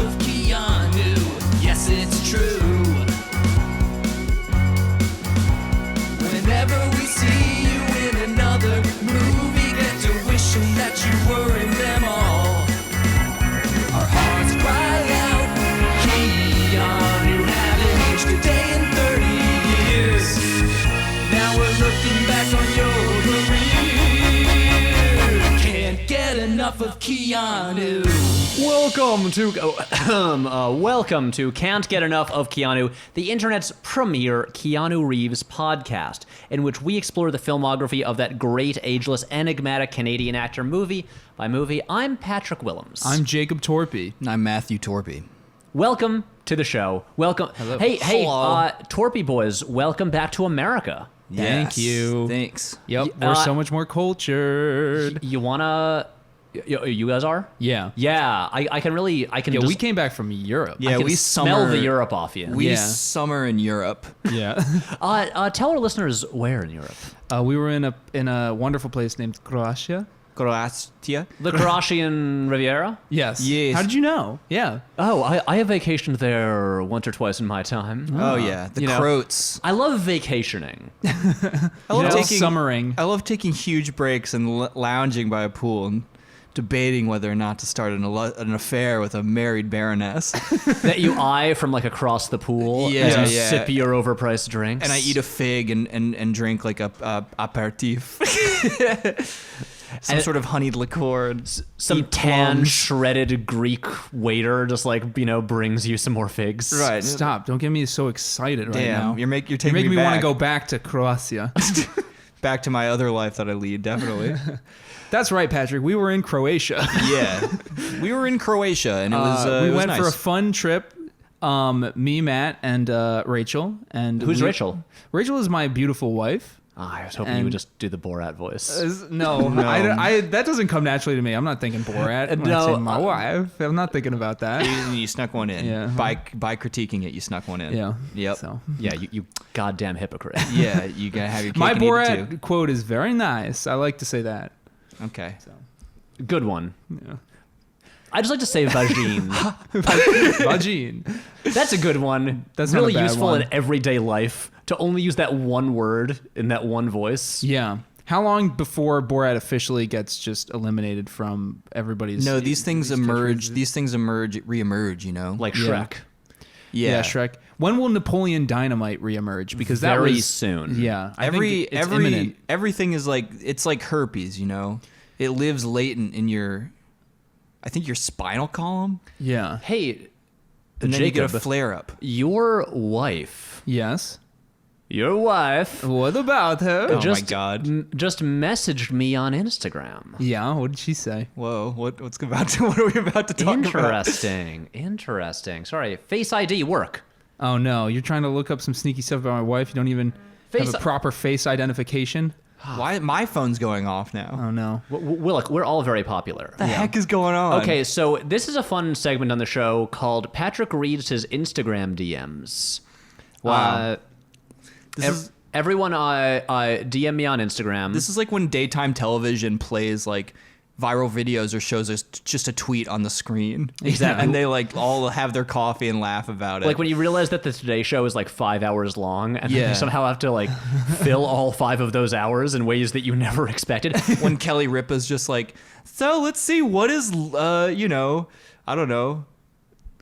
enough of Keanu. Yes, it's true. Whenever we see you in another movie, get to wishing that you were in them all. Our hearts cry out, Keanu, haven't aged a day in 30 years. Now we're looking back on your career. Can't get enough of Keanu. Welcome to Can't Get Enough of Keanu, the internet's premier Keanu Reeves podcast, in which we explore the filmography of that great, ageless, enigmatic Canadian actor movie by movie. I'm Patrick Willems. I'm Jacob Torpey. And I'm Matthew Torpey. Welcome to the show. Welcome. Hello. Hey, Hello. Torpey boys, welcome back to America. Thank you. Thanks. Yep, we're so much more cultured. You wanna... You guys are? Yeah. Yeah, I can really... Yeah, just, we came back from Europe. Yeah, I can we smell summer- the Europe off you. We Yeah. summer in Europe. Yeah. Tell our listeners where in Europe. We were in a wonderful place named Croatia. Croatia. The Croatian Riviera? Yes. Yes. How did you know? Yeah. Oh, I have vacationed there once or twice in my time. Oh yeah, the You know. Croats. I love vacationing. I love summering. I love taking huge breaks and lounging by a pool and debating whether or not to start an affair with a married baroness. That you eye from like across the pool Yeah, as you yeah. sip your overpriced drinks. And I eat a fig and drink like a aperitif. Some sort of honeyed liqueur. some eat tan plums. shredded Greek waiter just like, brings you some more figs. Right. Stop. Don't get me so excited right now. Damn, you're taking You're making me want to back. go back to Croatia. back to my other life that I lead, definitely. That's right, Patrick. We were in Croatia. Yeah. We were in Croatia and it was we it was went nice. for a fun trip. Me, Matt, and Rachel. And Who's Rachel? Rachel is my beautiful wife. I was hoping you And- would just do the Borat voice. No, No. I that doesn't come naturally to me. I'm not thinking Borat. I'm No, not saying my wife. I'm not thinking about that. You snuck one in. Yeah. By critiquing it, you snuck one in. Yeah. Yep. So Yeah, you goddamn hypocrite. Yeah, you gotta have your cake my and eat it Borat too. quote is very nice. I like to say that. Okay. Good one. Yeah. I just like to say vagine. Vagine. That's a good one. That's not really a bad useful one. in everyday life to only use that one word in that one voice. Yeah. How long before Borat officially gets just eliminated from everybody's? No, these things movies, emerge. pictures? These things reemerge. You know. Like Yeah. Shrek. Yeah, Shrek. When will Napoleon Dynamite reemerge? Because that Very was soon. Yeah, I think it's imminent. everything is it's like herpes. You know, it lives latent in your, I think your spinal column, Yeah. Hey, and then you get a Jacob, flare up. your wife. Yes. Your wife What about her? Oh just, my God. just messaged me on Instagram. Yeah. What did she say? Whoa, what's about to? What are we about to talk about? Interesting. Sorry, Face ID work. Oh no, you're trying to look up some sneaky stuff about my wife. You don't even Face- have a proper face identification. Why my phone's going off now? Oh no. Look, we're all very popular. What the heck is going on? Okay, so this is a fun segment on the show called Patrick Reads His Instagram DMs. Wow. This Everyone DM me on Instagram. This is like when daytime television plays like viral videos or shows us just a tweet on the screen. Exactly. And they like all have their coffee and laugh about it. like when you realize that the Today Show is like 5 hours long and then Yeah. you somehow have to like fill all 5 of those hours in ways that you never expected. when Kelly Ripa's just like, so let's see what is I don't know,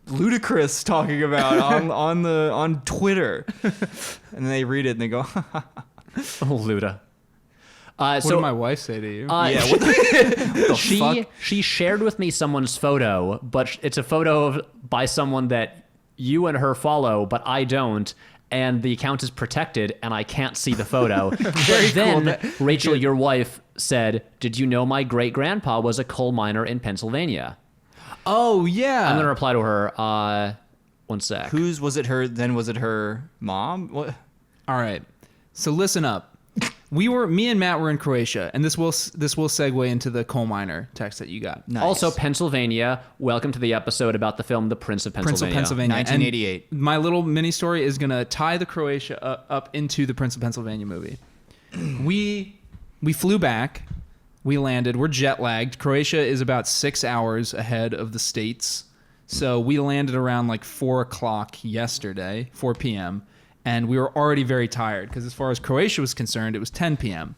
Ludacris talking about on Twitter. And they read it and they go, Oh, Luda. What So did my wife say to you? yeah, what the fuck? she shared with me someone's photo, but it's a photo by someone that you and her follow, but I don't. And the account is protected, and I can't see the photo. But then Rachel, your wife, said, "Did you know my great grandpa was a coal miner in Pennsylvania?" Oh yeah. I'm gonna reply to her. One sec. Whose was it? Her? Then was it her mom? What? All right. So listen up. Me and Matt were in Croatia, and this will segue into the coal miner text that you got. Nice. Also, Pennsylvania. Welcome to the episode about the film The Prince of Prince Pennsylvania. of Pennsylvania. 1988. And my little mini story is gonna tie the Croatia up into the Prince of Pennsylvania movie. We flew back. We landed. We're jet lagged. Croatia is about 6 hours ahead of the States. So we landed around like 4 o'clock yesterday, 4 p.m., and we were already very tired because as far as Croatia was concerned, it was 10 p.m.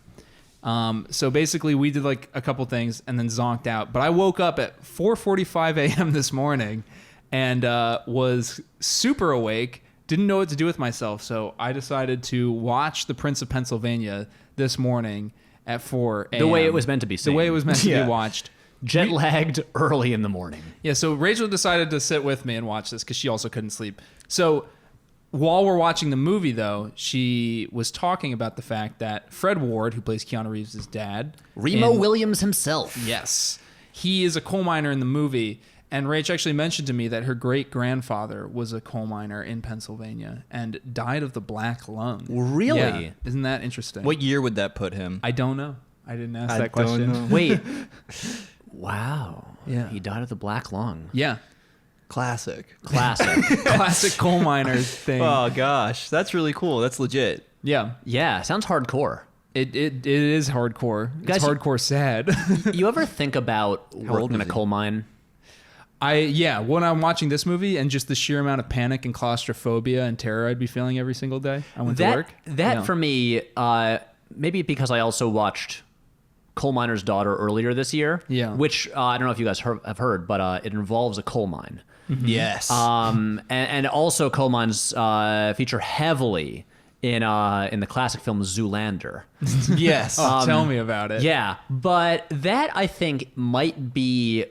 So basically we did like a couple things and then zonked out. But I woke up at 4:45 a.m. this morning and was super awake, didn't know what to do with myself. So I decided to watch The Prince of Pennsylvania this morning at 4 a.m. The way it was meant to be seen. The way it was meant to Yeah. be watched. Jet lagged early in the morning. Yeah, so Rachel decided to sit with me and watch this because she also couldn't sleep. So while we're watching the movie, though, she was talking about the fact that Fred Ward, who plays Keanu Reeves' dad... Remo in- Williams himself. Yes. He is a coal miner in the movie. And Rach actually mentioned to me that her great-grandfather was a coal miner in Pennsylvania and died of the black lung. Really? Yeah. Isn't that interesting? What year would that put him? I don't know. I didn't ask I that question. don't know. Wait. Wow. Yeah. He died of the black lung. Yeah. Classic. Classic. Classic coal miner thing. Oh gosh, that's really cool. That's legit. Yeah. Yeah, sounds hardcore. It is hardcore. Guys, it's hardcore sad. You ever think about old working in a is he? coal mine? When I'm watching this movie and just the sheer amount of panic and claustrophobia and terror I'd be feeling every single day I went to work. That Yeah. for me, maybe because I also watched Coal Miner's Daughter earlier this year. Yeah. Which I don't know if you guys have heard, but it involves a coal mine. Yes. And also coal mines feature heavily in the classic film Zoolander. yes. Tell me about it. Yeah, but that I think might be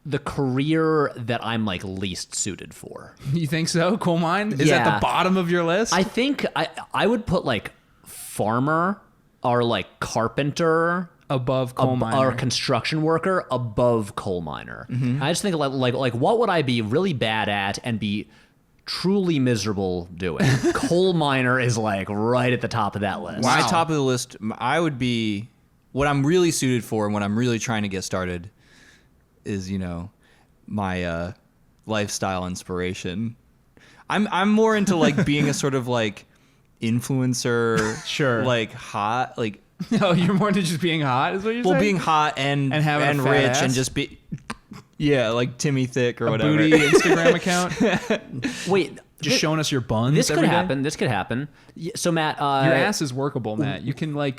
the career that I'm like least suited for. You think so? Coal mine is at Yeah. the bottom of your list? I think I would put like farmer or like carpenter Above coal miner. or construction worker above coal miner. I just think like what would I be really bad at and be truly miserable doing? Coal miner is like right at the top of that list. Wow. My top of the list, I would be what I'm really suited for and what I'm really trying to get started is, my lifestyle inspiration. I'm more into like being a sort of like influencer, Sure. like hot, like Oh, you're more into just being hot, is what you're well, saying? being hot and having a fat rich ass? and just be like Timmy Thick or a whatever. booty Instagram account. Wait, Just showing us your buns. this could every day? happen. This could happen. So Matt, Your ass is workable, Matt. You can you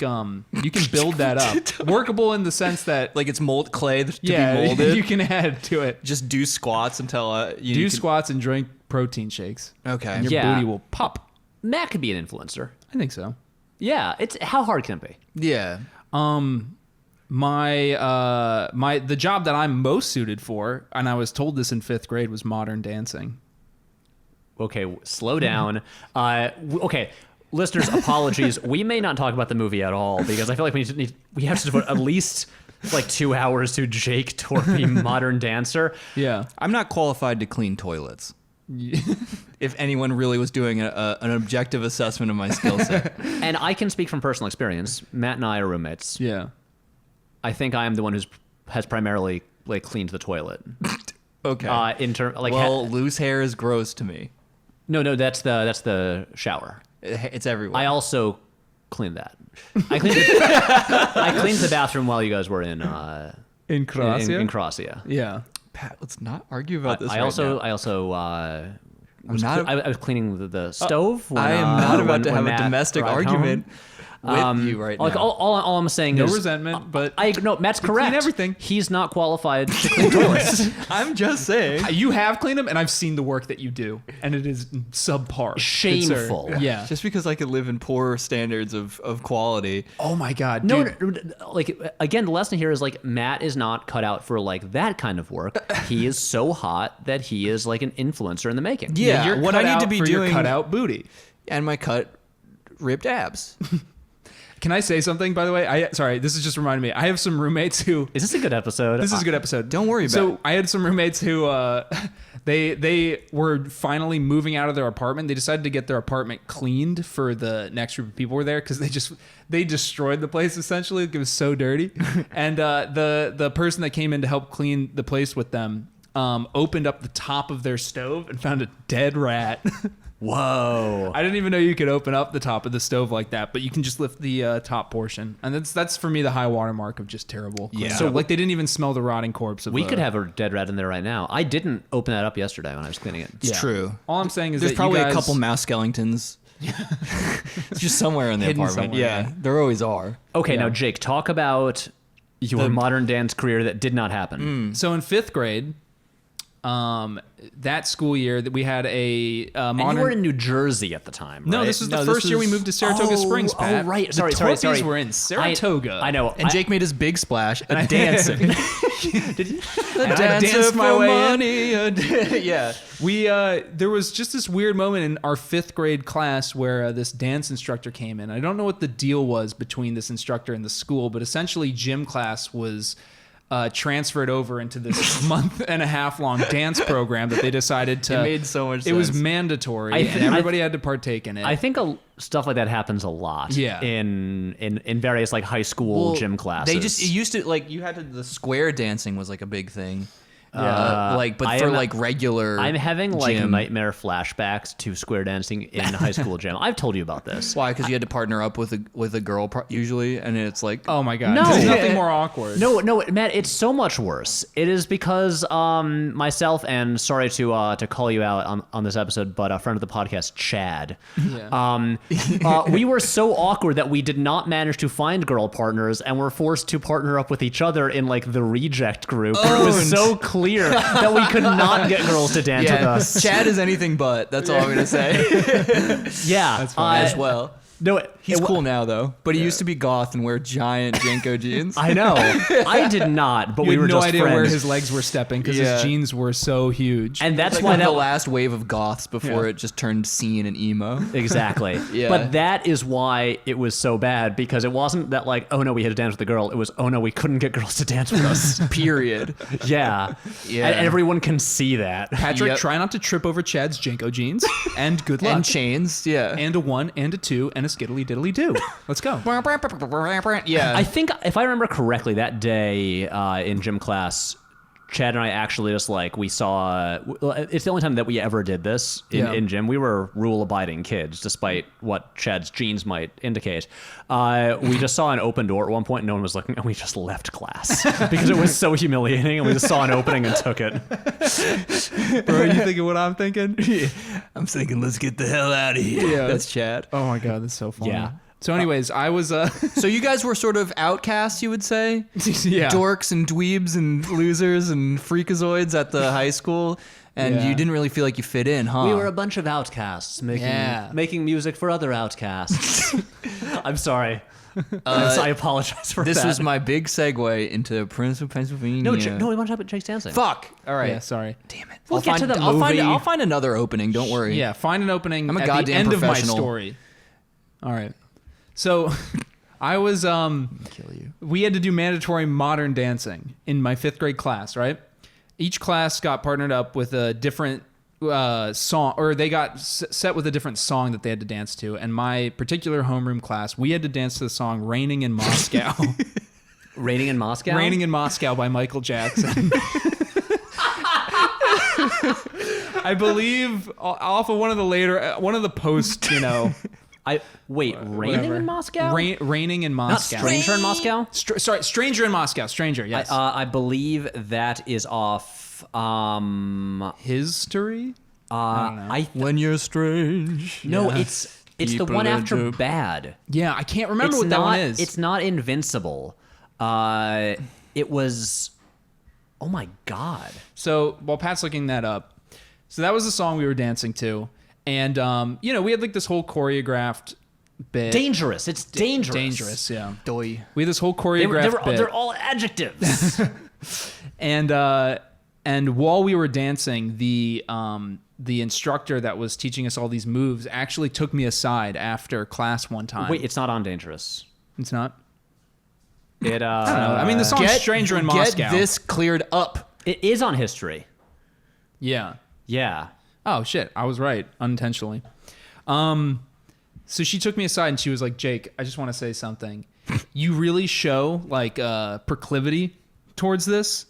can build that up. Workable in the sense that Like it's mold clay to be yeah, molded. you can add to it. Just do squats until you Do can- squats and drink protein shakes. Okay. And your Yeah. booty will pop. Matt could be an influencer. I think so. Yeah, it's how hard can it be? Yeah. The job that I'm most suited for, and I was told this in 5th grade, was modern dancing. Okay, slow down. Okay, listeners, apologies. We may not talk about the movie at all because I feel like we have to devote at least like 2 hours to Jake Torpey, modern dancer. Yeah. I'm not qualified to clean toilets. If anyone really was doing an objective assessment of my skill set. And I can speak from personal experience. Matt and I are roommates. Yeah. I think I am the one has primarily like cleaned the toilet. Okay. In term like Loose hair is gross to me. no, that's the shower. It's everywhere. I also cleaned that. I cleaned the bathroom while you guys were in Croatia? in Croatia. Yeah. Pat, let's not argue about this. I also was not- I was cleaning the stove. When, I am not about to when have a Matt domestic arrived argument home. with you right Like now. all I'm saying No is resentment, but no, Matt's correct. everything. He's not qualified to clean toilets. I'm just saying. you have cleaned them, and I've seen the work that you do, and it is subpar. Good sir. Shameful. Yeah. Just because I could live in poorer standards of quality. Oh my God. No, dude. like again, the lesson here is like Matt is not cut out for like that kind of work. He is so hot that he is like an influencer in the making. Yeah, You're what cut I need out to be for your doing cutout booty. and my ripped abs. Can I say something, by the way? Sorry, this is just reminding me. I have some roommates who... Is this a good episode? This is a good episode. Don't worry about So it. I had some roommates who they were finally moving out of their apartment. They decided to get their apartment cleaned for the next group of people who were there because they destroyed the place essentially. It was so dirty. And the person that came in to help clean the place with them opened up the top of their stove and found a dead rat. Whoa. I didn't even know you could open up the top of the stove like that, but you can just lift the top portion. And that's for me the high water mark of just terrible. Yeah. So like they didn't even smell the rotting corpse of We could have a dead rat in there right now. I didn't open that up yesterday when I was cleaning it. It's true. All I'm saying is There's that probably you guys, a couple mouse skeletons. It's just somewhere in the Hidden apartment. somewhere, Yeah, yeah. there always are. Okay, Yeah. now Jake, talk about your modern dance career that did not happen. So in 5th grade, that school year that we had a And modern. you were in New Jersey at the time, right? no, this was the No, first this year we was- moved to Saratoga Springs, Pat. Oh, right. The Sorry. Torpeys were in Saratoga. I know. And Jake made his big splash at dancing. And I had to dance my way in. Yeah. We there was just this weird moment in our 5th grade class where this dance instructor came in. I don't know what the deal was between this instructor and the school, but essentially gym class was transferred over into this month and a half long dance program that they decided to. It made so much It was sense. mandatory, I and everybody had to partake in it. I think stuff like that happens a lot. Yeah. In various like high school gym classes. They just it used to like you had to the square dancing was like a big thing. But I for am- like regular. I'm having like gym. nightmare flashbacks to square dancing in high school gym. I've told you about this. Why? Because you had to partner up with a girl usually, and it's like oh my god, No. there's nothing more awkward. No, Matt, it's so much worse. It is because myself and sorry to call you out on this episode, but a friend of the podcast, Chad. We were so awkward that we did not manage to find girl partners and were forced to partner up with each other in like the reject group. Where it was so clear that we could not get girls to dance with us. Chad is anything but. That's all I'm gonna say. Yeah, As well. No, He's cool now though, but he used to be goth and wear giant Janko jeans. I know. I did not, but You we had were no just idea friends. where his legs were stepping because Yeah. his jeans were so huge. And that's Like why one of that the last wave of goths before Yeah. it just turned scene and emo. Exactly. Yeah. But that is why it was so bad, because it wasn't that like, oh no, we had to dance with a girl. It was, oh no, we couldn't get girls to dance with us. Period. Yeah. Yeah. And everyone can see that. Patrick, Yep. try not to trip over Chad's Janko jeans, and good luck. And chains. Yeah. And a 1 and a 2 and a skiddly diddly do. Let's go. Yeah. I think, if I remember correctly, that day in gym class, Chad and I actually just like, we saw, it's the only time that we ever did this in gym. We were rule-abiding kids, despite what Chad's genes might indicate. We just saw an open door at one point, and no one was looking, and we just left class because it was so humiliating, and we just saw an opening and took it. Bro, you thinking what I'm thinking? I'm thinking, let's get the hell out of here. Yeah. That's Chad. Oh my god, that's so funny. Yeah. So anyways, I was So you guys were sort of outcasts, you would say? yeah. Dorks and dweebs and losers and freakazoids at the high school, and Yeah. you didn't really feel like you fit in, huh? We were a bunch of outcasts making music for other outcasts. I'm sorry. I apologize for This that. was my big segue into Prince of Pennsylvania. No, we want to talk about Jake's dancing. Fuck. All right. Yeah, sorry. Damn it. We'll get to the I'll movie. I'll find another opening. Don't worry. Yeah, find an opening I'm a at the goddamn end of my professional. story. All right. So I was Kill you. we had to do mandatory modern dancing in my 5th grade class, right? Each class got partnered up with a different song, or they got set with a different song that they had to dance to. And my particular homeroom class, we had to dance to the song "Raining in Moscow." Raining in Moscow? "Raining in Moscow" by Michael Jackson. I believe off of one of the posts, you know. Raining whatever. in Moscow? Raining in Not Moscow. Stranger in Moscow? Sorry, Stranger in Moscow. Stranger, yes. I believe that is off. History? When you're strange. No, it's the People one after into- Bad. Yeah, I can't remember It's what that not. one is. It's not Invincible. It was. Oh my god. So while Pat's looking that up, so that was the song we were dancing to, and we had like this whole choreographed bit. Dangerous. It's dangerous. Dangerous, yeah. Doy. We had this whole They were, choreographed bit, they're all adjectives. and while we were dancing, the instructor that was teaching us all these moves actually took me aside after class one time. Wait, it's not on Dangerous. It's not. It I don't know. I mean, the song's "Stranger in Moscow." Get this cleared up. It is on History. Yeah. Yeah. Oh shit, I was right unintentionally. So she took me aside and she was like, "Jake, I just want to say something. You really show like proclivity towards this,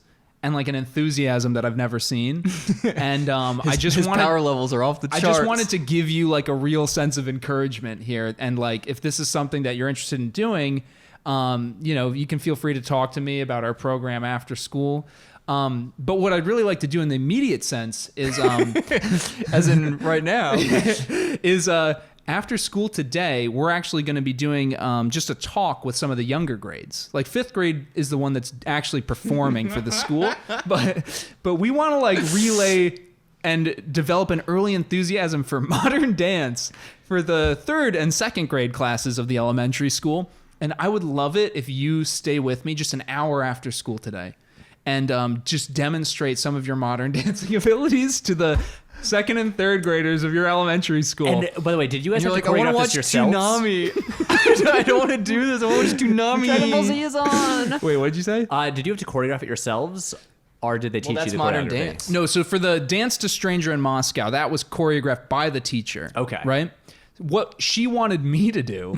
and like an enthusiasm that I've never seen. And I just his wanted, power levels are off the charts. I just wanted to give you like a real sense of encouragement here. And like, if this is something that you're interested in doing, you can feel free to talk to me about our program after school. But what I'd really like to do in the immediate sense is, as in right now, is after school today, we're actually going to be doing just a talk with some of the younger grades. Like 5th grade is the one that's actually performing for the school, but we want to like relay and develop an early enthusiasm for modern dance for the 3rd and 2nd grade classes of the elementary school. And I would love it if you stay with me just an hour after school today and just demonstrate some of your modern dancing abilities to the 2nd and 3rd graders of your elementary school. And by the way, did you guys you're have like, to I want choreograph to watch this yourselves? Toonami. I don't want to do this. I want to watch Toonami. Dragon Ball Z is on. Wait, what did you say? Did you have to choreograph it yourselves, or did they teach that's you the modern choreography? dance. No, so for the Dance to Stranger in Moscow, that was choreographed by the teacher. Okay. Right? What she wanted me to do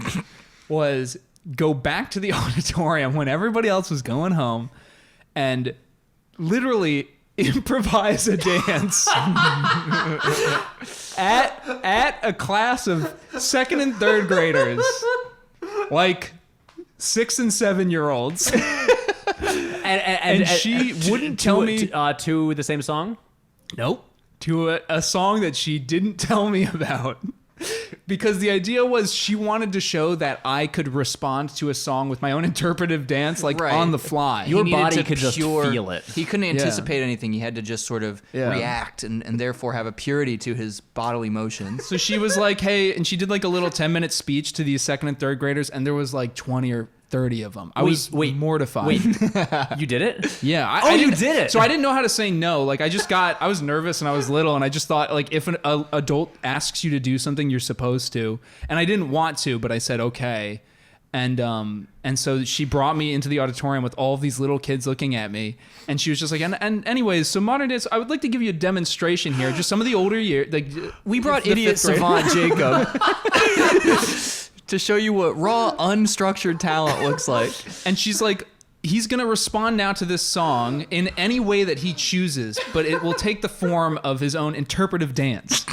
was go back to the auditorium when everybody else was going home and literally improvise a dance at a class of 2nd and 3rd graders, like 6 and 7-year-olds. And she wouldn't tell me to the same song. Nope. To a song that she didn't tell me about. Because the idea was she wanted to show that I could respond to a song with my own interpretive dance, like Right. on the fly. Your He needed body to could just feel it. He couldn't anticipate anything. He had to just sort of react and therefore have a purity to his bodily motions. So she was like, hey, and she did like a little 10-minute speech to these 2nd and 3rd graders, and there was like 20 or 30 of them. I was mortified. Wait, you did it? Yeah. Oh, you didn't- did it. So I didn't know how to say no. Like I was nervous and I was little, and I just thought like if an adult asks you to do something, you're supposed to. And I didn't want to, but I said okay. And so she brought me into the auditorium with all of these little kids looking at me, and she was just like, and anyways, so modern dance. I would like to give you a demonstration here. Just some of the older years. Like We brought the idiot 5th grade. savant Jacob to show you what raw, unstructured talent looks like. And she's like, he's going to respond now to this song in any way that he chooses, but it will take the form of his own interpretive dance.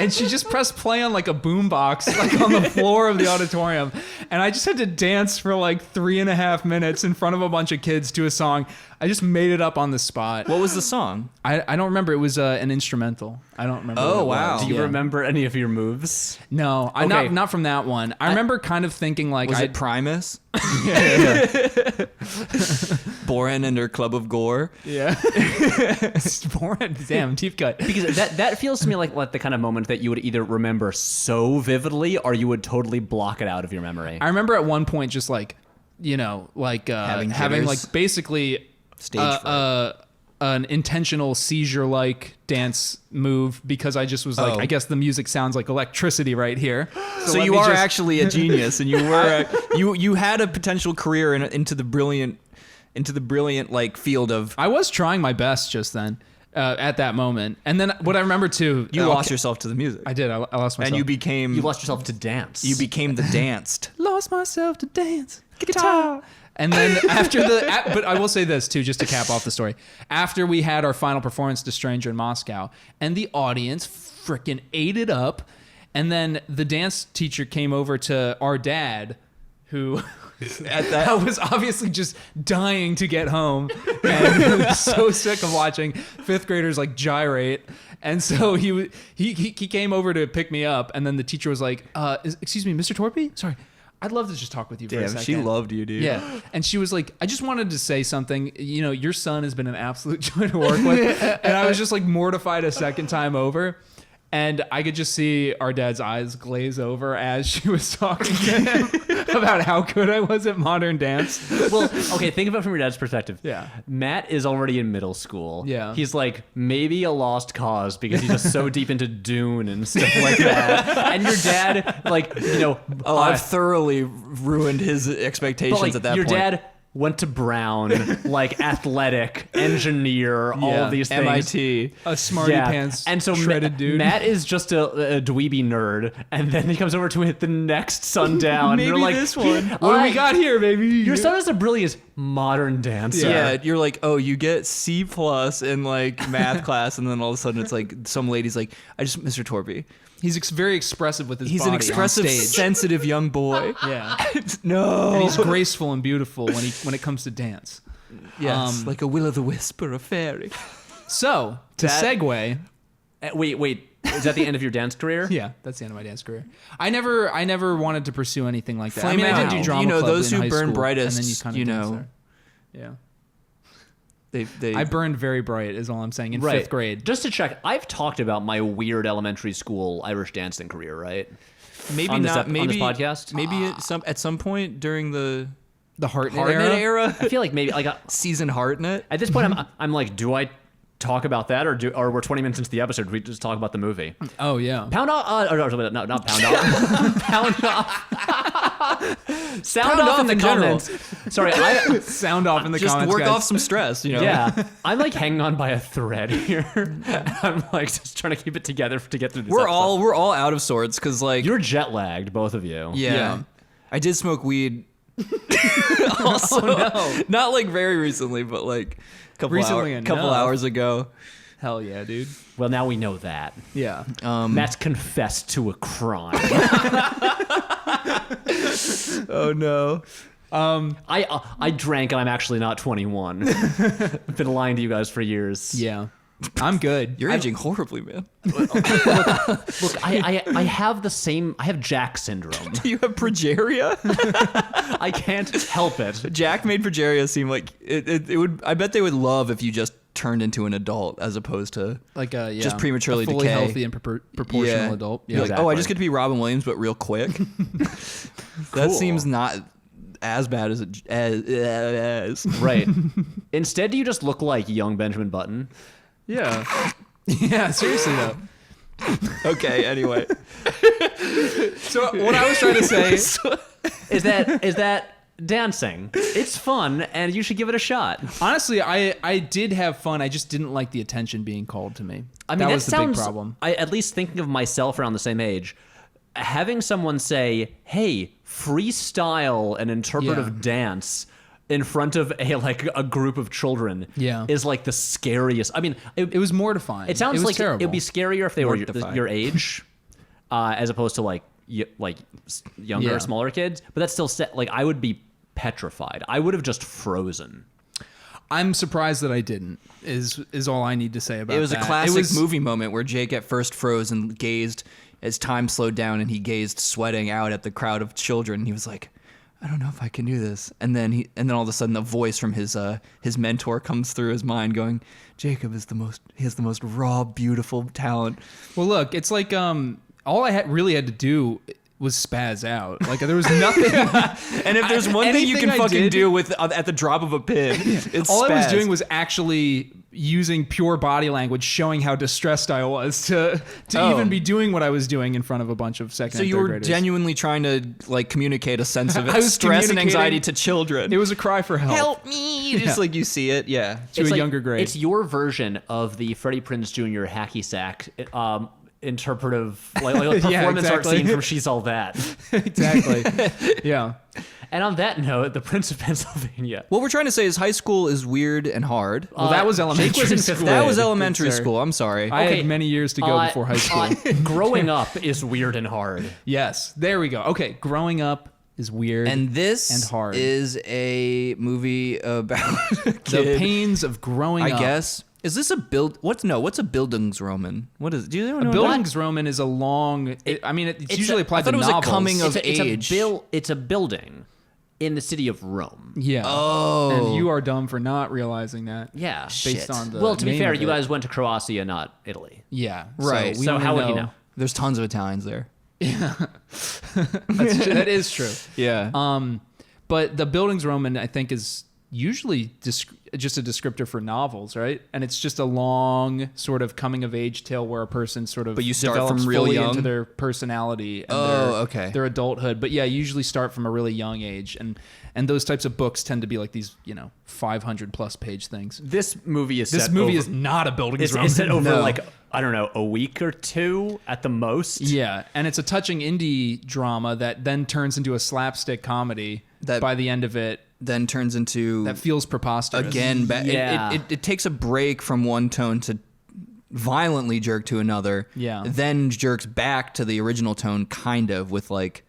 And she just pressed play on like a boombox, like on the floor of the auditorium. And I just had to dance for like 3.5 minutes in front of a bunch of kids to a song. I just made it up on the spot. What was the song? I don't remember. It was an instrumental. I don't remember. Oh, what it wow. was. Do you Yeah. remember any of your moves? No, Okay. not from that one. I remember kind of thinking like Was I it Primus? Boren and her Club of Gore? yeah. Damn, deep cut. Because that feels to me like the kind of moment that you would either remember so vividly or you would totally block it out of your memory. I remember at one point just like, having jitters. like basically Stage fright. an intentional seizure-like dance move because I just was like, Oh. I guess the music sounds like electricity right here. So let you me are just- actually a genius, and you were you had a potential career into the brilliant like field of. I was trying my best just then at that moment. And then what I remember too, You lost yourself to the music, I did. I lost myself. and you became You lost yourself to dance. you became the danced. lost myself to dance guitar. And then after but I will say this too, just to cap off the story. After we had our final performance to Stranger in Moscow, and the audience freaking ate it up, and then the dance teacher came over to our dad, who At that, I was obviously just dying to get home and was so sick of watching 5th graders like gyrate. And so he came over to pick me up, and then the teacher was like, excuse me, Mr. Torpey? Sorry, I'd love to just talk with you for a damn, second. she loved you, dude. Yeah. And she was like, I just wanted to say something. You know, your son has been an absolute joy to work with. And I was just like mortified a second time over. And I could just see our dad's eyes glaze over as she was talking to him about how good I was at modern dance. Well, okay, think about it from your dad's perspective. Yeah. Matt is already in middle school. Yeah. He's like maybe a lost cause because he's just so deep into Dune and stuff like that. And your dad, like, you know, Oh, I've thoroughly ruined his expectations but like at that your point. dad went to Brown, like athletic, engineer, all Yeah. of these things. MIT. A smarty pants and so shredded dude. Matt is just a dweeby nerd, and then he comes over to hit the next sundown. Maybe and you're like, this one. What do we got here, baby? Your son is the brilliant modern dancer. Yeah, you're like, oh, you get C+ in like math class, and then all of a sudden it's like some lady's like, Mr. Torpey. He's very expressive with his He's body an expressive, on stage. sensitive young boy. Yeah. No. And he's graceful and beautiful when it comes to dance. Yes, like a will-o'-the-wisp or a fairy. So, to segue... Wait. Is that the end of your dance career? Yeah, that's the end of my dance career. I never wanted to pursue anything like that. Flame I out. did do drama You know, club those in who high burn school, brightest, and then you kind of you dance know. there. Yeah. They I burned very bright is all I'm saying in Right. 5th grade. Just to check, I've talked about my weird elementary school Irish dancing career, right? maybe on this not. on this Maybe podcast. Maybe at some point during the The Hartnett Hartnett era? era, I feel like maybe like season Hartnett. at this point I'm like, do I talk about that or we're 20 minutes into the episode? We just talk about the movie. Oh, yeah. Pound off. No, not pound off. Pound off. Sound off in the in general. comments. Sorry, I. Sound off in the Just comments, work guys. off some stress, you know. Yeah, I'm like hanging on by a thread here. I'm like just trying to keep it together to get through this. We're all out of sorts because like You're jet lagged, both of you. yeah. I did smoke weed. Also, not like very recently, but like a couple hours ago. Hell yeah, dude. Well, now we know that. Yeah. Matt's confessed to a crime. Oh no. I drank and I'm actually not 21. I've been lying to you guys for years. Yeah. I'm good. You're aging horribly, man. Look, I have the same. I have Jack syndrome. Do you have progeria? I can't help it. Jack made progeria seem like it would. I bet they would love if you just turned into an adult as opposed to Like just prematurely a fully decay. healthy and proportional adult. You're Yeah. like, Exactly. oh, I just get to be Robin Williams, but real quick. That seems not as bad as it as. Right. Instead, do you just look like young Benjamin Button? Yeah. Yeah, seriously though. Okay, anyway. So what I was trying to say Is that dancing? It's fun, and you should give it a shot. honestly, I did have fun. I just didn't like the attention being called to me. I mean, that was the sounds, big problem. I at least thinking of myself around the same age, having someone say, "Hey, freestyle an interpretive Yeah. dance." In front of a group of children, Yeah. is like the scariest. I mean, It was mortifying. it sounds was like terrible. it'd be scarier if they were Mortifying. your age, as opposed to younger, Yeah. smaller kids. But that's still like I would be petrified. I would have just frozen. I'm surprised that I didn't. Is all I need to say about It was that. a classic movie moment where Jake at first froze and gazed as time slowed down, and he gazed sweating out at the crowd of children. And he was like, I don't know if I can do this. And then all of a sudden, the voice from his mentor comes through his mind, going, "Jacob has the most raw, beautiful talent." Well, look, it's like all I really had to do was spaz out. Like there was nothing. And if there's one thing you can anything I fucking did- do with at the drop of a pin, it's all I was spaz. doing was actually using pure body language, showing how distressed I was to even be doing what I was doing in front of a bunch of second. So and you third were graders. genuinely trying to like communicate a sense of I was stress and anxiety communicating- to children. It was a cry for help. help me, just like you see it, yeah. To It's a like- younger grade. It's your version of the Freddie Prinze Jr. hacky sack interpretive like Yeah, performance art exactly. scene from She's All That. Exactly. Yeah. And on that note, the Prince of Pennsylvania. What we're trying to say is high school is weird and hard. Well, that was Jake elementary was in school. fifth That grade. was Good elementary sir. school. I'm sorry. I Okay, had many years to go before high school. Growing up is weird and hard. Yes. There we go. Okay. Growing up is weird. And this and hard. is a movie about a the kid, pains of growing I up. guess. Is this a build? What's a Bildungsroman? What is? Do you know? A what? Bildungsroman is a long. It's usually I applied thought to it was a novels. coming of age. It's a building in the city of Rome. Yeah. Oh. And you are dumb for not realizing that. Yeah. Based Shit. on the. Well, to be name fair, of you it. guys went to Croatia, not Italy. Yeah. Right. we So only how would you know? There's tons of Italians there. That is true. Yeah. But the Bildungsroman, I think, is usually just a descriptor for novels, right? And it's just a long sort of coming of age tale where a person sort of But you start develops from real fully young? into their personality and okay. their adulthood. But yeah, usually start from a really young age, and those types of books tend to be like these 500 plus page things. This movie is This movie is not a Bildungsroman. Is it over No. like I don't know, a week or two at the most? Yeah, and it's a touching indie drama that then turns into a slapstick comedy That- by the end of it. then turns into That feels preposterous. again. Yeah. It takes a break from one tone to violently jerk to another. Yeah. Then jerks back to the original tone, kind of, with like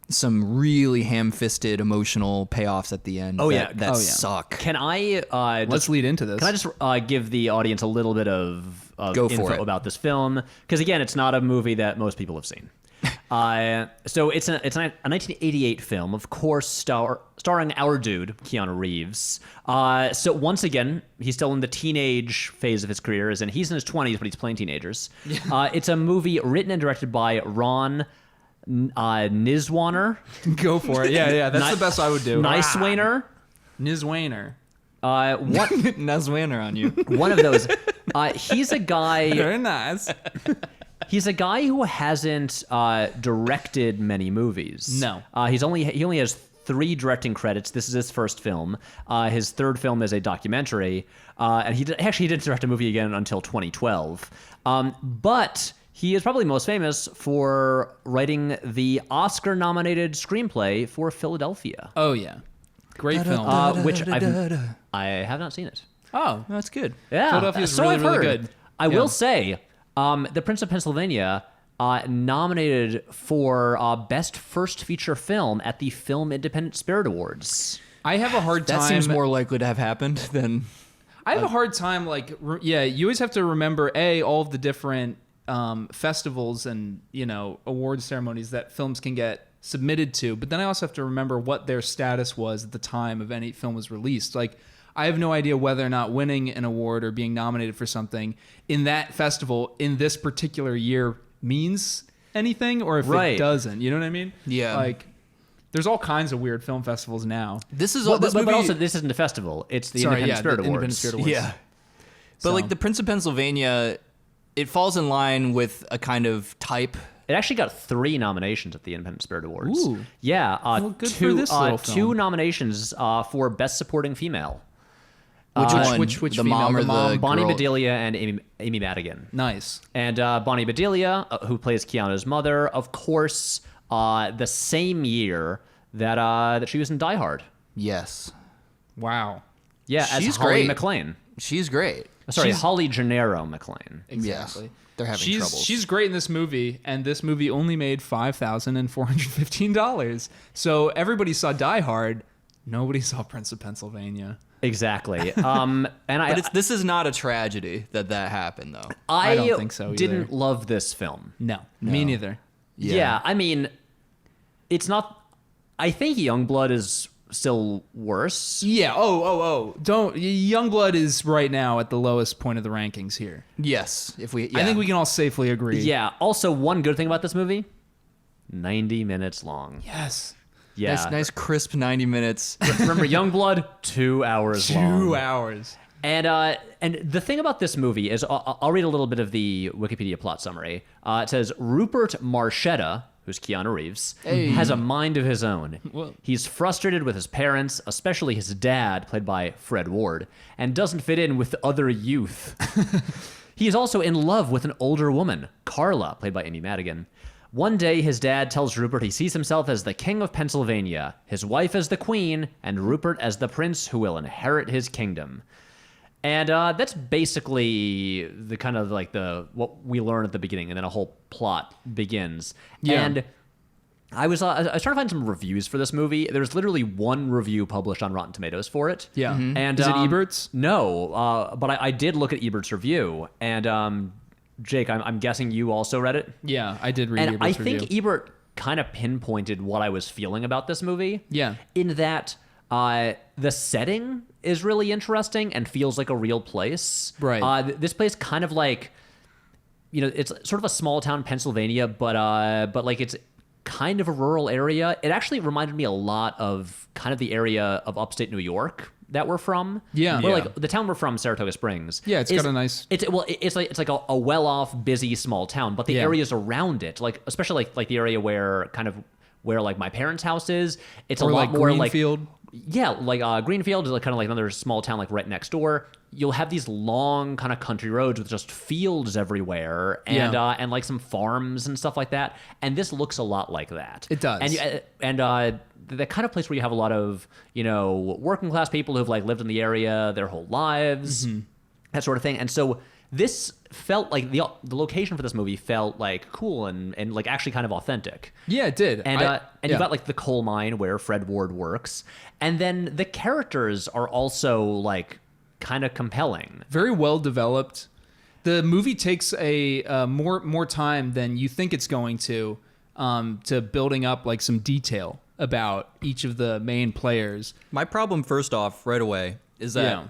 some really ham-fisted emotional payoffs at the end. Oh, yeah. that Oh, yeah. suck. Can I Let's lead into this. Can I just give the audience a little bit of Go for info it. about this film? Because again, it's not a movie that most people have seen. So it's a 1988 film, of course, starring our dude Keanu Reeves. So once again, he's still in the teenage phase of his career, as in he's in his 20s, but he's playing teenagers. It's a movie written and directed by Ron Niswaner. Go for it. Yeah, that's the best I would do. Niswaner. Nizwainer. What? Nazwaner on you. One of those. He's a guy. Very nice. He's a guy who hasn't directed many movies. No. He only has 3 directing credits. This is his first film. His third film is a documentary, and he didn't direct a movie again until 2012. But he is probably most famous for writing the Oscar-nominated screenplay for Philadelphia, Oh yeah, great film. which I have not seen it. Oh, That's good. Yeah, Philadelphia is so really, I've really heard. good. I Yeah. will say, The Prince of Pennsylvania nominated for Best First Feature Film at the Film Independent Spirit Awards. I have a hard time. That seems more likely to have happened than. I have a hard time, you always have to remember all of the different festivals and award ceremonies that films can get submitted to, but then I also have to remember what their status was at the time of any film was released. Like, I have no idea whether or not winning an award or being nominated for something in that festival in this particular year means anything, or if Right. it doesn't. You know what I mean? Yeah. Like, there's all kinds of weird film festivals now. This is Well, all. This but movie, also, this isn't a festival. It's the Sorry, Independent Spirit the Awards. Independent Spirit Awards. Yeah. But So- like the Prince of Pennsylvania, it falls in line with a kind of type. It actually got 3 nominations at the Independent Spirit Awards. Ooh. Yeah, Well, good for two, this little film. 2 nominations for Best Supporting Female. Which one? which the female? mom or The mom? the Bonnie girl? Bedelia and Amy Madigan. Nice. And Bonnie Bedelia, who plays Keanu's mother, of course, the same year that she was in Die Hard. Yes, Wow. Yeah, as She's Holly great. McClane. she's great. Sorry, She's- Holly Gennaro McClane. Exactly. Yes. They're having she's troubles. she's great in this movie, and this movie only made $5,415. So everybody saw Die Hard. Nobody saw Prince of Pennsylvania. Exactly. And But this is not a tragedy that happened though. I don't think so either. didn't love this film. No, me neither. Yeah. I mean, it's not. I think Youngblood is still worse. Yeah. Oh. Don't. Youngblood is right now at the lowest point of the rankings here. Yes, if we. I think we can all safely agree. Yeah. Also, one good thing about this movie: 90 minutes long. Yes. Yeah. Nice crisp 90 minutes. Remember, Youngblood, 2 hours long. 2 hours. And the thing about this movie is, I'll read a little bit of the Wikipedia plot summary. It says, Rupert Marchetta, who's Keanu Reeves, has a mind of his own. Whoa. He's frustrated with his parents, especially his dad, played by Fred Ward, and doesn't fit in with other youth. He is also in love with an older woman, Carla, played by Amy Madigan. One day, his dad tells Rupert he sees himself as the king of Pennsylvania, his wife as the queen, and Rupert as the prince who will inherit his kingdom. And that's basically the kind of like what we learn at the beginning, and then a whole plot begins. Yeah. And I was trying to find some reviews for this movie. There's literally 1 review published on Rotten Tomatoes for it. Yeah. And Is it Ebert's? No, but I did look at Ebert's review, and Jake, I'm guessing you also read it. Yeah, I did read And Ebert's I think review. Ebert kind of pinpointed what I was feeling about this movie. Yeah. In that the setting is really interesting and feels like a real place. Right. This place kind of like, it's sort of a small town Pennsylvania, but like it's kind of a rural area. It actually reminded me a lot of kind of the area of upstate New York that we're from. Yeah. Where Yeah. like the town we're from, Saratoga Springs. Yeah, it's got a nice- It's like a well-off, busy, small town, but the Yeah. areas around it, like especially like the area where like my parents' house is, it's Or a lot like more Greenfield. like Greenfield is like kind of like another small town like right next door. you'll have these long kind of country roads with just fields everywhere and like some farms and stuff like that. And this looks a lot like that. It does. And the kind of place where you have a lot of, working class people who've like lived in the area their whole lives, that sort of thing. And so this felt like the location for this movie felt like cool and like actually kind of authentic. Yeah, it did. And you got like the coal mine where Fred Ward works. And then the characters are also like kind of compelling. Very well developed. The movie takes a more time than you think it's going to building up like some detail about each of the main players. My problem, first off, right away, is that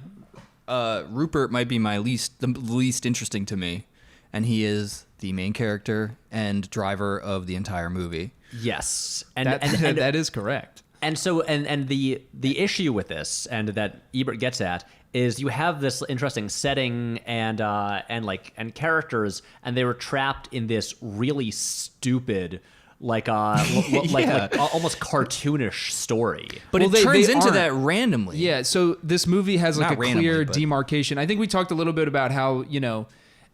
Rupert might be the least interesting to me, and he is the main character and driver of the entire movie. Yes, and that is correct. And so, and the issue with this, and that Ebert gets at, is you have this interesting setting and characters, and they were trapped in this really stupid, like almost cartoonish story. But it turns into that randomly. Yeah, so this movie has like Not a clear randomly, but- demarcation. I think we talked a little bit about how,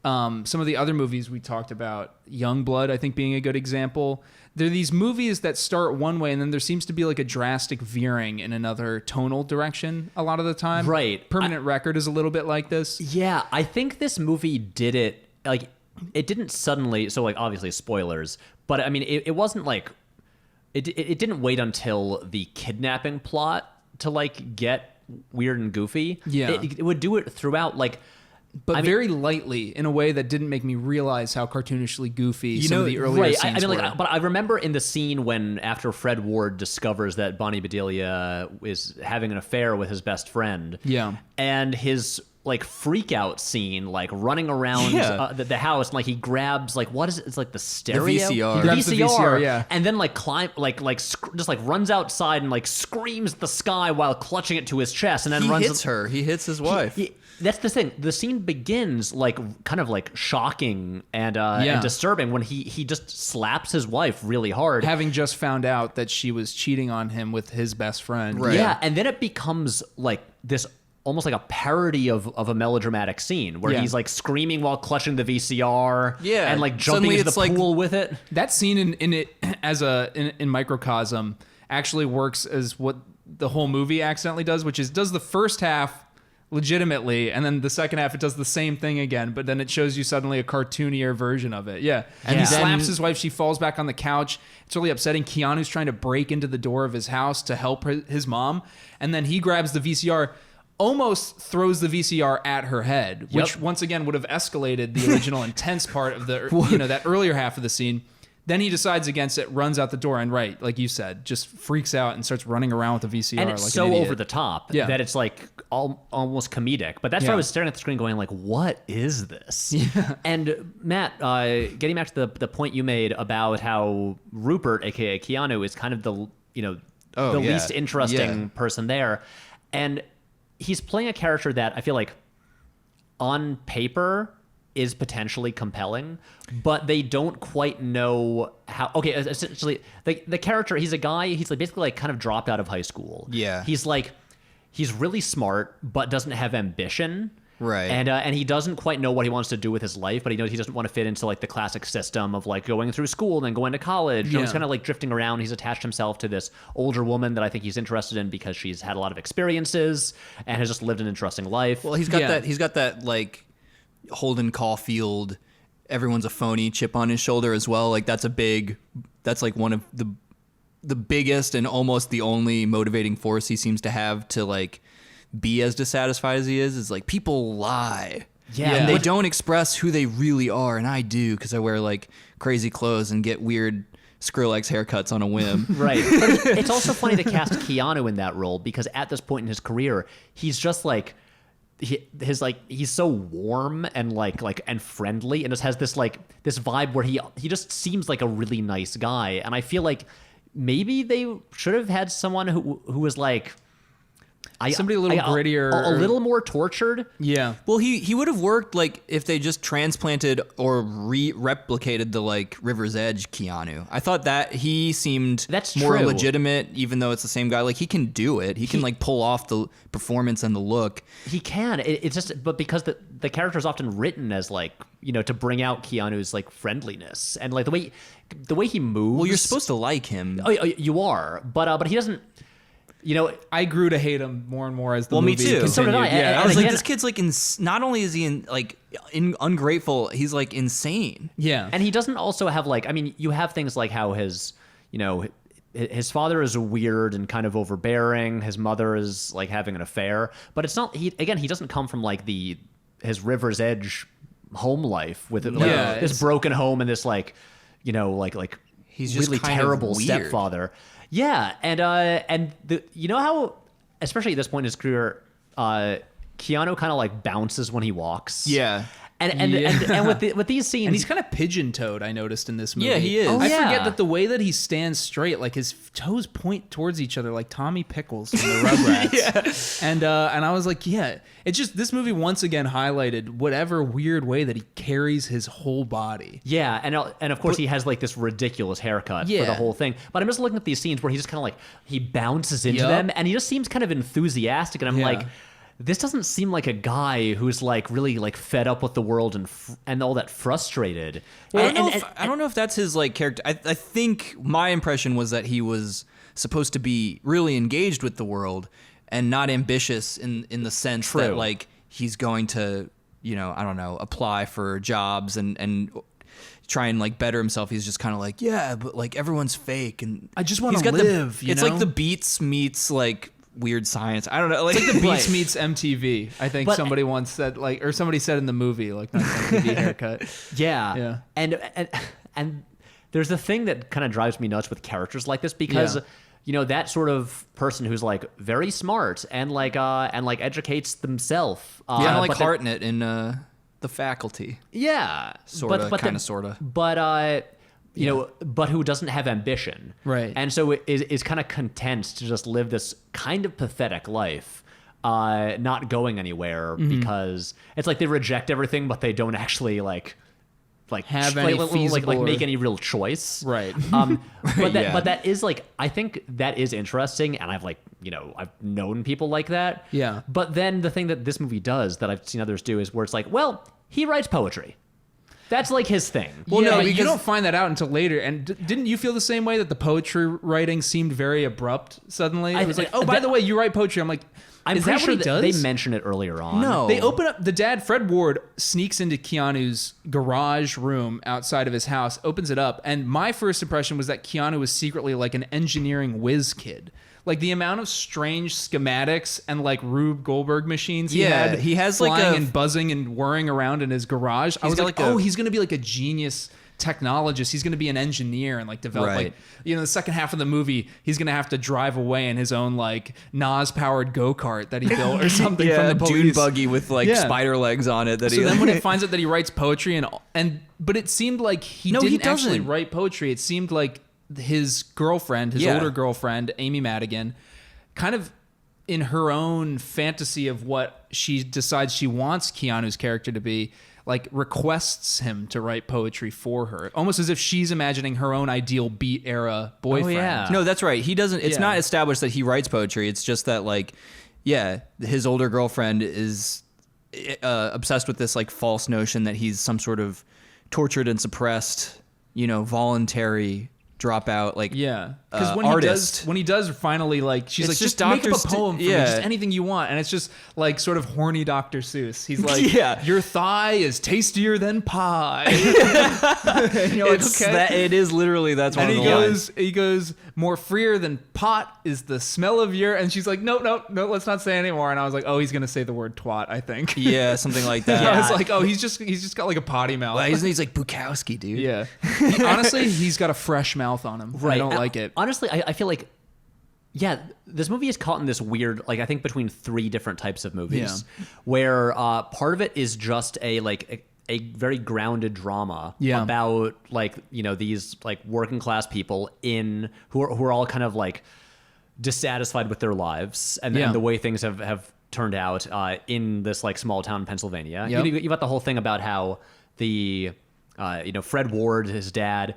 some of the other movies we talked about, Youngblood, I think being a good example. There are these movies that start one way and then there seems to be like a drastic veering in another tonal direction a lot of the time. Right. Permanent Record is a little bit like this. Yeah, I think this movie did it, like, it didn't suddenly, so like obviously spoilers, but I mean, it wasn't like, it didn't wait until the kidnapping plot to like get weird and goofy. Yeah. It would do it throughout, like, But very lightly, in a way that didn't make me realize how cartoonishly goofy some of the earlier scenes were. Like, but I remember in the scene when after Fred Ward discovers that Bonnie Bedelia is having an affair with his best friend. Yeah. And his like freak out scene, like running around the house, and like he grabs like what is it? It's like the stereo, VCR. He grabs the VCR, yeah. and then like just like runs outside and like screams at the sky while clutching it to his chest, and then He runs. hits her. He hits his wife. That's the thing. The scene begins like kind of like shocking and disturbing when he just slaps his wife really hard, Having just found out that she was cheating on him with his best friend. Right. Yeah, and then it becomes like this almost like a parody of a melodramatic scene where he's like screaming while clutching the VCR, and like jumping Suddenly into the pool with it. That scene in it as in microcosm actually works as what the whole movie accidentally does, which is does the first half legitimately, and then the second half it does the same thing again, but then it shows you suddenly a cartoonier version of it. And he slaps his wife, she falls back on the couch. It's really upsetting. Keanu's trying to break into the door of his house to help his mom, and then he grabs the VCR, almost throws the VCR at her head, which once again would have escalated the original intense part of the that earlier half of the scene. Then he decides against it, runs out the door, and like you said, just freaks out and starts running around with the VCR And it's like so an idiot. over the top that it's like almost comedic. But that's why I was staring at the screen going like, what is this? Yeah. And Matt, getting back to the point you made about how Rupert, aka Keanu, is kind of the least interesting person there. And he's playing a character that I feel like on paper is potentially compelling, but they don't quite know how. Okay, essentially, the character, he's a guy, he's like basically like kind of dropped out of high school. Yeah. He's really smart, but doesn't have ambition. Right. And he doesn't quite know what he wants to do with his life, but he knows he doesn't want to fit into like the classic system of like going through school and then going to college. So he's kind of like drifting around. He's attached himself to this older woman that I think he's interested in because she's had a lot of experiences and has just lived an interesting life. Well, he's got that like Holden Caulfield, everyone's a phony chip on his shoulder as well. Like that's like one of the biggest and almost the only motivating force he seems to have to like be as dissatisfied as he is like people lie. Yeah. And they don't express who they really are, and I do because I wear like crazy clothes and get weird Skrillex haircuts on a whim. Right. But it's also funny to cast Keanu in that role because at this point in his career, he's just like he's so warm and like and friendly, and just has this like this vibe where he just seems like a really nice guy. And I feel like maybe they should have had someone who was like Somebody a little grittier. A little more tortured. Yeah. Well, he would have worked like if they just transplanted or replicated the like River's Edge Keanu. I thought that he seemed more true. legitimate, even though it's the same guy. Like he can do it. He can like pull off the performance and the look. He can. It's just, but because the character is often written as like, you know, to bring out Keanu's like friendliness and like the way he moves. Well, you're supposed to like him. Oh, you are, but he doesn't. You know, I grew to hate him more and more as the movie me too. continued. So did I. Yeah. I was again, like, this kid's like, not only is he ungrateful, he's like insane. Yeah. and he doesn't also have like, I mean, you have things like how his father is weird and kind of overbearing. His mother is like having an affair, but it's not. He doesn't come from like his River's Edge home life with this broken home and this like, you know, like He's just really kind of terrible weird. stepfather. Yeah, and you know how, especially at this point in his career, Keanu kind of like bounces when he walks. Yeah. And with these scenes, And he's kind of pigeon-toed, I noticed in this movie. Yeah, he is. Oh, I yeah. forget that the way that he stands straight, like his toes point towards each other, like Tommy Pickles from the Rugrats. And I was like, yeah, it's just this movie once again highlighted whatever weird way that he carries his whole body. Yeah, and of course he has like this ridiculous haircut for Yeah. the whole thing. But I'm just looking at these scenes where he just kind of like he bounces into Yup. them, and he just seems kind of enthusiastic. And I'm Yeah. like, this doesn't seem like a guy who's like really like fed up with the world and all that frustrated. Well, And- I don't know if that's his like character. I think my impression was that he was supposed to be really engaged with the world and not ambitious in the sense True. that like he's going to, you know, I don't know, apply for jobs and try and like better himself. He's just kind of like, yeah, but like everyone's fake and I just wanna he's got live, you it's know? like the Beats meets like weird science. I don't know. Like, It's like the Beats Right. meets MTV. I think But- somebody once said, like, or somebody said in the movie, like, nice MTV haircut. Yeah. Yeah. And there's the thing that kind of drives me nuts with characters like this because Yeah. you know, that sort of person who's like very smart and like educates themselves. kind of like but then- Hartnett in The Faculty. Yeah. Sorta, then- kinda, sorta. But you know, but who doesn't have ambition. Right. And so is kind of content to just live this kind of pathetic life. Not going anywhere because it's like they reject everything, but they don't actually like Have any feasible make or- any real choice. Right. But that is like, I think that is interesting, and I've like, you know, I've known people like that. Yeah. But then the thing that this movie does that I've seen others do is where it's like, well, he writes poetry. That's like his thing. Well, no, no, you because- don't find that out until later. And didn't you feel the same way that the poetry writing seemed very abrupt suddenly? It was like, oh, by the way, you write poetry. I'm like, I'm is pretty that sure what he that does? they mention it earlier on. No. They open up, the dad, Fred Ward, sneaks into Keanu's garage room outside of his house, opens it up, and my first impression was that Keanu was secretly like an engineering whiz kid. Like the amount of strange schematics and like Rube Goldberg machines he Yeah, had he has, like, flying a- and buzzing and whirring around in his garage. I was got, like, like, a- oh, he's going to be like a genius technologist. He's going to be an engineer and like develop Right. like, you know, the second half of the movie, he's going to have to drive away in his own like Nas powered go-kart that he built or something Yeah, from the dune police. buggy with like Yeah. spider legs on it. That So he then when it finds out that he writes poetry but it seemed like he No, he didn't actually doesn't. write poetry. It seemed like his girlfriend, his Yeah. older girlfriend, Amy Madigan, kind of in her own fantasy of what she decides she wants Keanu's character to be, like requests him to write poetry for her, almost as if she's imagining her own ideal beat era boyfriend. yeah. No, that's right. He doesn't. It's Yeah. not established that he writes poetry. It's just that like, yeah, his older girlfriend is obsessed with this like false notion that he's some sort of tortured and suppressed, you know, voluntary dropout, like Yeah, because artist. when he does finally like, she's It's like, just just make up Dr. a poem for me, yeah. just anything you want, and it's just like sort of horny Dr. Seuss. He's like, Yeah. your thigh is tastier than pie. And you're like, it's okay. that it is literally that's one And of the lines. he goes, more freer than pot is the smell of your, and she's like, no, let's not say anymore. And I was like, oh, he's gonna say the word twat, I think. Yeah, something like that. I was like, oh, he's just got like a potty mouth. Well, he's like Bukowski, dude. Yeah. Honestly, he's got a fresh mouth on him. I don't like it. Honestly, I feel like, yeah, this movie is caught in this weird, like I think between three different types of movies, where part of it is just a very grounded drama about like, you know, these like working class people who are all kind of like, dissatisfied with their lives and the way things have turned out in this like small town in Pennsylvania. Yep. You got the whole thing about how the Fred Ward, his dad,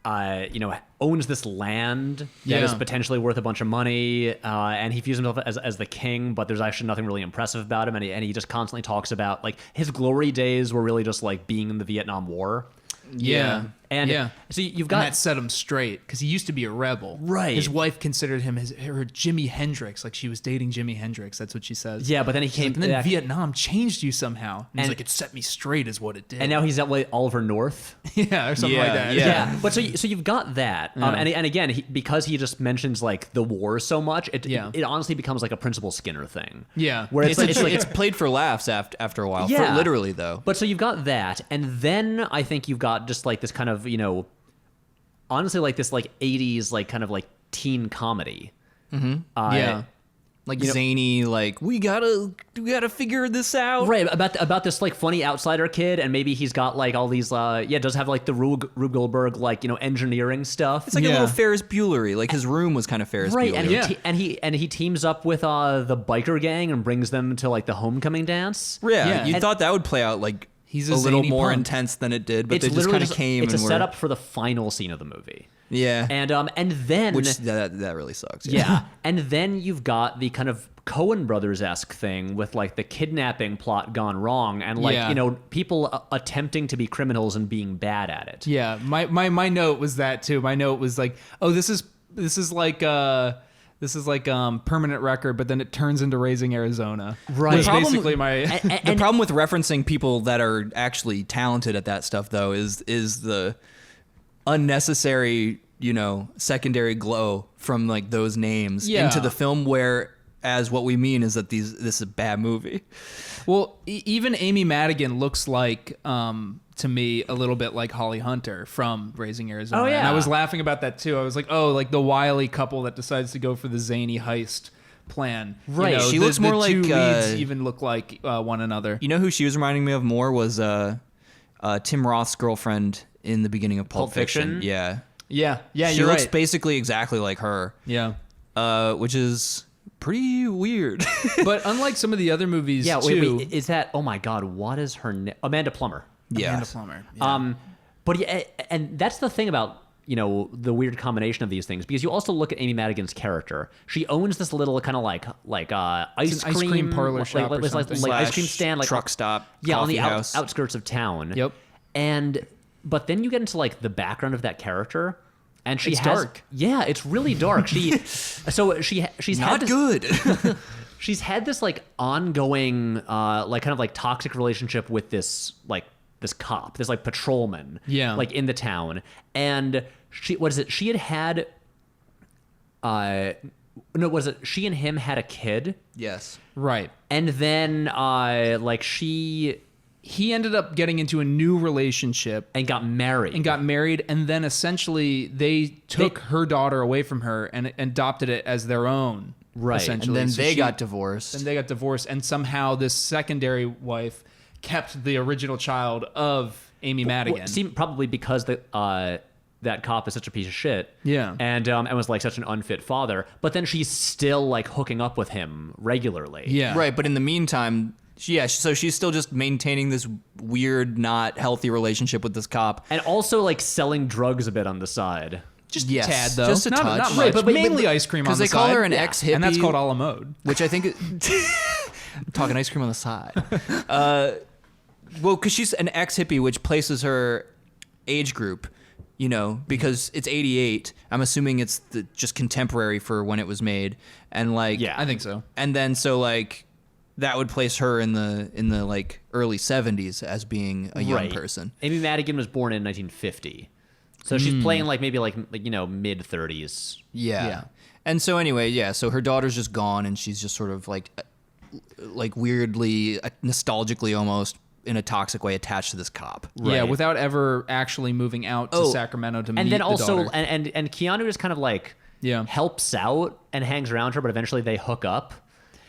owns this land that is potentially worth a bunch of money, and he views himself as the king, but there's actually nothing really impressive about him, and he just constantly talks about like his glory days were really just like being in the Vietnam War. Yeah. And so you've got... And that set him straight, because he used to be a rebel. Right. His wife considered him her Jimi Hendrix, like she was dating Jimi Hendrix. That's what she says. Yeah, but then he came... And then back, Vietnam changed you somehow. And he's And- like, it set me straight is what it did. and now he's at like Oliver North. yeah, or something Yeah, like that. yeah. Yeah, but so you've got that, and again, because he just mentions like the war so much, it honestly becomes like a Principal Skinner thing. Yeah. where It's played for laughs after a while. Yeah. Literally though. But so you've got that, and then I think you've got just like this kind of honestly like this like 80s like kind of like teen comedy. Yeah. Like zany, like we gotta figure this out. Right, about this like funny outsider kid, and maybe he's got like all these does have like the Rube Goldberg like engineering stuff. It's like a little Ferris Buellery. Like his room was kind of Ferris Right, Bueller. and he teams up with the biker gang and brings them to like the homecoming dance. Yeah, you And- thought that would play out like He's a a little zany more punk. intense than it did, but It's they just literally kind of came. It's and a were, setup for the final scene of the movie. Yeah, And then which that really sucks. yeah, and then you've got the kind of Coen Brothers-esque thing with like the kidnapping plot gone wrong, and like people attempting to be criminals and being bad at it. Yeah, my note was that too. My note was like, oh, this is like Permanent Record, but then it turns into Raising Arizona. Right. Was The problem- basically my. The problem with referencing people that are actually talented at that stuff, though, is the unnecessary, secondary glow from like those names Yeah. into the film. Whereas what we mean is that this is a bad movie. Well, even Amy Madigan looks like, to me, a little bit like Holly Hunter from Raising Arizona. Oh, yeah. And I was laughing about that too. I was like, oh, like the wily couple that decides to go for the zany heist plan. Right. She looks more the two like, leads even look like one another. You know who she was reminding me of more was Tim Roth's girlfriend in the beginning of Pulp Fiction. Yeah. Yeah, She you're looks right. basically exactly like her. Yeah. Which is pretty weird. But unlike some of the other movies, Yeah, too, wait, is that? Oh my God, what is her name? Amanda Plummer. Yeah. Amanda Plummer. Yeah. But yeah, and that's the thing about the weird combination of these things, because you also look at Amy Madigan's character. She owns this little kind of like ice an ice cream parlor like, shop or like something. ice cream stand, like truck stop, yeah, on coffee the house. outskirts of town. Yep. But then you get into like the background of that character, and It's dark. Yeah, it's really dark. She's Not had this, good. She's had this like ongoing like kind of like toxic relationship with this cop, this like patrolman, Yeah. like in the town. And she had she and him had a kid, Yes. Right. and then He ended up getting into a new relationship and got married. and then essentially they took her daughter away from her and adopted it as their own. Right. Essentially. And then So they she- got divorced. And they got divorced, and somehow this secondary wife kept the original child of Amy Madigan. Probably because that cop is such a piece of shit. Yeah. And was like such an unfit father. But then she's still like hooking up with him regularly. Yeah. Right, but in the meantime, so she's still just maintaining this weird, not healthy relationship with this cop. And also like selling drugs a bit on the side. Just Yes, a tad, though. just a not, touch. Not Right, much, but mainly ice cream on the Because side. they call her an Yeah. ex-hippie. And that's called a la mode. Which I think... I'm talking ice cream on the side. Well, because she's an ex-hippie, which places her age group, because it's 88. I'm assuming it's just contemporary for when it was made. And like... Yeah. I think so. And then so like... That would place her in the like early 70s as being a young Right. person. Amy Madigan was born in 1950. So she's playing like maybe like mid 30s. Yeah. And so anyway, so her daughter's just gone, and she's just sort of like weirdly, nostalgically almost in a toxic way attached to this cop. Yeah, Right. without ever actually moving out to Sacramento to meet And then the also daughter. and Keanu just kind of like Yeah. helps out and hangs around her, but eventually they hook up.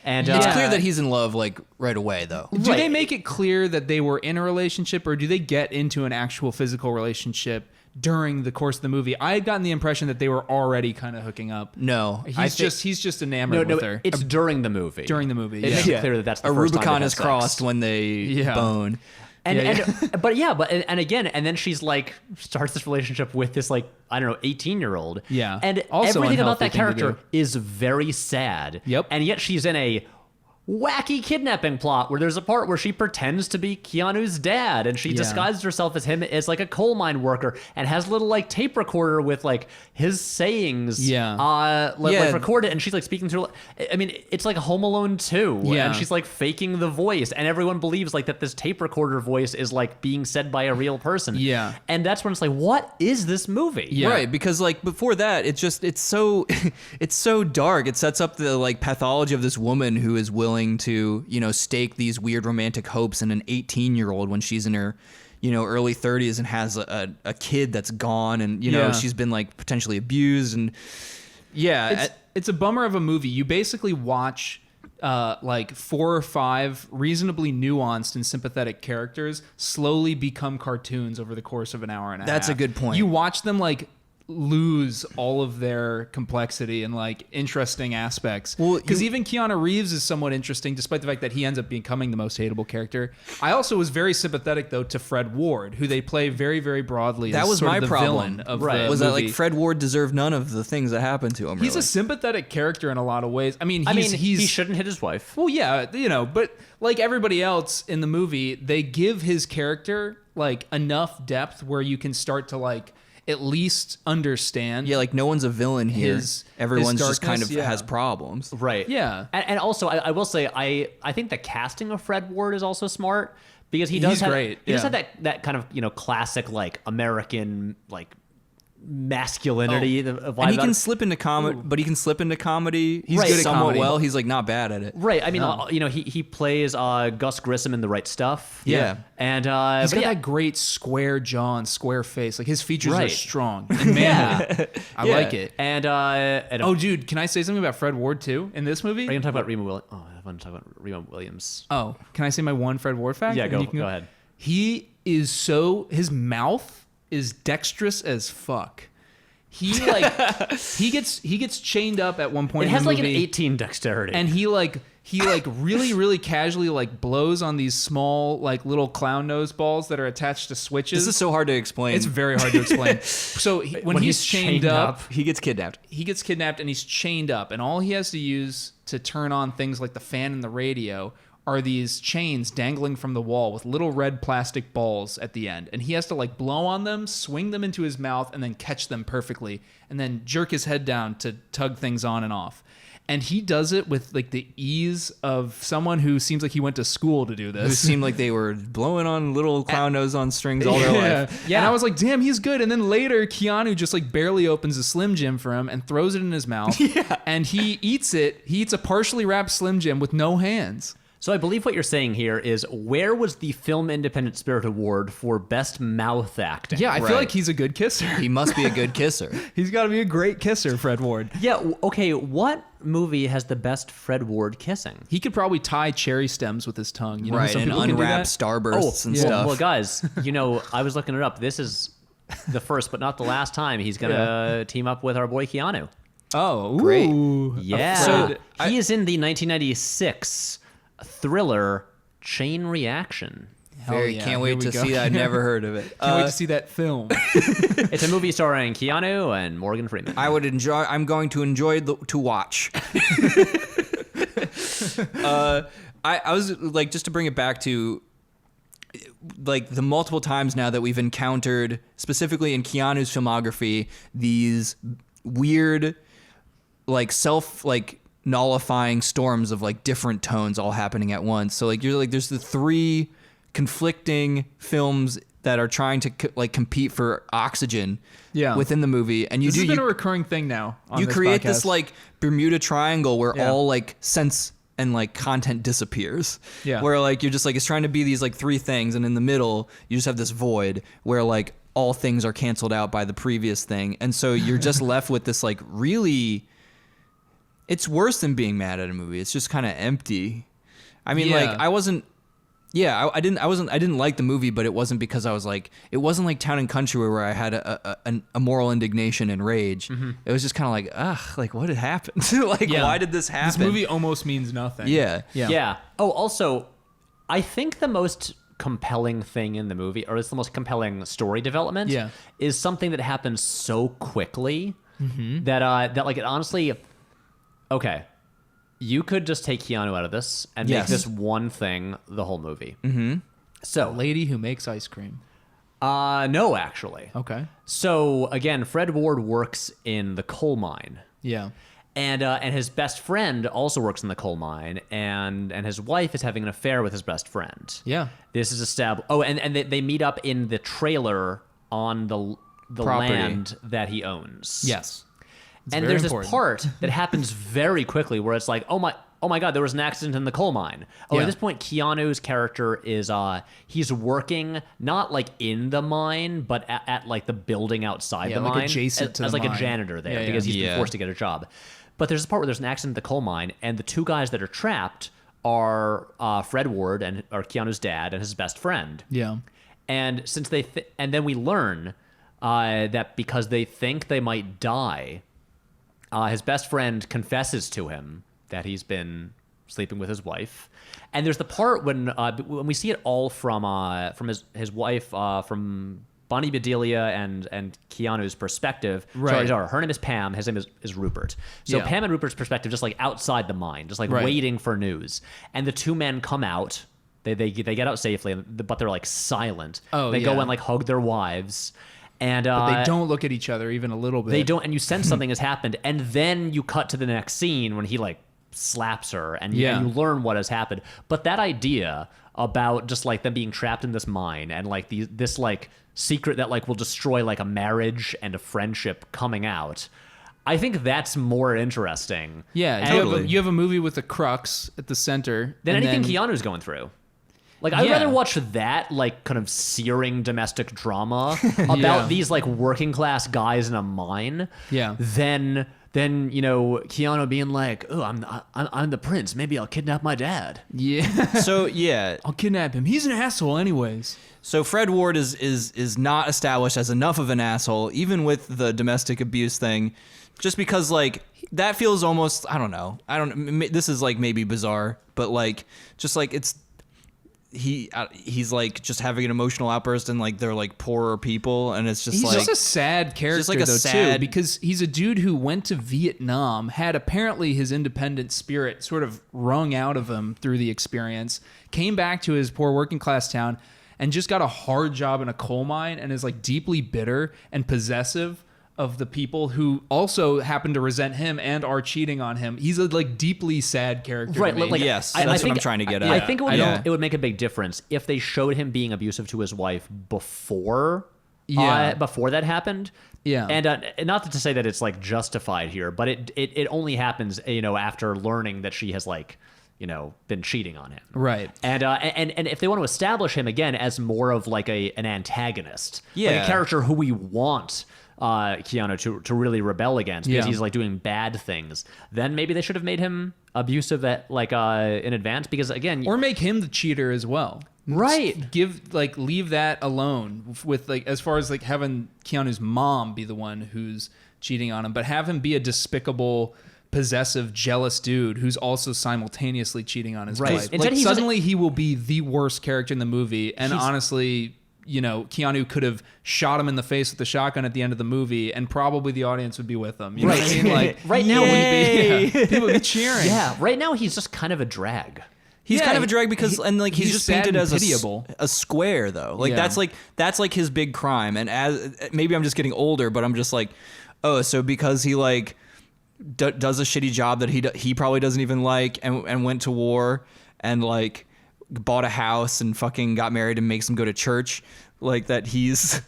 And It's Yeah. clear that he's in love like right away, though. Do Right. they make it clear that they were in a relationship, or do they get into an actual physical relationship during the course of the movie. I had gotten the impression that they were already kind of hooking up. No, He's just enamored No, with her. it's during the movie. During the movie, It yeah. makes it clear that that's the a first time Rubicon they've is had sex. crossed when they bone. And again, and then she's like starts this relationship with this like I don't know 18-year-old. Yeah. and Also everything about unhealthy that thing to character do. is very sad. Yep. And yet she's in a wacky kidnapping plot where there's a part where she pretends to be Keanu's dad and she disguises herself as him as like a coal mine worker and has a little like tape recorder with like his sayings like recorded, and she's like speaking through. I mean, it's like Home Alone 2 and she's like faking the voice and everyone believes like that this tape recorder voice is like being said by a real person. And that's when it's like, what is this movie? Right, because like before that, it's so it's so dark. It sets up the like pathology of this woman who is willing to, you know, stake these weird romantic hopes in an 18-year-old when she's in her, you know, early 30s and has a kid that's gone, and you know she's been like potentially abused, and it's a bummer of a movie. You basically watch like 4 or 5 reasonably nuanced and sympathetic characters slowly become cartoons over the course of an hour and a half. That's a good point. You watch them like lose all of their complexity and like interesting aspects. Well, because even Keanu Reeves is somewhat interesting, despite the fact that he ends up becoming the most hateable character. I also was very sympathetic though to Fred Ward, who they play very, very broadly. That as was sort my of the problem. villain of Right. the was movie. that like Fred Ward deserved none of the things that happened to him. He's really. a sympathetic character in a lot of ways. I mean, He shouldn't hit his wife. well, yeah, you know, but like everybody else in the movie, they give his character like enough depth where you can start to like at least understand. Yeah, like no one's a villain here. His Everyone's just kind darkness, of yeah. has problems. Right. Yeah. And also, I will say, I think the casting of Fred Ward is also smart because he does He's have, great, He does yeah. have that kind of, you know, classic like American like masculinity. The vibe And he about can it. slip into comedy, but he can slip into comedy. He's Right. good Good at somewhat comedy. well. He's like not bad at it. Right. I mean, you know, he plays Gus Grissom in The Right Stuff. Yeah. And He's but got yeah. that great square jaw and square face. Like his features are Right. strong and manly. I like it. And Oh, dude, can I say something about Fred Ward too in this movie? are you gonna talk about Remo Williams? Oh, I want to talk about Remo Williams. Oh, can I say my one Fred Ward fact? Yeah, And go you can ahead. He is his mouth is dexterous as fuck. He like he gets chained up at one point It in has the like movie, an 18 dexterity. and he really really casually like blows on these small like little clown nose balls that are attached to switches. This is so hard to explain. It's very hard to explain. So when he's chained up, he gets kidnapped. he gets kidnapped and he's chained up, and all he has to use to turn on things like the fan and the radio are these chains dangling from the wall with little red plastic balls at the end, and he has to like blow on them, swing them into his mouth, and then catch them perfectly, and then jerk his head down to tug things on and off. And he does it with like the ease of someone who seems like he went to school to do Who this. seemed like they were blowing on little clown nose on strings all their life. Yeah. And I was like, damn, he's good. And then later, Keanu just like barely opens a Slim Jim for him and throws it in his mouth. Yeah. And he eats it. He eats a partially wrapped Slim Jim with no hands. So I believe what you're saying here is, where was the Film Independent Spirit Award for Best Mouth Acting? Yeah, I feel Right. like he's a good kisser. He must be a good kisser. He's got to be a great kisser, Fred Ward. Yeah, okay, what movie has the best Fred Ward kissing? He could probably tie cherry stems with his tongue. You know, Right, some and people can do unwrap that. starbursts and well, stuff. well, guys, you know, I was looking it up. This is the first but not the last time he's going to team up with our boy Keanu. Oh, Great. ooh. Yeah. So he is in the 1996 thriller Chain Reaction. Hell yeah, Can't wait here we to go. see that. I've never heard of it. Can't wait to see that film. It's a movie starring Keanu and Morgan Freeman. I'm going to enjoy to watch. I was like, just to bring it back to like the multiple times now that we've encountered, specifically in Keanu's filmography, these weird, like nullifying storms of like different tones all happening at once. So like you're like, there's the 3 conflicting films that are trying to compete for oxygen within the movie, and This has been a recurring thing now. On you this create podcast. this like Bermuda Triangle where Yeah. all like sense and like content disappears. Yeah. Where like you're just like, it's trying to be these like 3 things, and in the middle you just have this void where like all things are canceled out by the previous thing, and so you're just left with this like really. It's worse than being mad at a movie. It's just kind of empty. I mean, Yeah. like I wasn't. Yeah, I didn't like the movie, but it wasn't because I was like, it wasn't like Town and Country where I had a moral indignation and rage. It was just kind of like, ugh, like what had happened? Like, why did this happen? This movie almost means nothing. Yeah. Oh, also, I think the most compelling thing in the movie, or it's the most compelling story development, is something that happens so quickly that like it honestly, okay. You could just take Keanu out of this and make this one thing the whole movie. So, Lady who makes ice cream. no, actually. Okay. So again, Fred Ward works in the coal mine. Yeah. And his best friend also works in the coal mine, and his wife is having an affair with his best friend. Yeah. This is established. Oh, and they meet up in the trailer on the Property. land that he owns. Yes. It's And very there's important. this part that happens very quickly where it's like, oh my God, there was an accident in the coal mine. Oh, Yeah. at this point, Keanu's character is he's working not like in the mine, but at like the building outside the like mine, adjacent to as the like mine. a janitor there Yeah, because he's been Yeah. forced to get a job. But there's a part where there's an accident at the coal mine, and the two guys that are trapped are Fred Ward and are Keanu's dad and his best friend. Yeah. And since and then we learn that because they think they might die, his best friend confesses to him that he's been sleeping with his wife. And there's the part when we see it all from his wife, from Bonnie Bedelia and Keanu's perspective. Right. Sorry, her name is Pam. His name is Rupert. So Yeah. Pam and Rupert's perspective, just like outside the mine, just like Right. waiting for news. And the two men come out. They get out safely, but they're like silent. Oh, they go yeah. and like hug their wives. And But they don't look at each other even a little bit. They don't, and you sense something has happened, and then you cut to the next scene when he like slaps her, and you learn what has happened. But that idea about just like them being trapped in this mine and like this like secret that like will destroy like a marriage and a friendship coming out, I think that's more interesting. Yeah. And- You have a movie with a crux at the center. than and anything then- Keanu's going through. Like, I'd Yeah. rather watch that, like, kind of searing domestic drama about Yeah. these, like, working class guys in a mine Yeah. than you know, Keanu being like, oh, I'm the prince. Maybe I'll kidnap my dad. Yeah. So yeah, I'll kidnap him. He's an asshole anyways. so Fred Ward is not established as enough of an asshole, even with the domestic abuse thing, just because like that feels almost I don't know. This is like maybe bizarre, but like just like it's. He's like just having an emotional outburst and like they're like poorer people and it's just He's like just a sad character like a though sad- too, because he's a dude who went to Vietnam, had apparently his independent spirit sort of wrung out of him through the experience, came back to his poor working class town and just got a hard job in a coal mine and is like deeply bitter and possessive of the people who also happen to resent him and are cheating on him. He's a like deeply sad character. Right, to me. like Yes, that's what I'm trying to get at. I think Yeah. it would make a big difference if they showed him being abusive to his wife before that happened. Yeah. And not to say that it's like justified here, but it only happens, you know, after learning that she has like, you know, been cheating on him. Right. And if they want to establish him again as more of like an antagonist, like Yeah. a character who we want Keanu to really rebel against because Yeah. he's like doing bad things, then maybe they should have made him abusive at like in advance, because again, Or make him the cheater as well. right. Leave that alone with like as far as like having Keanu's mom be the one who's cheating on him, but have him be a despicable, possessive, jealous dude who's also simultaneously cheating on his Right. wife. Instead Like, he's suddenly he will be the worst character in the movie, and He's- honestly, you know, Keanu could have shot him in the face with the shotgun at the end of the movie, and probably the audience would be with him. You know what I mean? Like Right now, people would be cheering. Yeah, right now he's just kind of a drag. He's Yeah, kind of a drag because and like he's just sad painted and as pitiable. a square though. Like Yeah. that's like his big crime. And as maybe I'm just getting older, but I'm just like, oh, so because he like does a shitty job that he probably doesn't even like and went to war and like bought a house and fucking got married and makes him go to church, like that he's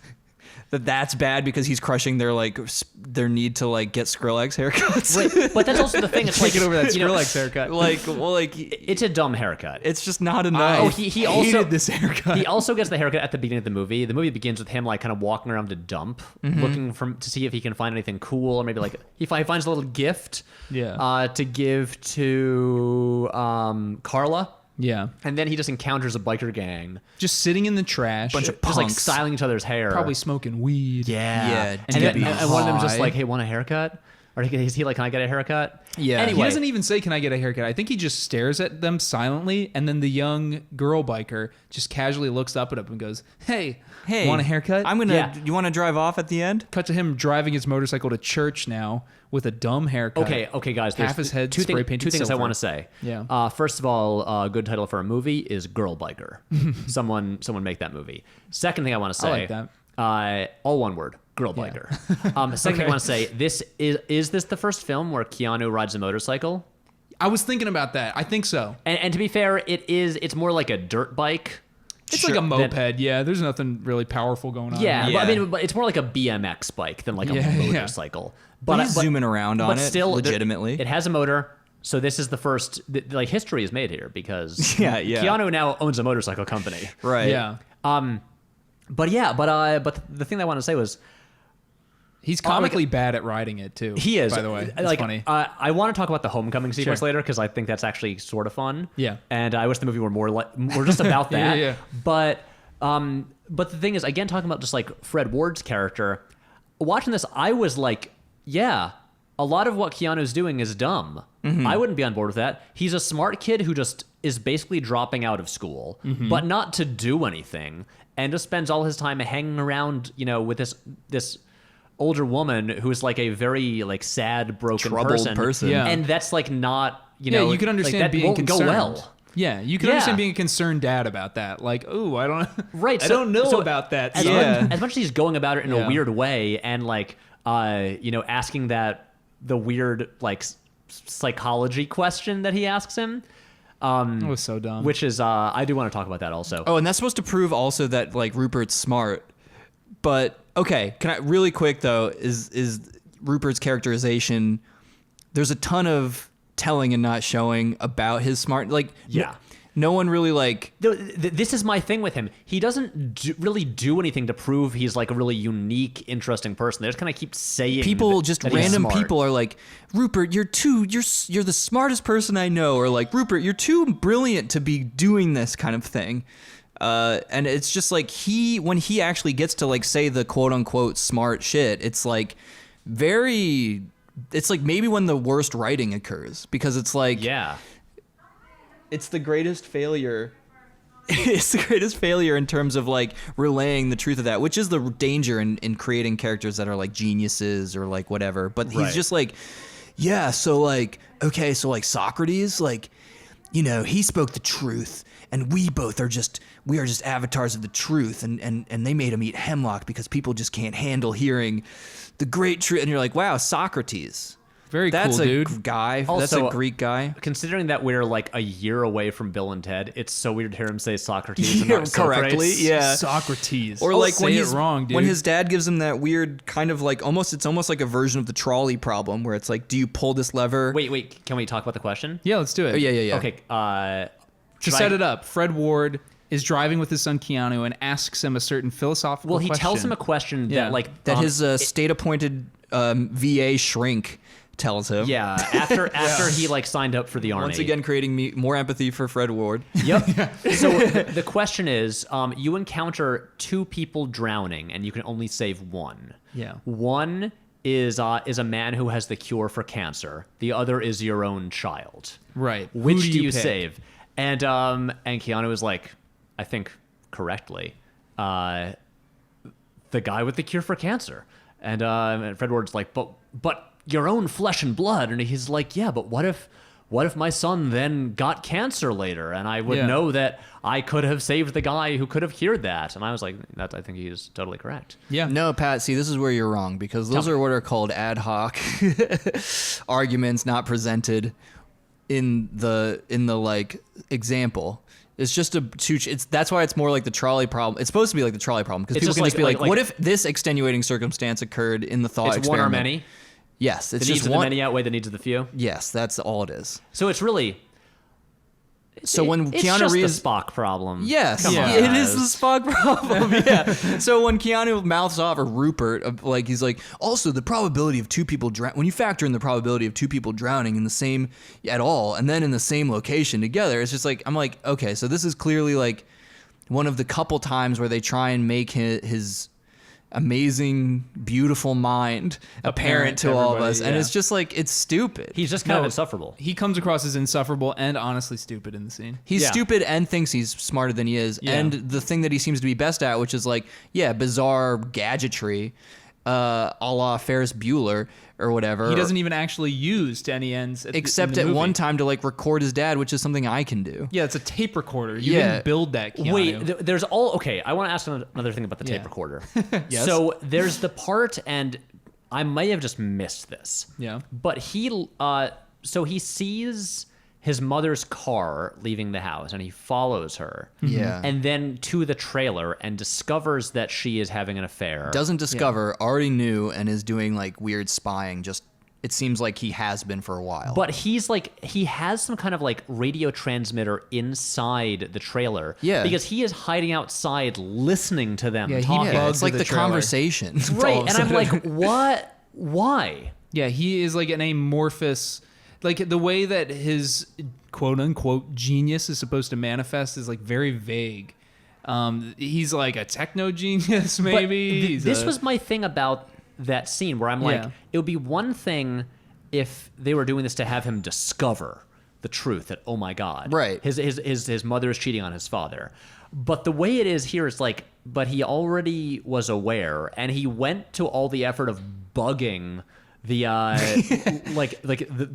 that's bad because he's crushing their like their need to like get Skrillex haircuts. Right, but that's also the thing. It's like, Taking over that you know, Skrillex haircut. like well like It's a dumb haircut. it's just not enough. Oh, he also hated this haircut. He also gets the haircut at the beginning of the movie. The movie begins with him like kind of walking around a dump, looking to see if he can find anything cool, or maybe like he finds a little gift, Yeah. to give to Carla. Yeah. And then he just encounters a biker gang, Just sitting in the trash. Bunch of just like punks. styling each other's hair. probably smoking weed. Yeah. Yeah, And, then, dude. and one of them just High. like, hey, want a haircut? Or is he like, can I get a haircut? Yeah. Anyway. He doesn't even say, "Can I get a haircut?" I think he just stares at them silently, and then the young girl biker just casually looks up at him and goes, "Hey, want a haircut?" I'm gonna. Yeah. You want to drive off at the end? Cut to him driving his motorcycle to church now with a dumb haircut. Okay, guys. Half his head two, spray painted two things I silver. want to say. Yeah. First of all, a good title for a movie is Girl Biker. someone make that movie. Second thing I want to say. I like that. All one word. Girl Biker. Second thing I want to say. This is this the first film where Keanu rides a motorcycle? I was thinking about that. I think so. And to be fair, it's more like a dirt bike. It's like a moped. Yeah, there's nothing really powerful going on. Yeah, Yeah. but it's more like a BMX bike than like a Yeah, yeah. motorcycle. But he's zooming around on but it still, legitimately. It has a motor, so this is the first. Like history is made here because Yeah. Keanu now owns a motorcycle company. Right. Yeah. But the thing that I want to say was He's comically bad at riding it too. he is. By the way, it's like funny. I want to talk about the homecoming sequence Sure. later because I think that's actually sort of fun. Yeah. and I wish the movie were more just about Yeah, that. yeah. But the thing is, again, talking about just like Fred Ward's character, watching this, I was like, yeah, a lot of what Keanu's doing is dumb. I wouldn't be on board with that. He's a smart kid who just is basically dropping out of school, but not to do anything, and just spends all his time hanging around, with this older woman who's like a very like sad, broken Troubled person. Yeah. and that's like not Yeah, you can understand like, that being won't concerned. go well. Yeah, you can Yeah. understand being a concerned dad about that. Like, oh, I don't, Right, I so- don't know so about that. As, son. Yeah. as much as he's going about it in Yeah. a weird way and like asking that the weird like psychology question that he asks him, It was so dumb. which is I do want to talk about that also. Oh, and that's supposed to prove also that like Rupert's smart. But okay, can I really quick though is Rupert's characterization? There's a ton of telling and not showing about his smart. Like Yeah. no one really like. This is my thing with him. He doesn't really do anything to prove he's like a really unique, interesting person. They just kind of keep saying People, that- just that he's random smart. people are like, Rupert, you're the smartest person I know, or like, Rupert, you're too brilliant to be doing this kind of thing. And it's just like when he actually gets to like say the quote unquote smart shit, it's like it's like maybe when the worst writing occurs because it's like, Yeah. it's the greatest failure. It's the greatest failure in terms of like relaying the truth of that, which is the danger in creating characters that are like geniuses or like whatever. But he's Right. just like, yeah, so like, okay, so like Socrates, like, he spoke the truth and we are just avatars of the truth. And they made him eat hemlock because people just can't handle hearing the great truth. And you're like, wow, Socrates. Very That's cool, a dude. guy. That's Also, a Greek guy. Considering that we're like a year away from Bill and Ted, it's so weird to hear him say Socrates and Yeah, not correctly, Socrates. yeah. Socrates. Or like when say he's it wrong, dude. when his dad gives him that weird kind of like it's almost like a version of the trolley problem where it's like, do you pull this lever? Wait, can we talk about the question? Yeah, let's do it. Oh, yeah. Okay, To set it up, Fred Ward is driving with his son Keanu and asks him a certain philosophical Well, he question. tells him a question Yeah. that like That his state-appointed VA shrink tells him. yeah after he like signed up for the army. Once again, creating more empathy for Fred Ward. Yep. So the question is, you encounter two people drowning, and you can only save one. Yeah. One is a man who has the cure for cancer. The other is your own child. Right. Who Which do do you you pick? save? And Keanu is like, I think correctly, the guy with the cure for cancer. And Fred Ward's like, but your own flesh and blood. And he's like, yeah, but what if my son then got cancer later, and I would Yeah. know that I could have saved the guy who could have cured that? And I was like, I think he's totally correct. Yeah. No, Pat, see, this is where you're wrong because those Tell me. are what are called ad hoc arguments not presented in the like example. It's just that's why it's more like the trolley problem. It's supposed to be like the trolley problem because It's people just can like- just be like, like- what if this extenuating circumstance occurred in the thought It's experiment? one or many. Yes, it's The needs just of the one. many outweigh the needs of the few. Yes, that's all it is. So it's really, So when it's Keanu just Reeves, the Spock problem. yes, Come on, it is guys. the Spock problem. Yeah. So when Keanu mouths off, or Rupert, like he's like, also the probability of two people when you factor in the probability of two people drowning in the same at all, and then in the same location together, it's just like I'm like, okay, so this is clearly like one of the couple times where they try and make his amazing, beautiful mind apparent to all of us, and yeah. it's just like it's stupid. He's just kind of insufferable. He comes across as insufferable and honestly stupid in the scene. He's Yeah. stupid and thinks he's smarter than he is. Yeah. And the thing that he seems to be best at, which is like, yeah, bizarre gadgetry, a la Ferris Bueller or whatever. He doesn't even actually use to any ends. except at one time to like record his dad, which is something I can do. Yeah, it's a tape recorder. You Yeah. didn't build that, Keanu. Wait, there's okay. I want to ask another thing about the tape Yeah. recorder. Yes. So there's the part, and I may have just missed this. Yeah. But he sees his mother's car leaving the house, and he follows her. Yeah. And then to the trailer and discovers that she is having an affair. Doesn't discover, already knew, and is doing like weird spying. Just it seems like he has been for a while. But he's like, he has some kind of like radio transmitter inside the trailer. Yeah. Because he is hiding outside listening to them Yeah, he talking. yeah, bugs it's like the the trailer. conversation. Right. All of a And I'm sudden. like, what? Why? Yeah, he is like an amorphous, like the way that his quote unquote genius is supposed to manifest is like very vague. He's like a techno genius, But maybe. this was my thing about that scene where I'm like, Yeah. it would be one thing if they were doing this to have him discover the truth that, oh my God, Right. his mother is cheating on his father. But the way it is here is like, but he already was aware, and he went to all the effort of bugging the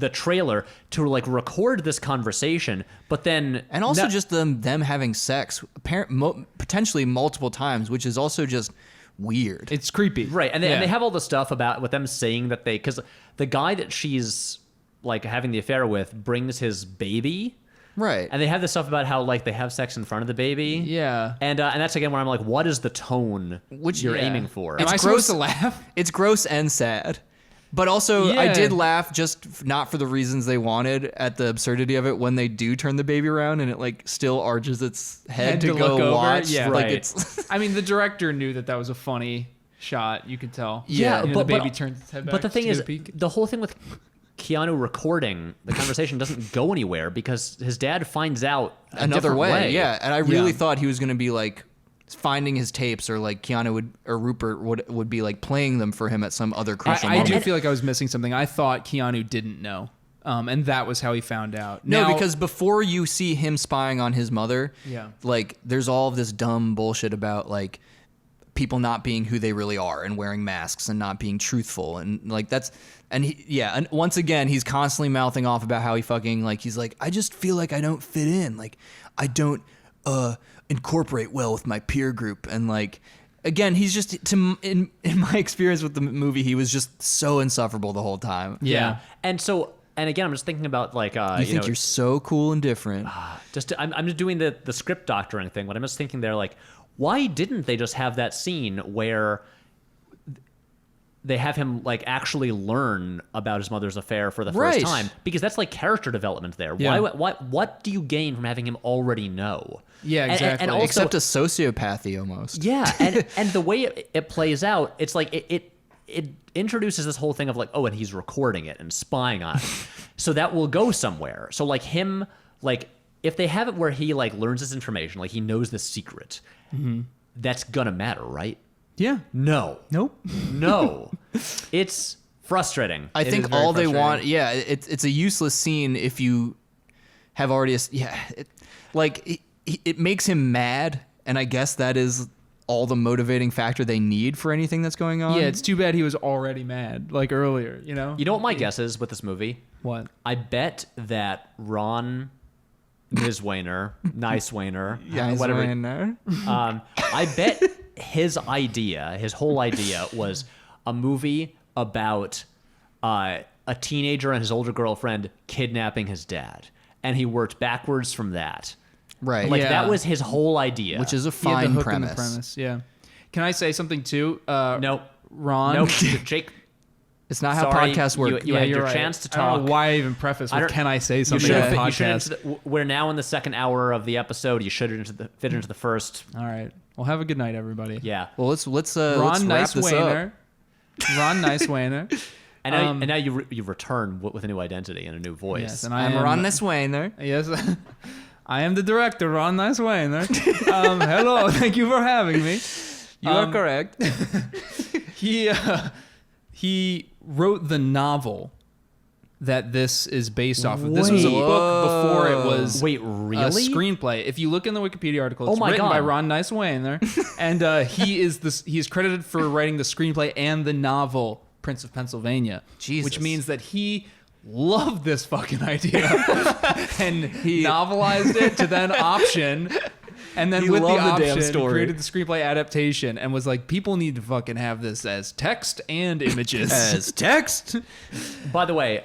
the trailer to like record this conversation, but then And also no- just them having sex, potentially multiple times, which is also just weird. It's creepy, right, and Yeah. they have all the stuff about with them saying that because the guy that she's like having the affair with brings his baby. Right. And they have this stuff about how like they have sex in front of the baby. Yeah. And that's again where I'm like, what is the tone Which- you're yeah. aiming for? Am I It's supposed gross. to laugh? It's gross and sad. But also, I Yeah. did laugh not for the reasons they wanted at the absurdity of it when they do turn the baby around and it like still arches its head to go look over. watch. Yeah, like right. it's I mean, the director knew that was a funny shot. You could tell. Yeah, You know, but the baby turns its head back. But the thing to is, get a peek. the whole thing with Keanu recording the conversation doesn't go anywhere because his dad finds out another different way. Yeah, and I really Yeah. thought he was going to be like finding his tapes, or like Keanu would or Rupert would be like playing them for him at some other crucial I moment. do feel like I was missing something. I thought Keanu didn't know, and that was how he found out. No, Now- because before you see him spying on his mother, Yeah. like there's all of this dumb bullshit about like people not being who they really are and wearing masks and not being truthful and like and once again he's constantly mouthing off about how he's like I just feel like I don't fit in, like I don't incorporate well with my peer group, and like again he's just in my experience with the movie he was just so insufferable the whole time. Yeah. And so, and again, I'm just thinking about like You think you're so cool and different. I'm just doing the script doctoring thing, but I'm just thinking there like, why didn't they just have that scene where they have him like actually learn about his mother's affair for the first Right. time? Because that's like character development there. Yeah. What do you gain from having him already know? Yeah, exactly. And also, Except a sociopathy almost. yeah, and the way it plays out, it's like it introduces this whole thing of like, oh, and he's recording it and spying on it. So that will go somewhere. So like him, like if they have it where he like learns this information, like he knows the secret, that's gonna matter, right? yeah. No. Nope. No. It's frustrating. I It is think very all they frustrating. want, it's a useless scene if you have already, it makes him mad, and I guess that is all the motivating factor they need for anything that's going on. Yeah, it's too bad he was already mad, like earlier, you know? You know what my guess is with this movie? What? I bet that Ron Niswainer, whatever. I bet his whole idea was a movie about a teenager and his older girlfriend kidnapping his dad. And he worked backwards from that. Right. Like Yeah. that was his whole idea. Which is a Yeah, the fine hook and premise. the premise. Yeah. Can I say something too? Nope. Ron. Nope. Jake. It's not how Sorry, podcasts work. You had you're your right. chance to I don't talk. know why I even preface I with don't- can I say You something should on have. a You should podcast? we're now in the second hour of the episode. You should fit into the first. All right. Well, have a good night, everybody. Yeah. Well, let's Ron wrap this up. Nicewainer. Ron Nicewainer. And now you return with a new identity and a new voice. Yes, and I'm Ron Nicewainer. Yes, I am the director, Ron Nicewainer. Hello, thank you for having me. You are correct. He wrote the novel that this is based off of. This was a book before it was Wait, a really? screenplay. If you look in the Wikipedia article, it's Oh my written by God. Ron Nicewainer, and he is credited for writing the screenplay and the novel Prince of Pennsylvania. Jesus. Which means that he loved this fucking idea and he novelized it to then option. And then He with the loved the damn option, story. created the screenplay adaptation and was like, people need to fucking have this as text and images. As text. By the way,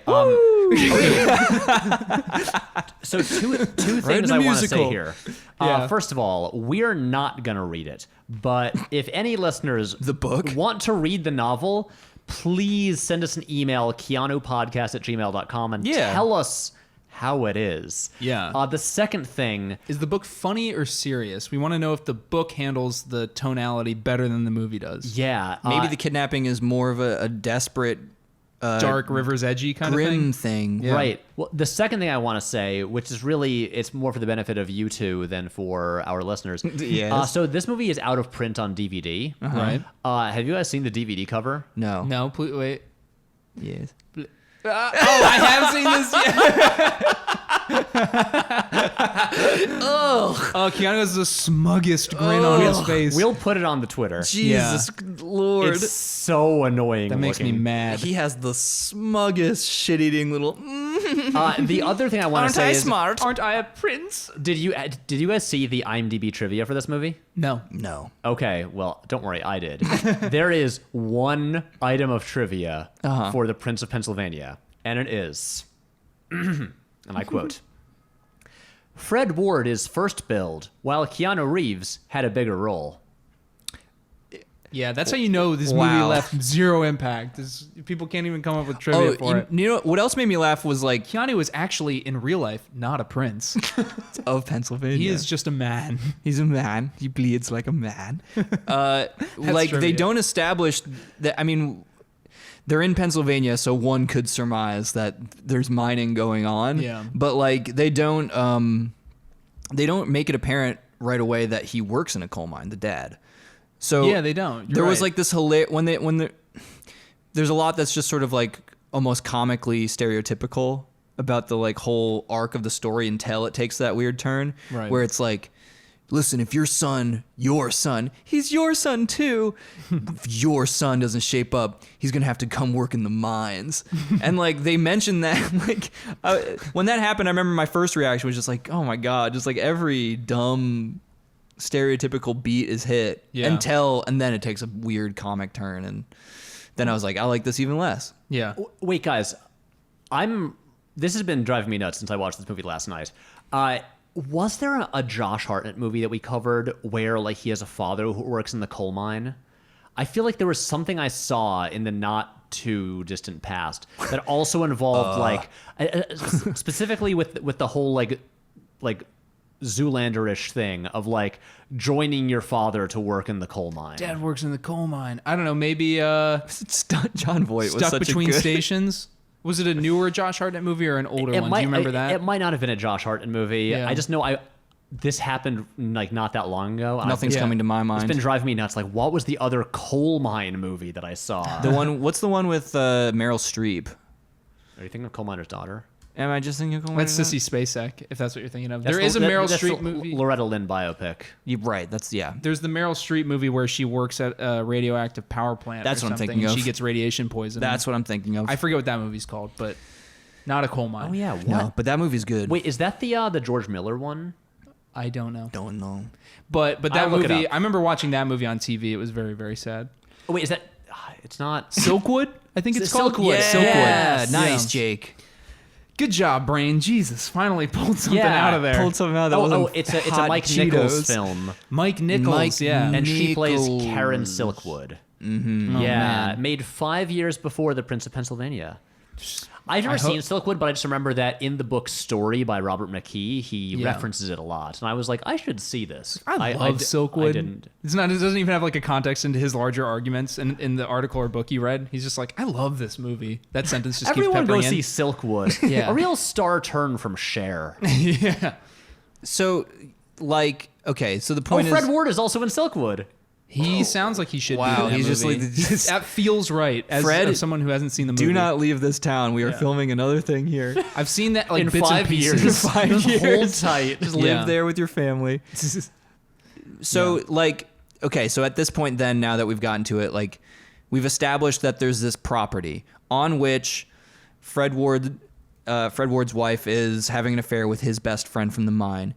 so two things a I want to say musical. here. Yeah. First of all, we're not gonna read it, but if any listeners The book? want to read the novel, please send us an email, keanupodcast@gmail.com, and Yeah. tell us how it is. Yeah. The second thing, Is the book funny or serious? We want to know if the book handles the tonality better than the movie does. yeah, Maybe the kidnapping is more of a desperate, Dark River's Edgy kind grim of thing. thing. Yeah. Right. Well, the second thing I want to say, which is really, it's more for the benefit of you two than for our listeners. Yes. So this movie is out of print on DVD. Right? Have you guys seen the DVD cover? No. No, please wait. Yes. I have seen this yet. Oh, Keanu has the smuggest grin on his face. We'll put it on the Twitter. Jesus Lord. It's so annoying. That makes me looking. mad. He has the smuggest shit-eating little. The other thing I want to say is, smart? Aren't I a prince? did you guys see the IMDb trivia for this movie? No. No. Okay, well, don't worry, I did. There is one item of trivia for the Prince of Pennsylvania, and it is, and I quote, Fred Ward is first billed, while Keanu Reeves had a bigger role. Yeah, that's how you know this movie Wow. left zero impact. People can't even come up with trivia for it. You know what else made me laugh was like Keanu was actually, in real life, not a prince. of Pennsylvania. He is just a man. He's a man. He bleeds like a man. Like they trivia. don't establish that. I mean, they're in Pennsylvania, so one could surmise that there's mining going on. Yeah. But like they don't make it apparent right away that he works in a coal mine. The dad. So Yeah, they don't. You're there was right. like this there's a lot that's just sort of like almost comically stereotypical about the like whole arc of the story until it takes that weird turn Right. where it's like, listen, if your son, he's your son too. If your son doesn't shape up, he's gonna have to come work in the mines. And like they mentioned that, like when that happened, I remember my first reaction was just like, oh my god, just like every dumb stereotypical beat is hit Yeah. and then it takes a weird comic turn, and then I was like, I like this even less. Yeah. Wait, guys, this has been driving me nuts since I watched this movie last night. Was there a Josh Hartnett movie that we covered where like he has a father who works in the coal mine? I feel like there was something I saw in the not too distant past that also involved like specifically with the whole like Zoolander-ish thing of like joining your father to work in the coal mine. Dad works in the coal mine. I don't know, maybe John Voight was Stuck such Between a good Stations. Was it a newer Josh Hartnett movie or an older one? Do you remember that? It might not have been a Josh Hartnett movie. Yeah. I just know this happened like not that long ago. and Nothing's Yeah. coming to my It's mind. been driving me nuts. Like, what was the other coal mine movie that I saw? What's the one with Meryl Streep? Are you thinking of Coal Miner's Daughter? Am I just thinking of That's Sissy Spacek, if that's what you're thinking of. There That's is a the- Meryl that's Streep the movie. Loretta Lynn biopic. You're right. That's There's the Meryl Streep movie where she works at a radioactive power plant. That's or what I'm something, thinking and of. She gets radiation poisoning. That's what I'm thinking of. I forget what that movie's called, but not a coal mine. Oh yeah, what? No, but that movie's good. Wait, is that the George Miller one? I don't know. Don't know. But that I'll look it movie, up. I remember watching that movie on TV. It was very, very sad. Oh, wait, is that? It's not. Silkwood? I think it's called. Silkwood. Silkwood. Yeah, Yes. nice, Yeah. Jake. Good job, Brain. Jesus, finally pulled something Yeah, out of there. Pulled something out that wasn't it's a hot Mike Cheetos. Nichols film, Mike Nichols, yeah. and she plays Nichols. Karen Silkwood. Oh, Yeah, man. made 5 years before The Prince of Pennsylvania. I've never seen Silkwood, but I just remember that in the book Story by Robert McKee, he references it a lot, and I was like, I should see this. I love Silkwood. I didn't. It doesn't even have like a context into his larger arguments in the article or book you read. He's just like, I love this movie. That sentence just Everyone keeps go peppering see in. Silkwood. Yeah. A real star turn from Cher. Yeah. So, like, okay, so the Oh, point Fred is... Ward is also in Silkwood. He sounds like he should Wow, be in that he's just movie. like- that feels right as Fred, someone who hasn't seen the movie. Do not leave this town. We are filming another thing here. I've seen that like In bits 5 and pieces. years. In 5 Just hold years. tight. Just Yeah. live there with your family. So, like, okay, so at this point then, now that we've gotten to it, like, we've established that there's this property on which Fred Ward's wife is having an affair with his best friend from the mine.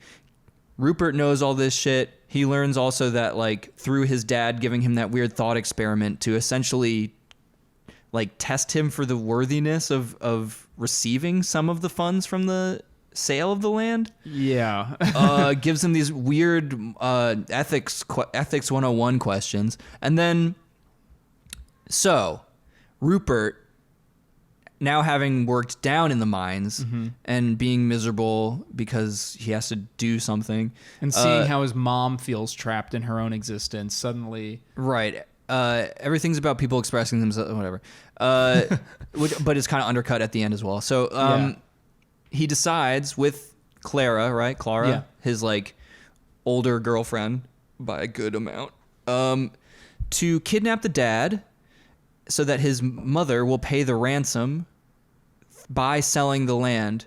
Rupert knows all this shit. He learns also that, like, through his dad giving him that weird thought experiment to essentially, like, test him for the worthiness of receiving some of the funds from the sale of the land. Yeah. Gives him these weird ethics 101 questions. And then, so, Rupert, now having worked down in the mines and being miserable because he has to do something. And seeing how his mom feels trapped in her own existence suddenly. Right. Everything's about people expressing themselves, whatever. But it's kind of undercut at the end as well. So he decides with Clara, right? Clara, Yeah. his like older girlfriend by a good amount, to kidnap the dad so that his mother will pay the ransom by selling the land,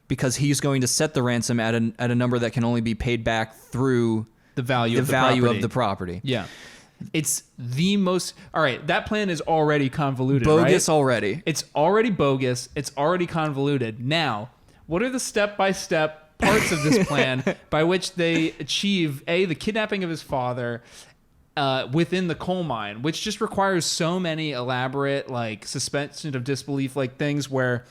because he's going to set the ransom at a number that can only be paid back through The value the of the value property. of the property. Yeah. It's the most... All right, that plan is already convoluted, Bogus right? already. It's already bogus. It's already convoluted. Now, what are the step-by-step parts of this plan by which they achieve, A, the kidnapping of his father within the coal mine, which just requires so many elaborate, like, suspension of disbelief, like, things where...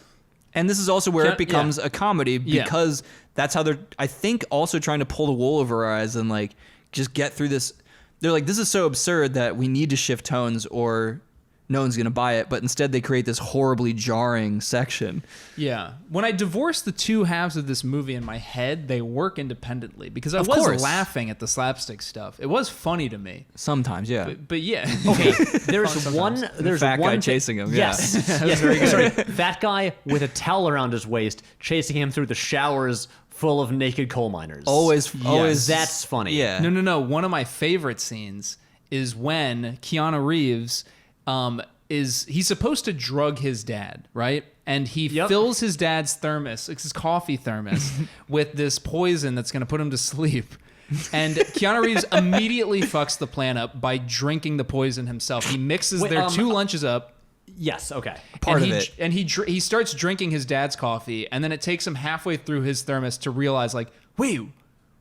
And this is also where Yeah, it becomes a comedy, because that's how they're, I think, also trying to pull the wool over our eyes and, like, just get through this. They're like, this is so absurd that we need to shift tones or no one's going to buy it. But instead they create this horribly jarring section. Yeah. When I divorce the two halves of this movie in my head, they work independently, because I Of was course. laughing at the slapstick stuff. It was funny to me. Sometimes, yeah. But yeah. Okay, there's one. There's fat guy one chasing him, yeah. Yes, yes. Sorry, fat guy with a towel around his waist chasing him through the showers full of naked coal miners. Always. That's funny. Yeah. No. One of my favorite scenes is when Keanu Reeves he's supposed to drug his dad, right? And he fills his dad's thermos, his coffee thermos, with this poison that's going to put him to sleep. And Keanu Reeves immediately fucks the plan up by drinking the poison himself. He mixes their two lunches up. Yes. Okay. Part and of it. And he starts drinking his dad's coffee, and then it takes him halfway through his thermos to realize, like, wait,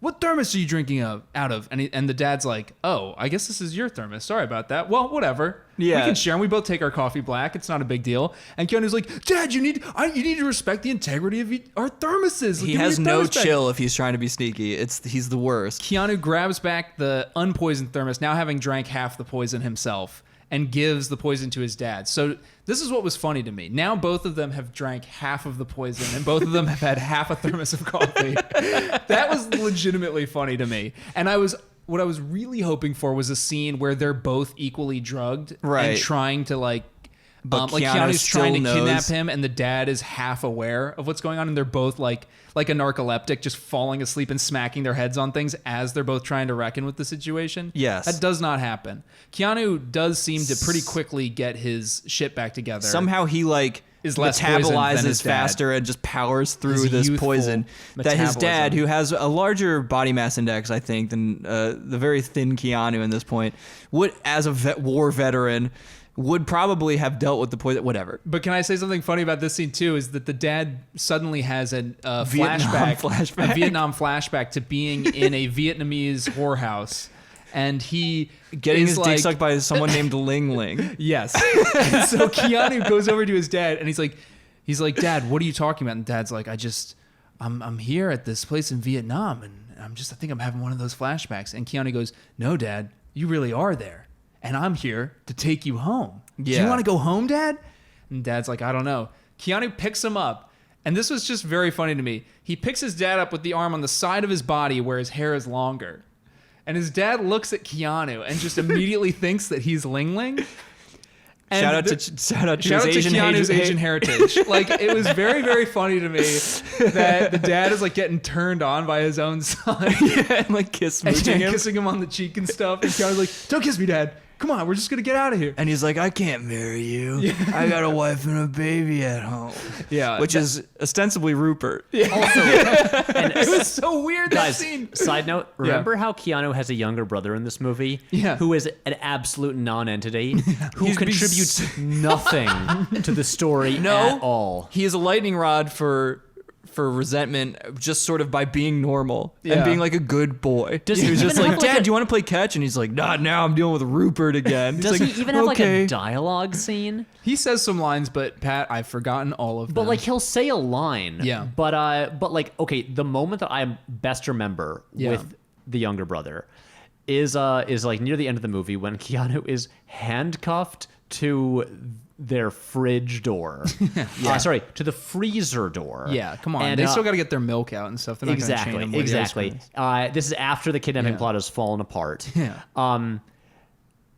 what thermos are you drinking out of? And the dad's like, oh, I guess this is your thermos. Sorry about that. Well, whatever. Yeah. We can share, and we both take our coffee black. It's not a big deal. And Keanu's like, Dad, you need to respect the integrity of our thermoses. He Give me has your no thermos back." chill if he's trying to be sneaky. He's the worst. Keanu grabs back the unpoisoned thermos, now having drank half the poison himself, and gives the poison to his dad. So this is what was funny to me. Now both of them have drank half of the poison, and both of them have had half a thermos of coffee. That was legitimately funny to me. And what I was really hoping for was a scene where they're both equally drugged Right. and trying to like Keanu Keanu's trying to still kidnap knows. him, and the dad is half aware of what's going on, and they're both like a narcoleptic, just falling asleep and smacking their heads on things as they're both trying to reckon with the situation. Yes. That does not happen. Keanu does seem to pretty quickly get his shit back together. Somehow he Is less poisoned than metabolizes his dad. faster and just powers through His this youthful poison that his dad, metabolism. who has a larger body mass index, I think, than the very thin Keanu in this point, would, as a war veteran, would probably have dealt with the poison. Whatever. But can I say something funny about this scene too? Is that the dad suddenly has a Vietnam flashback. a Vietnam flashback to being in a Vietnamese whorehouse, and he Getting is his like, dick sucked by someone named Ling Ling. Yes. And so Keanu goes over to his dad and he's like, He's like, Dad, what are you talking about? And Dad's like, I'm here at this place in Vietnam, and I think I'm having one of those flashbacks. And Keanu goes, no, Dad, you really are there, and I'm here to take you home. Do you Yeah. want to go home, Dad? And Dad's like, I don't know. Keanu picks him up, and this was just very funny to me. He picks his dad up with the arm on the side of his body where his hair is longer. And his dad looks at Keanu and just immediately thinks that he's Ling Ling. And Shout out to his Keanu's Asian Asian heritage. Like, it was very, very funny to me that the dad is like getting turned on by his own son. and like And kissing him on the cheek and stuff. And Keanu's like, don't kiss me, Dad. Come on, we're just going to get out of here. And he's like, I can't marry you. I got a wife and a baby at home. Yeah. Which is ostensibly Rupert. Also, and It was so weird, that guys, scene. side note, remember how Keanu has a younger brother in this movie? Yeah. Who is an absolute non-entity? Who He's contributes nothing to the story at all. He is a lightning rod for resentment, just sort of by being normal Yeah. and being like a good boy. Does He he was just even like, have, like, Dad, a- do you want to play catch? And he's like, not now, I'm dealing with Rupert again. He's Does like, he even have like "Okay." a dialogue scene? He says some lines, but Pat, I've forgotten all of them. But like he'll say a line. Yeah. But like, okay, the moment that I best remember Yeah. with the younger brother is like near the end of the movie when Keanu is handcuffed to their fridge door. Sorry, to the freezer door. yeah, come on. And, They still got to get their milk out and stuff. They're not gonna chain them Exactly. where the ice cream is. This is after the kidnapping Yeah. plot has fallen apart. Yeah.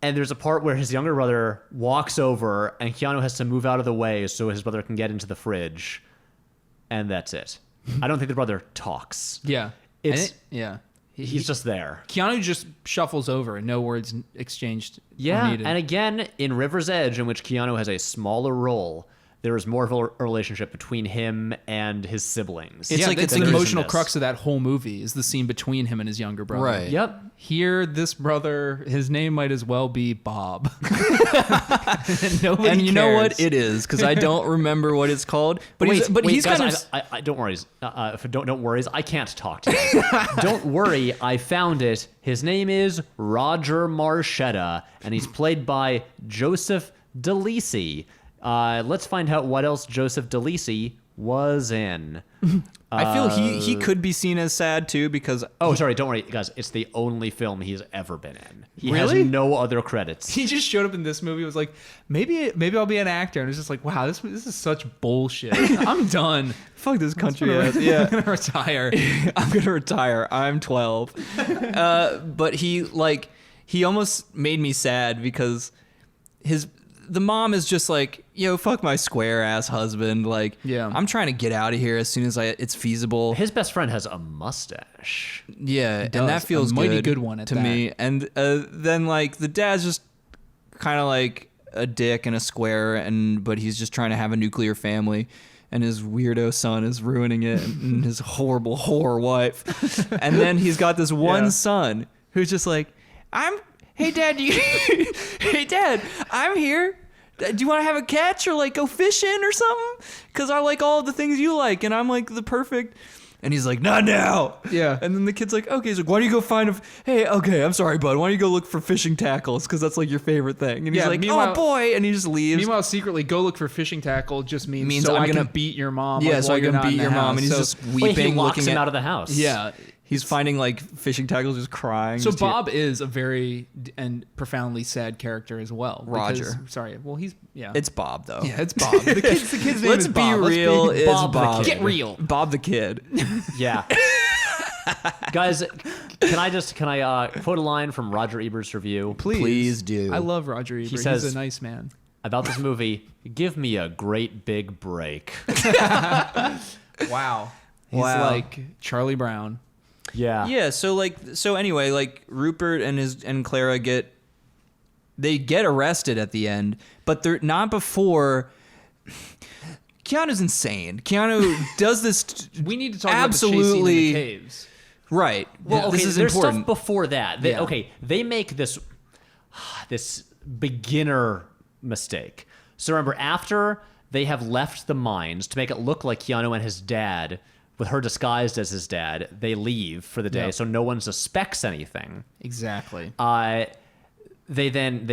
And there's a part where his younger brother walks over and Keanu has to move out of the way so his brother can get into the fridge. And that's it. I don't think the brother talks. Yeah. It's- yeah. He's just there. Keanu just shuffles over and no words exchanged. are Yeah, needed. and again, in River's Edge, in which Keanu has a smaller role, there is more of a relationship between him and his siblings. It's yeah, like it's it's the in emotional this. crux of that whole movie is the scene between him and his younger brother. Right. Yep. Here, this brother, his name might as well be Bob. And nobody And you know cares. what? It is, because I don't remember what it's called. But Wait, he's guys, kind of... I don't worry. Don't worry. I can't talk to you. Don't worry. I found it. His name is Roger Marchetta, and he's played by Joseph DeLisi. Let's find out what else Joseph DeLisi was in. I feel he could be seen as sad too, because Oh, sorry. Don't worry, guys. It's the only film he's ever been in. He Really? has no other credits. He just showed up in this movie. Was like, maybe I'll be an actor, and it was just like, wow, this is such bullshit. I'm done. fuck this country I'm ass. Yeah. gonna retire. I'm gonna retire. I'm 12. But he almost made me sad because the mom is just like, yo, fuck my square ass husband. Like, Yeah. I'm trying to get out of here as soon as it's feasible. His best friend has a mustache. Yeah, and does. that feels A mighty good, good one at to that. me. And then like the dad's just kind of like a dick and a square, but he's just trying to have a nuclear family. And his weirdo son is ruining it, and his horrible whore wife. And then he's got this one Yeah. son who's just like, hey dad, hey dad, I'm here. Do you want to have a catch or like go fishing or something? Because I like all the things you like, and I'm like the perfect. And he's like, not now. Yeah. And then the kid's like, okay. He's like, why don't you go find hey, okay, I'm sorry, bud. Why don't you go look for fishing tackles? Because that's like your favorite thing. And he's Yeah, like, meanwhile- oh boy. And he just leaves. Meanwhile, secretly, go look for fishing tackle just means I'm I gonna can beat your mom. yeah, like, so while I you're can not in beat the your mom. house. And he's So- just Wait, weeping, he locks looking him at out of the house. yeah. He's finding like fishing tackles, just crying. So just Bob is a very and profoundly sad character as well. because- Roger. Sorry. Well, he's yeah. It's Bob though. yeah, it's Bob. The kid's name Let's is be Bob. Let's real. It's Bob Bob. the kid. Get real. Bob the kid. Yeah. Guys, can I quote a line from Roger Ebert's review Please do. I love Roger Ebert. says- He's a nice man. about this movie? Give me a great big break. Wow. He's Wow. like Charlie Brown. Yeah. Yeah. So anyway, like Rupert and Clara get arrested at the end, but they're not before. Keanu's insane. Keanu does this. We need to talk absolutely about the chase scene in the caves. Right. Well, okay, this is there's important. stuff before that. Yeah. Okay, they make this beginner mistake. So remember, after they have left the mines to make it look like Keanu and his dad, with her disguised as his dad, they leave for the day, Yeah. so no one suspects anything. Exactly. They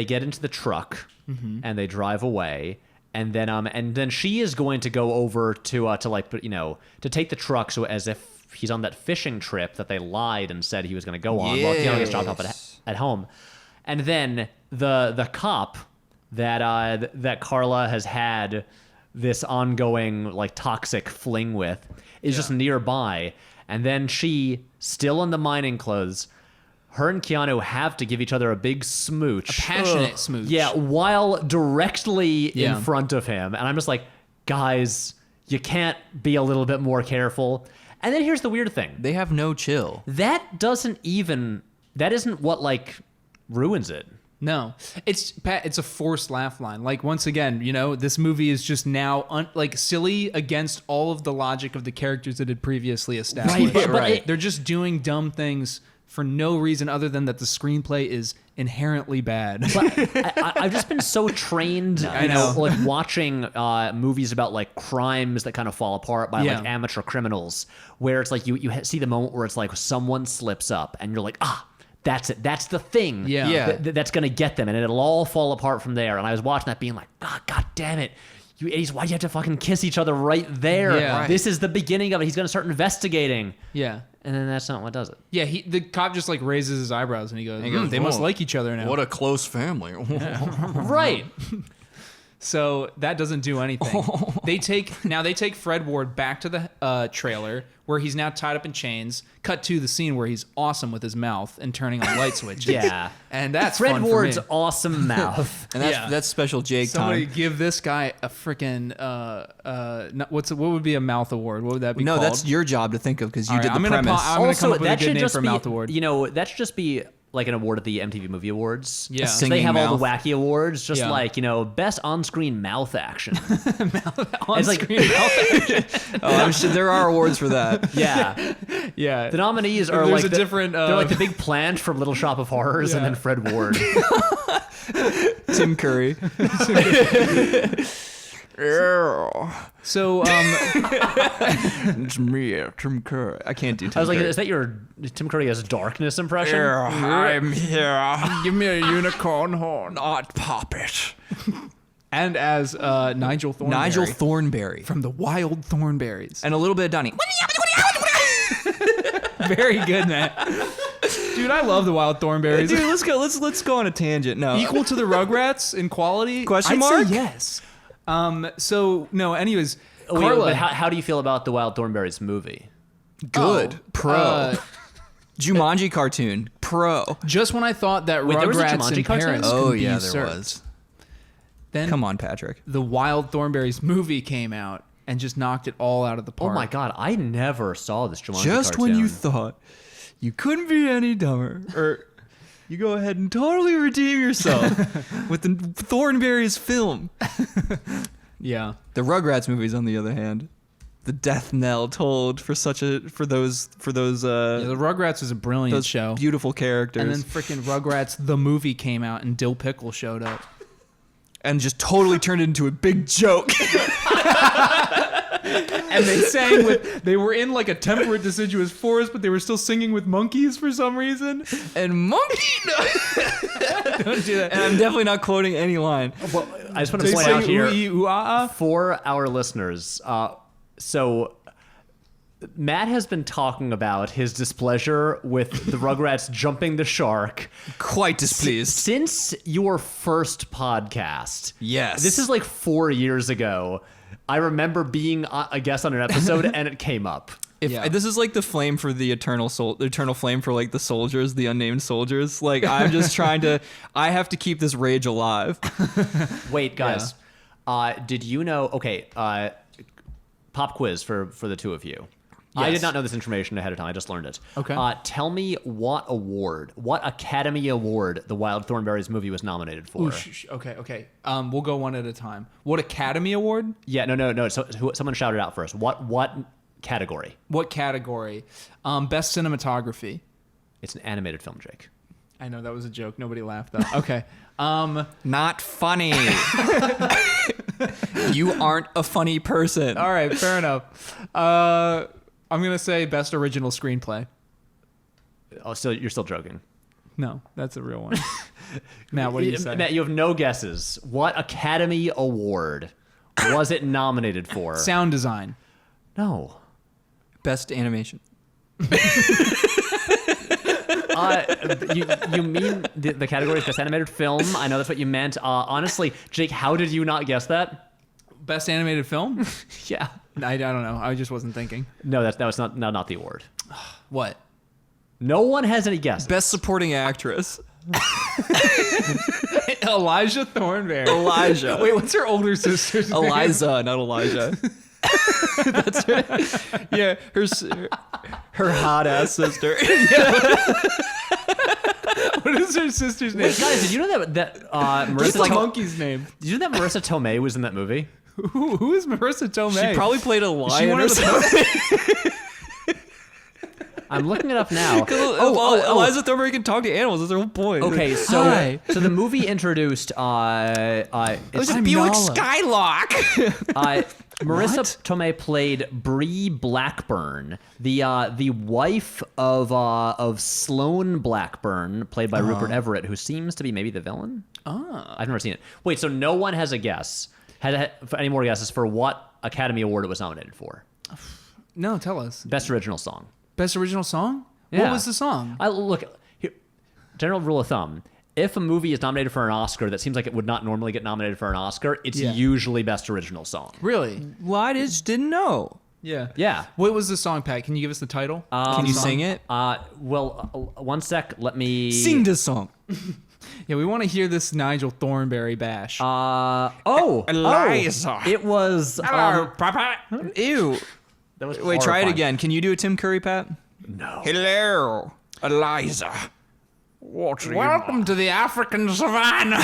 get into the truck and they drive away. And then she is going to go over to take the truck, so as if he's on that fishing trip that they lied and said he was going to go on. Well, Keanu gets dropped off at home, and then the cop that Carla has had this ongoing like toxic fling with is just nearby, and then she, still in the mining clothes, her and Keanu have to give each other a big smooch. A passionate smooch. Yeah, while directly in front of him. And I'm just like, guys, you can't be a little bit more careful. And then here's the weird thing. They have no chill. That isn't what like ruins it. No, it's a forced laugh line. Like, once again, this movie is just now silly against all of the logic of the characters that had previously established. Right. They're just doing dumb things for no reason other than that the screenplay is inherently bad. But I've just been so trained, like watching movies about like crimes that kind of fall apart by like amateur criminals, where it's like you see the moment where it's like someone slips up and you're like, that's it. That's the thing. That's going to get them. And it'll all fall apart from there. And I was watching that being like, God damn it. You idiots, why do you have to fucking kiss each other right there? Yeah. Right. This is the beginning of it. He's going to start investigating. Yeah. And then that's not what does it. Yeah, the cop just like raises his eyebrows and he goes, they must like each other now. What a close family. Right. So that doesn't do anything. They take Fred Ward back to the trailer where he's now tied up in chains. Cut to the scene where he's awesome with his mouth and turning on light switches. Yeah, and that's Fred fun Ward's for me. awesome mouth. And that's special Jake Somebody time. give this guy a freaking what would be a mouth award? What would that be? No, called? that's your job to think of because you did the I'm premise. I'm gonna come Also, up with a that good should name just for a be mouth award. that should just be like an award at the MTV Movie Awards. Yeah. So they Singing have all the mouth. wacky awards, just Yeah. like best on-screen mouth action. On-screen mouth action. I'm sure there are awards for that. Yeah, Yeah. the nominees are There's like a different. they're like the big plant from Little Shop of Horrors, and then Fred Ward. Tim Curry. So It's me, Tim Curry. I can't do Tim I was like, Curry. is that your Tim Curry as darkness impression? I'm here. give me a unicorn horn. Not puppet. And as Nigel Thornberry. Nigel Thornberry. from the Wild Thornberries. And a little bit of Donnie. Very good, man. Dude, I love the Wild Thornberries. Dude, let's go. Let's go on a tangent. No. Equal to the Rugrats in quality? Question I'd mark? say yes. So no. Anyways, Wait, Carla. but how do you feel about the Wild Thornberries movie? Good. Pro. Jumanji cartoon. Pro. Just when I thought that Wait, there was a Rugrats Jumanji and cartoon? parents Oh, could be yeah, there usurped, was. then Come on, Patrick. the Wild Thornberries movie came out and just knocked it all out of the Oh park. my God, I never saw this Jumanji Just cartoon. when you thought you couldn't be any dumber, or you go ahead and totally redeem yourself with the Thornberries film. Yeah. The Rugrats movies, on the other hand, the death knell tolled for those Yeah, the Rugrats was a brilliant those show. beautiful characters, And then freaking Rugrats the movie came out and Dill Pickle showed up. and just totally turned it into a big joke. And they were in like a temperate deciduous forest, but they were still singing with monkeys for some reason. And monkey. Don't do that. And I'm definitely not quoting any line. Well, I just want to They point out sing here ooh-ee, ooh-ah-ah. for our listeners. So Matt has been talking about his displeasure with the Rugrats jumping the shark Quite displeased. since your first podcast. Yes. This is like 4 years ago. I remember being a guest on an episode and it came up. Yeah. This is like the flame for the eternal flame for like the soldiers, the unnamed soldiers. Like I'm just I have to keep this rage alive. Wait, guys. Did you know? Okay, pop quiz for the two of you. I Yes. did not know this information ahead of time. I just learned it. Okay. Tell me what Academy Award the Wild Thornberries movie was nominated for. Ooh, okay. We'll go one at a time. What Academy Award? Yeah, no. So someone shouted out first. What category? What category? Best cinematography. It's an animated film, Jake. I know that was a joke. Nobody laughed though. Okay. Not funny. You aren't a funny person. All right. Fair enough. I'm gonna say best original screenplay. Oh, so you're still joking. No, that's a real one. Matt, what do you say? Matt, you have no guesses. What Academy Award? was it nominated for? Sound design. No. Best animation. You mean the category is best animated film? I know that's what you meant. Honestly, Jake, how did you not guess that? Best animated film? Yeah. I don't know. I just wasn't thinking. No, that was not the award. What? No one has any guesses. Best supporting actress. Elijah Thornberry. Elijah. Wait, what's her older sister's name? Eliza, not Elijah. That's right. Yeah, her hot ass sister. What is her sister's name? Wait, guys, did you know that What's Marissa the monkey's name? Did you know that Marissa Tomei was in that movie? Who is Marissa Tomei? She probably played a Is she lion one or of the something. I'm looking it up now. Eliza Thornberry can talk to animals. That's her whole point. Okay, so the movie introduced It was a I'm Buick Nala. Skylark. Marissa Tomei played Bree Blackburn, the wife of Sloane Blackburn, played by Rupert Everett, who seems to be maybe the villain. I've never seen it. Wait, so no one has a guess? For any more guesses for what Academy Award it was nominated for? No, tell us. Best original song. Best original song? Yeah. What was the song? Look, here, general rule of thumb. If a movie is nominated for an Oscar that seems like it would not normally get nominated for an Oscar, it's usually best original song. Really? Well, I just didn't know. Yeah. Yeah. What was the song, Pat? Can you give us the title? Can you sing it? One sec. Let me Sing this song. Yeah, we want to hear this Nigel Thornberry bash. Eliza. It was. Papa. Ew. That was Wait, try it horrifying. again. Can you do a Tim Curry, Pat? No. Hello, Eliza. What are Welcome to the African savannah.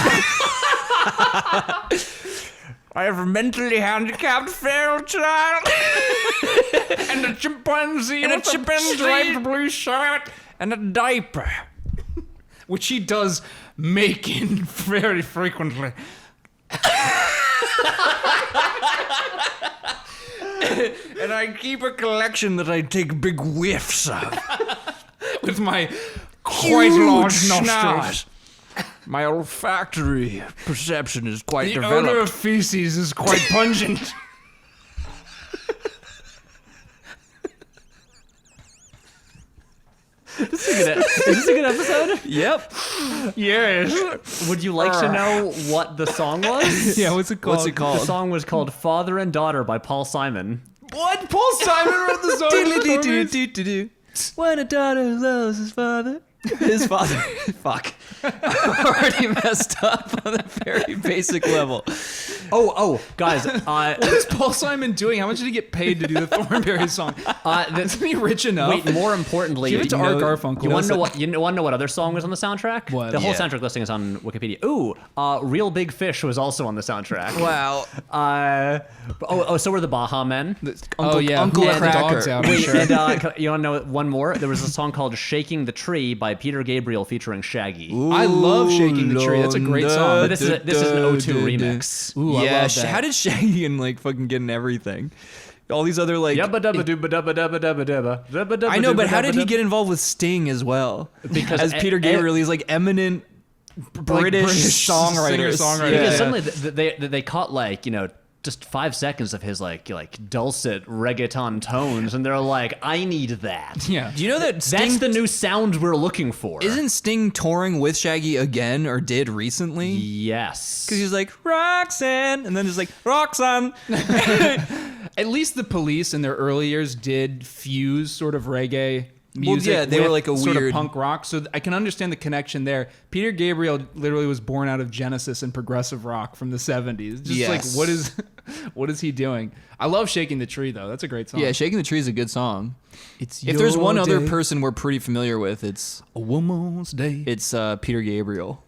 I have a mentally handicapped feral child. And a chimpanzee And a with a chimpanzee. striped blue shirt. And a diaper. Which he does make in very frequently. And I keep a collection that I take big whiffs of. With my quite large nostrils. My olfactory perception is quite The developed. odor of feces is quite pungent. Is this a good episode? Yep. Yes. Would you like to know what the song was? Yeah, what's it called? What's it The called? song was called "Father and Daughter" by Paul Simon. What? Paul Simon wrote the song. Do-do-do-do-do-do. When a daughter loves his father. His father. Fuck. Already messed up on a very basic level. Oh, guys. What's Paul Simon doing? How much did he get paid to do the Thornberry song? Isn't he rich enough? Wait, more importantly, Give it to you Art know- Garfunkel. You want to know what other song was on the soundtrack? What? The whole Yeah. soundtrack listing is on Wikipedia. Ooh, Real Big Fish was also on the soundtrack. Wow. So were the Baha Men. Oh, yeah. Uncle Who let the Cracker. dogs out, I'm Wait, sure. and you want to know one more? There was a song called "Shaking the Tree" by Peter Gabriel featuring Shaggy. I love Shaking the Tree. That's a great song. But this is an O2 remix. Ooh, I yeah, love that. how did Shaggy and like fucking get in everything? All these other like. Yabba dabba dooba dabba dabba dabba dabba. Dabba dabba I know, but dooba how did he dabba get involved with Sting as well? Because as Peter Gabriel, he's like eminent British songwriter. singer-songwriter. Because Yeah. suddenly they caught just 5 seconds of his like dulcet reggaeton tones, and they're like, I need that. Yeah. Do you know that Sting That's the new sound we're looking for. isn't Sting touring with Shaggy again or did recently? Yes. Because he's like Roxanne, and then it's like Roxanne. At least the Police in their early years did fuse sort of reggae music. yeah, they were with like a sort weird- of punk rock. So I can understand the connection there. Peter Gabriel literally was born out of Genesis and progressive rock from the 70s. Just Yes. like what is he doing? I love Shaking the Tree though. That's a great song. Yeah, Shaking the Tree is a good song. It's If there's one other day, person we're pretty familiar with, it's a woman's day. Peter Gabriel.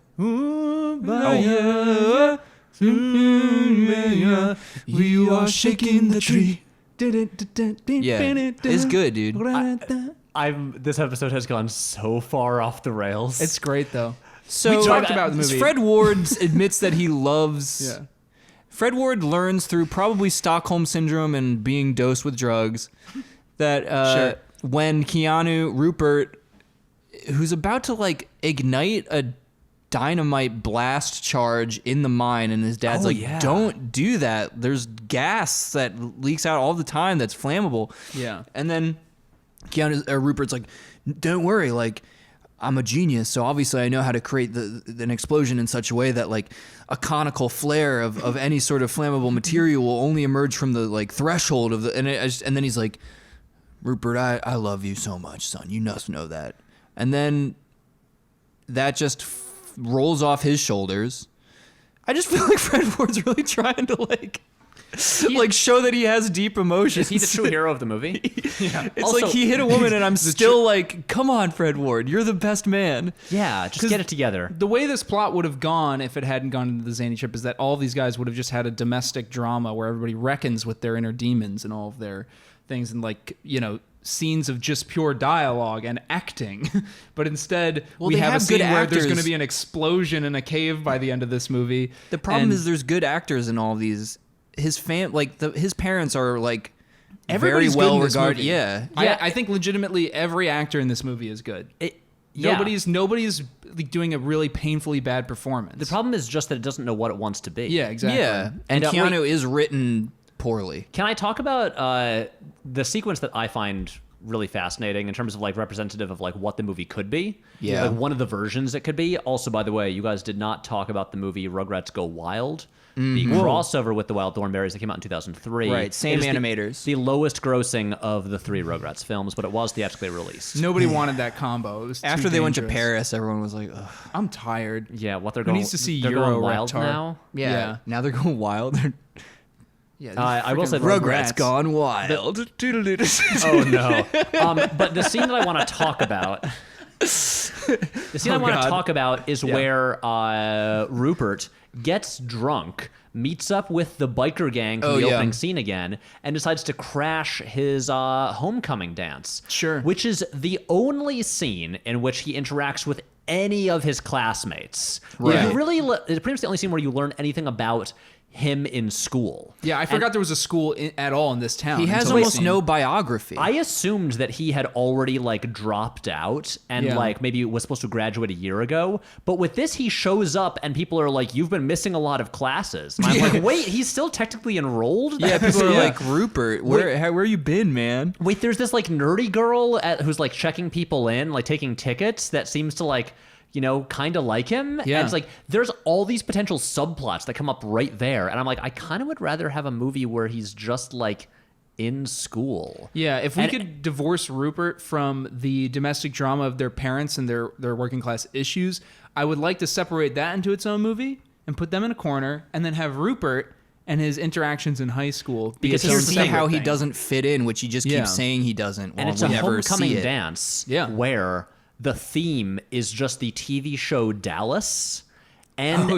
We are shaking the tree. Yeah, it's good, dude. This episode has gone so far off the rails. It's great though. So We talked about the movie. Fred Ward admits that he loves. Yeah. Fred Ward learns through probably Stockholm syndrome and being dosed with drugs that Sure. when Rupert, who's about to like ignite a dynamite blast charge in the mine, and his dad's don't do that. There's gas that leaks out all the time that's flammable. Yeah. And then Rupert's like, don't worry, like, I'm a genius, so obviously I know how to create an explosion in such a way that like a conical flare of any sort of flammable material will only emerge from the like threshold of the and then he's like, Rupert, I love you so much, son. You must know that. And then that just rolls off his shoulders. I just feel like Fred Ward's really trying to like show that he has deep emotions. Is he the true hero of the movie? Yeah. It's Also, like he hit a woman and I'm still like, come on, Fred Ward, you're the best man. Yeah, just get it together. The way this plot would have gone if it hadn't gone into the zany trip is that all these guys would have just had a domestic drama where everybody reckons with their inner demons and all of their things, and like, you know, scenes of just pure dialogue and acting. But insteid, we have a scene where there's going to be an explosion in a cave by the end of this movie. The problem is there's good actors in all these. His his parents are like very well regarded. Yeah. I think legitimately every actor in this movie is good. Nobody's like doing a really painfully bad performance. The problem is just that it doesn't know what it wants to be. Yeah, exactly. Yeah, and Keanu is written poorly. Can I talk about the sequence that I find really fascinating in terms of like representative of like what the movie could be? Yeah. Like one of the versions it could be. Also, by the way, you guys did not talk about the movie Rugrats Go Wild. The crossover with the Wild Thornberries that came out in 2003. Right, same It is animators. The lowest grossing of the 3 Rugrats films, but it was theatrically released. Nobody wanted that combo. It was After too they went to dangerous. Paris, everyone was like, ugh. I'm tired. Yeah, what they're Who going needs to see they're Euro going wild Reptar? now. Yeah. Now they're going wild. Yeah, I will say Rugrats gone wild. Oh no! But the scene that I want to talk about, is where Rupert gets drunk, meets up with the biker gang from the opening scene again, and decides to crash his homecoming dance. Sure. Which is the only scene in which he interacts with any of his classmates. Right. You really, it's pretty much the only scene where you learn anything about him in school. Yeah, I forgot there was a school at all in this town. He has until almost this scene. no biography. I assumed that he had already like dropped out and like maybe was supposed to graduate a year ago. But with this, he shows up and people are like, "You've been missing a lot of classes." And I'm like, "Wait, he's still technically enrolled?" Yeah, people are like, Rupert, where you been, man? Wait, there's this like nerdy girl who's like checking people in, like taking tickets that seems to like, you know, kind of like him. Yeah. And it's like, there's all these potential subplots that come up right there. And I'm like, I kind of would rather have a movie where he's just like in school. Yeah, if we could divorce Rupert from the domestic drama of their parents and their working class issues, I would like to separate that into its own movie and put them in a corner and then have Rupert and his interactions in high school be Because its own here's the See thing. how he thing. doesn't fit in, which he just Yeah. keeps saying he doesn't. And while it's we a never homecoming see it. dance Yeah. where the theme is just the TV show Dallas. And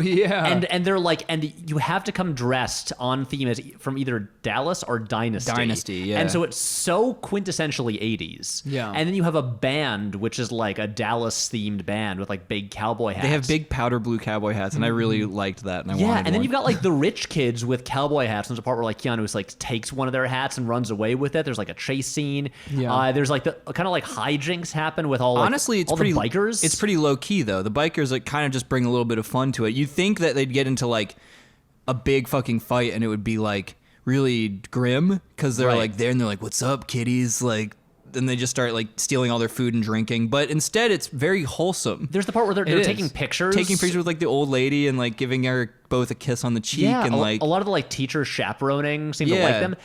they're like, and you have to come dressed on theme as from either Dallas or Dynasty. Dynasty, yeah. And so it's so quintessentially 80s. Yeah. And then you have a band, which is like a Dallas themed band with like big cowboy hats. They have big powder blue cowboy hats, and I really liked that. And I Yeah, wanted and then one. you've got like the rich kids with cowboy hats. There's a part where like Keanu like takes one of their hats and runs away with it. There's like a chase scene. Yeah. There's like the kind of like hijinks happen with all like, Honestly, it's all pretty the bikers. It's pretty low key though. The bikers like kind of just bring a little bit of fun to it. You'd think that they'd get into like a big fucking fight, and it would be like really grim because they're Right. like there and they're like, "What's up, kiddies?" Like, then they just start like stealing all their food and drinking. But instead, it's very wholesome. There's the part where they're is. taking pictures. Taking pictures with like the old lady and like giving her both a kiss on the cheek Yeah, and like a lot of the like teachers chaperoning seem to like Yeah. them.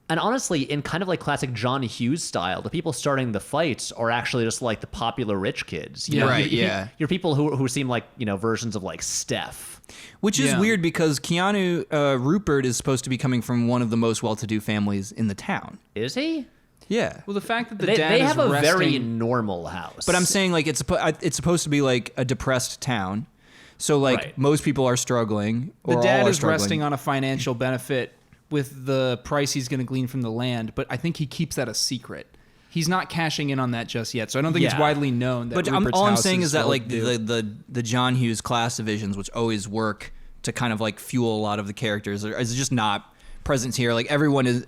And honestly, in kind of like classic John Hughes style, the people starting the fights are actually just like the popular rich kids. You know, Right, yeah. You're people who seem like, you know, versions of like Steph. Which is Yeah. weird because Keanu Rupert is supposed to be coming from one of the most well-to-do families in the town. Is he? Yeah. Well, the fact that the They dad have is a very resting- normal house. But I'm saying like it's supposed to be like a depressed town. So like Right. most people are struggling. the Or dad all are is struggling. resting on a financial benefit with the price he's going to glean from the land, but I think he keeps that a secret. He's not cashing in on that just yet, so I don't think it's Yeah. widely known that. But Rupert's all I'm house saying is that like well-to-do. the John Hughes class divisions, which always work to kind of like fuel a lot of the characters, is just not present here. Like everyone's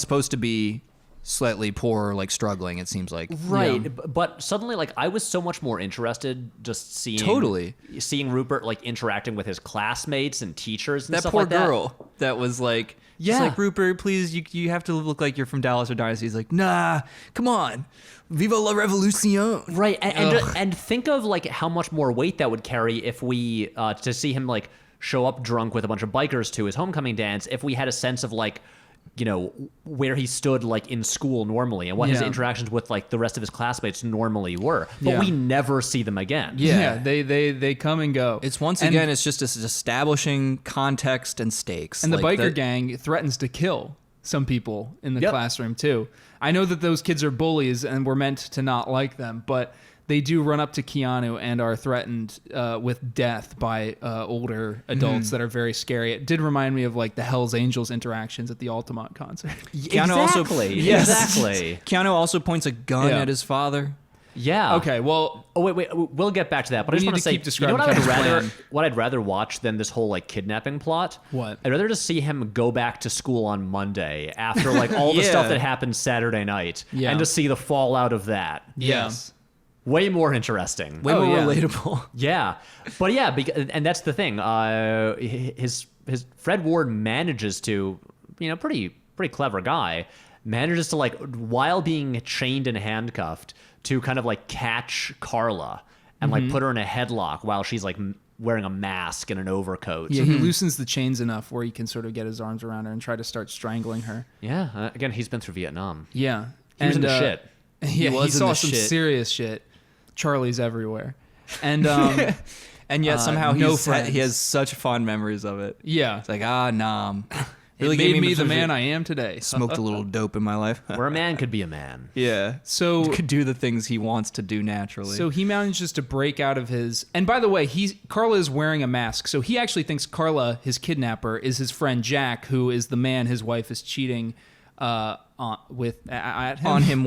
supposed to be slightly poor, like struggling. It seems like Right, but suddenly, like, I was so much more interested just seeing Rupert like interacting with his classmates and teachers and that stuff poor like that. girl that was like, Yeah. she's like, Rupert, please, you have to look like you're from Dallas or Dynasty. He's like, nah, come on, viva la revolution. Right, and think of like how much more weight that would carry if we to see him like show up drunk with a bunch of bikers to his homecoming dance. If we had a sense of like, you know, where he stood like in school normally and what his interactions with like the rest of his classmates normally were, but we never see them again. Yeah, they come and go. It's again, it's just establishing context and stakes. And the like biker gang threatens to kill some people in the classroom too. I know that those kids are bullies and we're meant to not like them, but they do run up to Keanu and are threatened with death by older adults that are very scary. It did remind me of like the Hell's Angels interactions at the Altamont concert. Exactly. Keanu also points a gun at his father. Yeah. Okay, well... Oh, wait, we'll get back to that, but I We just want need to to say, keep describing you know Kevin's plan. what I'd rather watch than this whole, like, kidnapping plot? What? I'd rather just see him go back to school on Monday after, like, all the stuff that happened Saturday night, and to see the fallout of that. Yes. Way more interesting. Way more relatable. Yeah. But yeah, and that's the thing. His Fred Ward manages to, you know, pretty clever guy, manages to, like, while being chained and handcuffed, to kind of like catch Carla and like put her in a headlock while she's like wearing a mask and an overcoat. Yeah, he loosens the chains enough where he can sort of get his arms around her and try to start strangling her. Yeah. Again, he's been through Vietnam. Yeah. He was in the shit. Yeah, he was in saw the some shit. serious shit. Charlie's everywhere. And And yet somehow no he friends. has such fond memories of it. yeah, It's like, nom. it made me the man I am today. Smoked a little dope in my life. Where a man could be a man. Yeah. So Could do the things he wants to do naturally. So he manages to break out of his. And by the way, Carla is wearing a mask, so he actually thinks Carla, his kidnapper, is his friend Jack, who is the man his wife is cheating at him. On him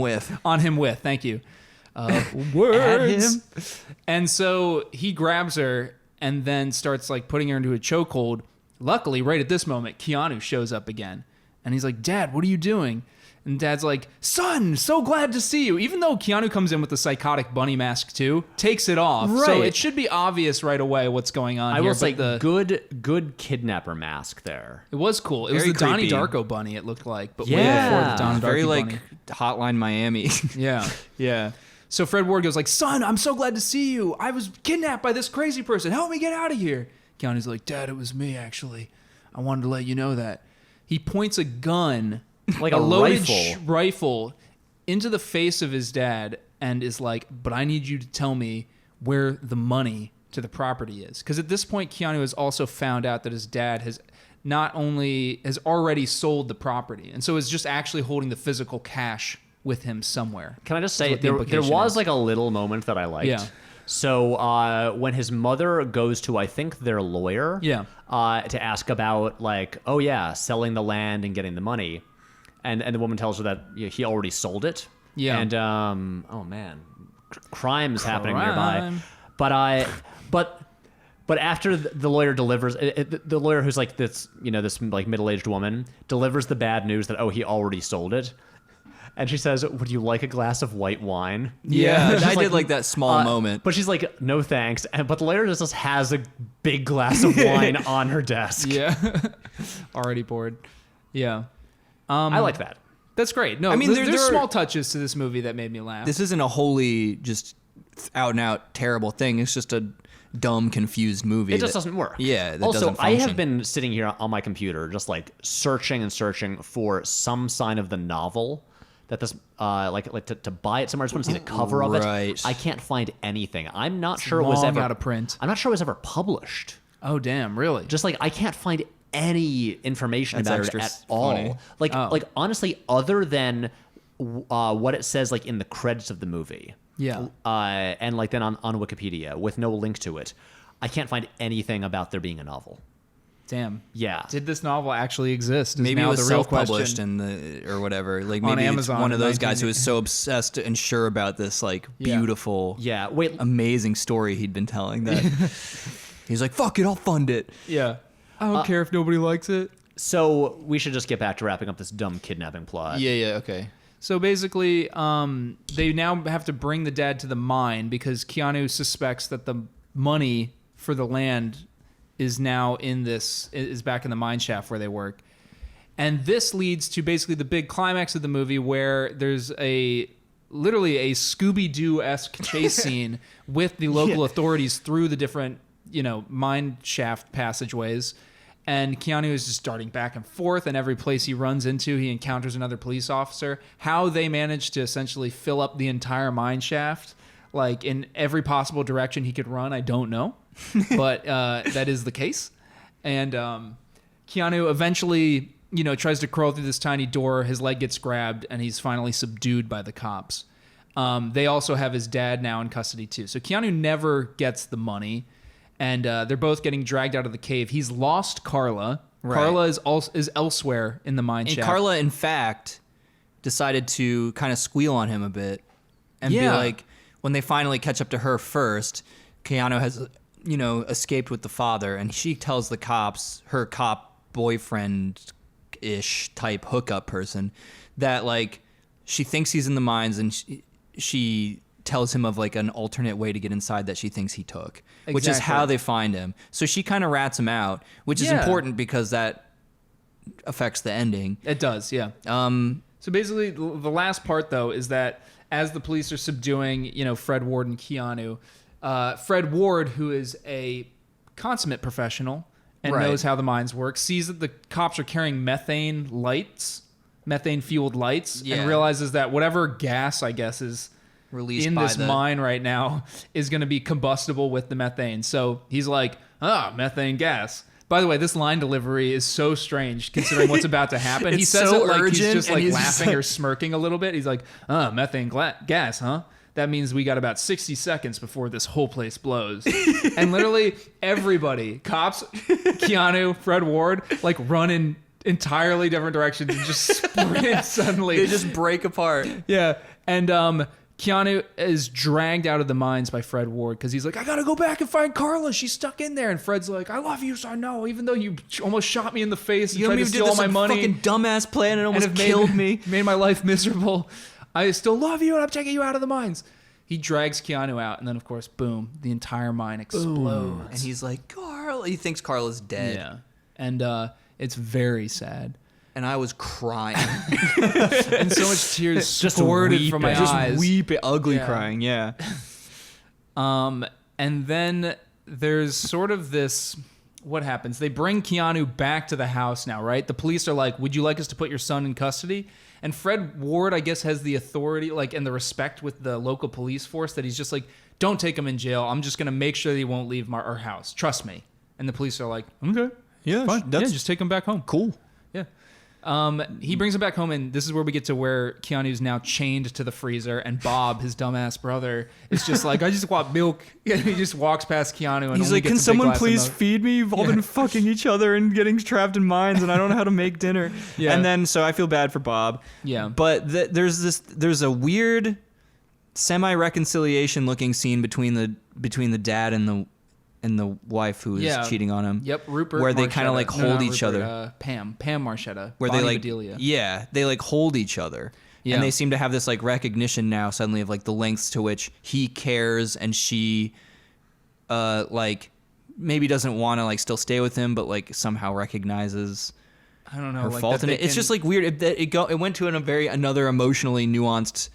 with. Thank you. Words. At him. And so he grabs her and then starts like putting her into a chokehold. Luckily, right at this moment, Keanu shows up again, and he's like, "Dad, what are you doing?" And Dad's like, "Son, so glad to see you." Even though Keanu comes in with the psychotic bunny mask too, takes it off. So Right. it should be obvious right away what's going on I here. will say, but good kidnapper mask there. it was cool. It was Very the Donnie creepy. Darko bunny, it looked like, but way Yeah. before the Donnie Darko Very like bunny. Hotline Miami. Yeah. Yeah. So Fred Ward goes like, "Son, I'm so glad to see you. I was kidnapped by this crazy person. Help me get out of here." Keanu's like, "Dad, it was me, actually. I wanted to let you know that." He points a gun, Like a loaded rifle. rifle into the face of his dad and is like, "But I need you to tell me where the money to the property is." Because at this point, Keanu has also found out that his dad has already sold the property. And so is just actually holding the physical cash with him somewhere. Can I just That's say, what the there implication was is. like a little moment that I liked. Yeah. So when his mother goes to, I think, their lawyer to ask about, like, oh, yeah, selling the land and getting the money. And the woman tells her that he already sold it. Yeah. And, oh, man, crime's happening nearby. But after the lawyer delivers, the lawyer who's like this, this like middle-aged woman delivers the bad news that, oh, he already sold it. And she says, "Would you like a glass of white wine?" Yeah, She's I did like that small moment. But she's like, "No thanks." But the lawyer just has a big glass of wine on her desk. Yeah. Already bored. Yeah. I like that. That's great. No, I mean, there's there are- small touches to this movie that made me laugh. This isn't a wholly just out and out terrible thing. It's just a dumb, confused movie. It just that- doesto work. Yeah, that also, doesn't I function. have been sitting here on my computer just like searching and searching for some sign of the novel that this like to buy it somewhere. I just want to see the cover of it. Right. I can't find anything. I'm not sure it was long ever out of print. I'm not sure it was ever published. Oh, damn, really? Just like I can't find any information That's about it extra at all. funny. Like honestly, other than what it says like in the credits of the movie. Yeah. And like then on Wikipedia with no link to it, I can't find anything about there being a novel. Damn. Yeah. Did this novel actually exist? Is Maybe it now was the real self-published question. or whatever. Like On maybe it's Amazon one of in those guys 19 who was so obsessed and sure about this like Yeah. beautiful, Yeah. Wait. amazing story he'd been telling that he's like, "Fuck it, I'll fund it." Yeah. I don't care if nobody likes it. So we should just get back to wrapping up this dumb kidnapping plot. Yeah. Okay. So basically, they now have to bring the dad to the mine because Keanu suspects that the money for the land is now is back in the mine shaft where they work. And this leads to basically the big climax of the movie where there's literally a Scooby-Doo-esque chase scene with the local authorities through the different, mine shaft passageways. And Keanu is just darting back and forth, and every place he runs into, he encounters another police officer. How they manage to essentially fill up the entire mine shaft, like in every possible direction he could run, I don't know. But that is the case. And Keanu eventually, tries to crawl through this tiny door. His leg gets grabbed, and he's finally subdued by the cops. They also have his dad now in custody, too. So Keanu never gets the money. And they're both getting dragged out of the cave. He's lost Carla. Right. Carla is elsewhere in the mine shaft. And Carla, in fact, decided to kind of squeal on him a bit and be like, when they finally catch up to her first, Keanu has, escaped with the father, and she tells the cops, her cop boyfriend-ish type hookup person, that like she thinks he's in the mines, and she tells him of like an alternate way to get inside that she thinks he took, which is how they find him. So she kind of rats him out, which is important because that affects the ending. It does, yeah. So basically, the last part though is that as the police are subduing, Fred Ward and Keanu, Fred Ward, who is a consummate professional and knows how the mines work, sees that the cops are carrying methane fueled lights, and realizes that whatever gas, I guess, is released in this mine right now is going to be combustible with the methane. So he's like, methane gas. By the way, this line delivery is so strange considering what's about to happen. He says so it like he's just like laughing or smirking a little bit. He's like, methane gas, huh? That means we got about 60 seconds before this whole place blows. And literally everybody, cops, Keanu, Fred Ward, like run in entirely different directions and just sprint suddenly. They just break apart. Yeah. And Keanu is dragged out of the mines by Fred Ward because he's like, I gotta go back and find Carla. She's stuck in there. And Fred's like, I love you, so I know. Even though you almost shot me in the face and tried to steal all my money, fucking dumbass plan and almost killed me, made my life miserable. I still love you, and I'm taking you out of the mines. He drags Keanu out, and then of course, boom, the entire mine explodes. And he's like, Carla. He thinks Carla's dead. Yeah, and it's very sad. And I was crying. And so much tears squirted from my eyes. Just weeping, ugly crying, yeah. And then there's sort of this, what happens? They bring Keanu back to the house now, right? The police are like, would you like us to put your son in custody? And Fred Ward, I guess, has the authority, like, and the respect with the local police force that he's just like, don't take him in jail. I'm just going to make sure that he won't leave our house. Trust me. And the police are like, okay. Yeah, fine. Just take him back home. Cool. Yeah. He brings him back home, and this is where we get to where Keanu's now chained to the freezer, and Bob, his dumbass brother, is just like, I just want milk. And he just walks past Keanu, and he's like, can someone please feed me? You've all been fucking each other and getting trapped in mines, and I don't know how to make dinner. Yeah. And then, so I feel bad for Bob. Yeah. But there's a weird semi-reconciliation looking scene between the dad and the wife who is cheating on him. Yep, Rupert. Where they kind of like hold each other. Pam Marchetta. Where Bonnie they like, Bedelia. yeah, they like hold each other. Yeah. And they seem to have this like recognition now suddenly of like the lengths to which he cares and she, like maybe doesn't want to like still stay with him, but like somehow recognizes. I don't know. Her fault in it. It's just like weird. It went to another emotionally nuanced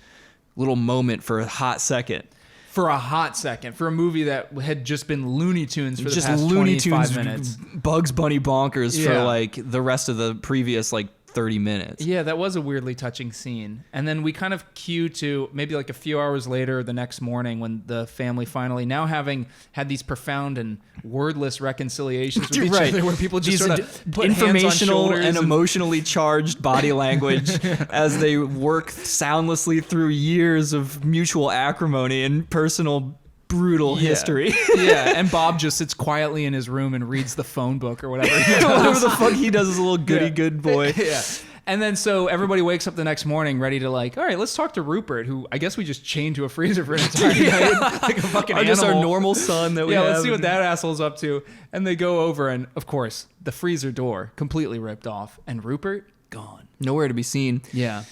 little moment for a hot second. For a hot second, for a movie that had just been Looney Tunes for the past 25 minutes. Bugs Bunny bonkers for like the rest of the previous like 30 minutes. Yeah, that was a weirdly touching scene. And then we kind of cue to maybe like a few hours later, the next morning, when the family finally, now having had these profound and wordless reconciliations with each other, where people just sort of put informational hands on and emotionally charged body language as they work soundlessly through years of mutual acrimony and personal brutal history. Yeah, and Bob just sits quietly in his room and reads the phone book or whatever. Whatever the fuck he does is a little goody good boy. Yeah. And then so everybody wakes up the next morning ready to like, all right, let's talk to Rupert, who I guess we just chained to a freezer for an entire night, like a fucking animal. Just our normal son that we have. Let's see what that asshole's up to. And they go over, and of course, the freezer door completely ripped off, and Rupert gone. Nowhere to be seen. Yeah.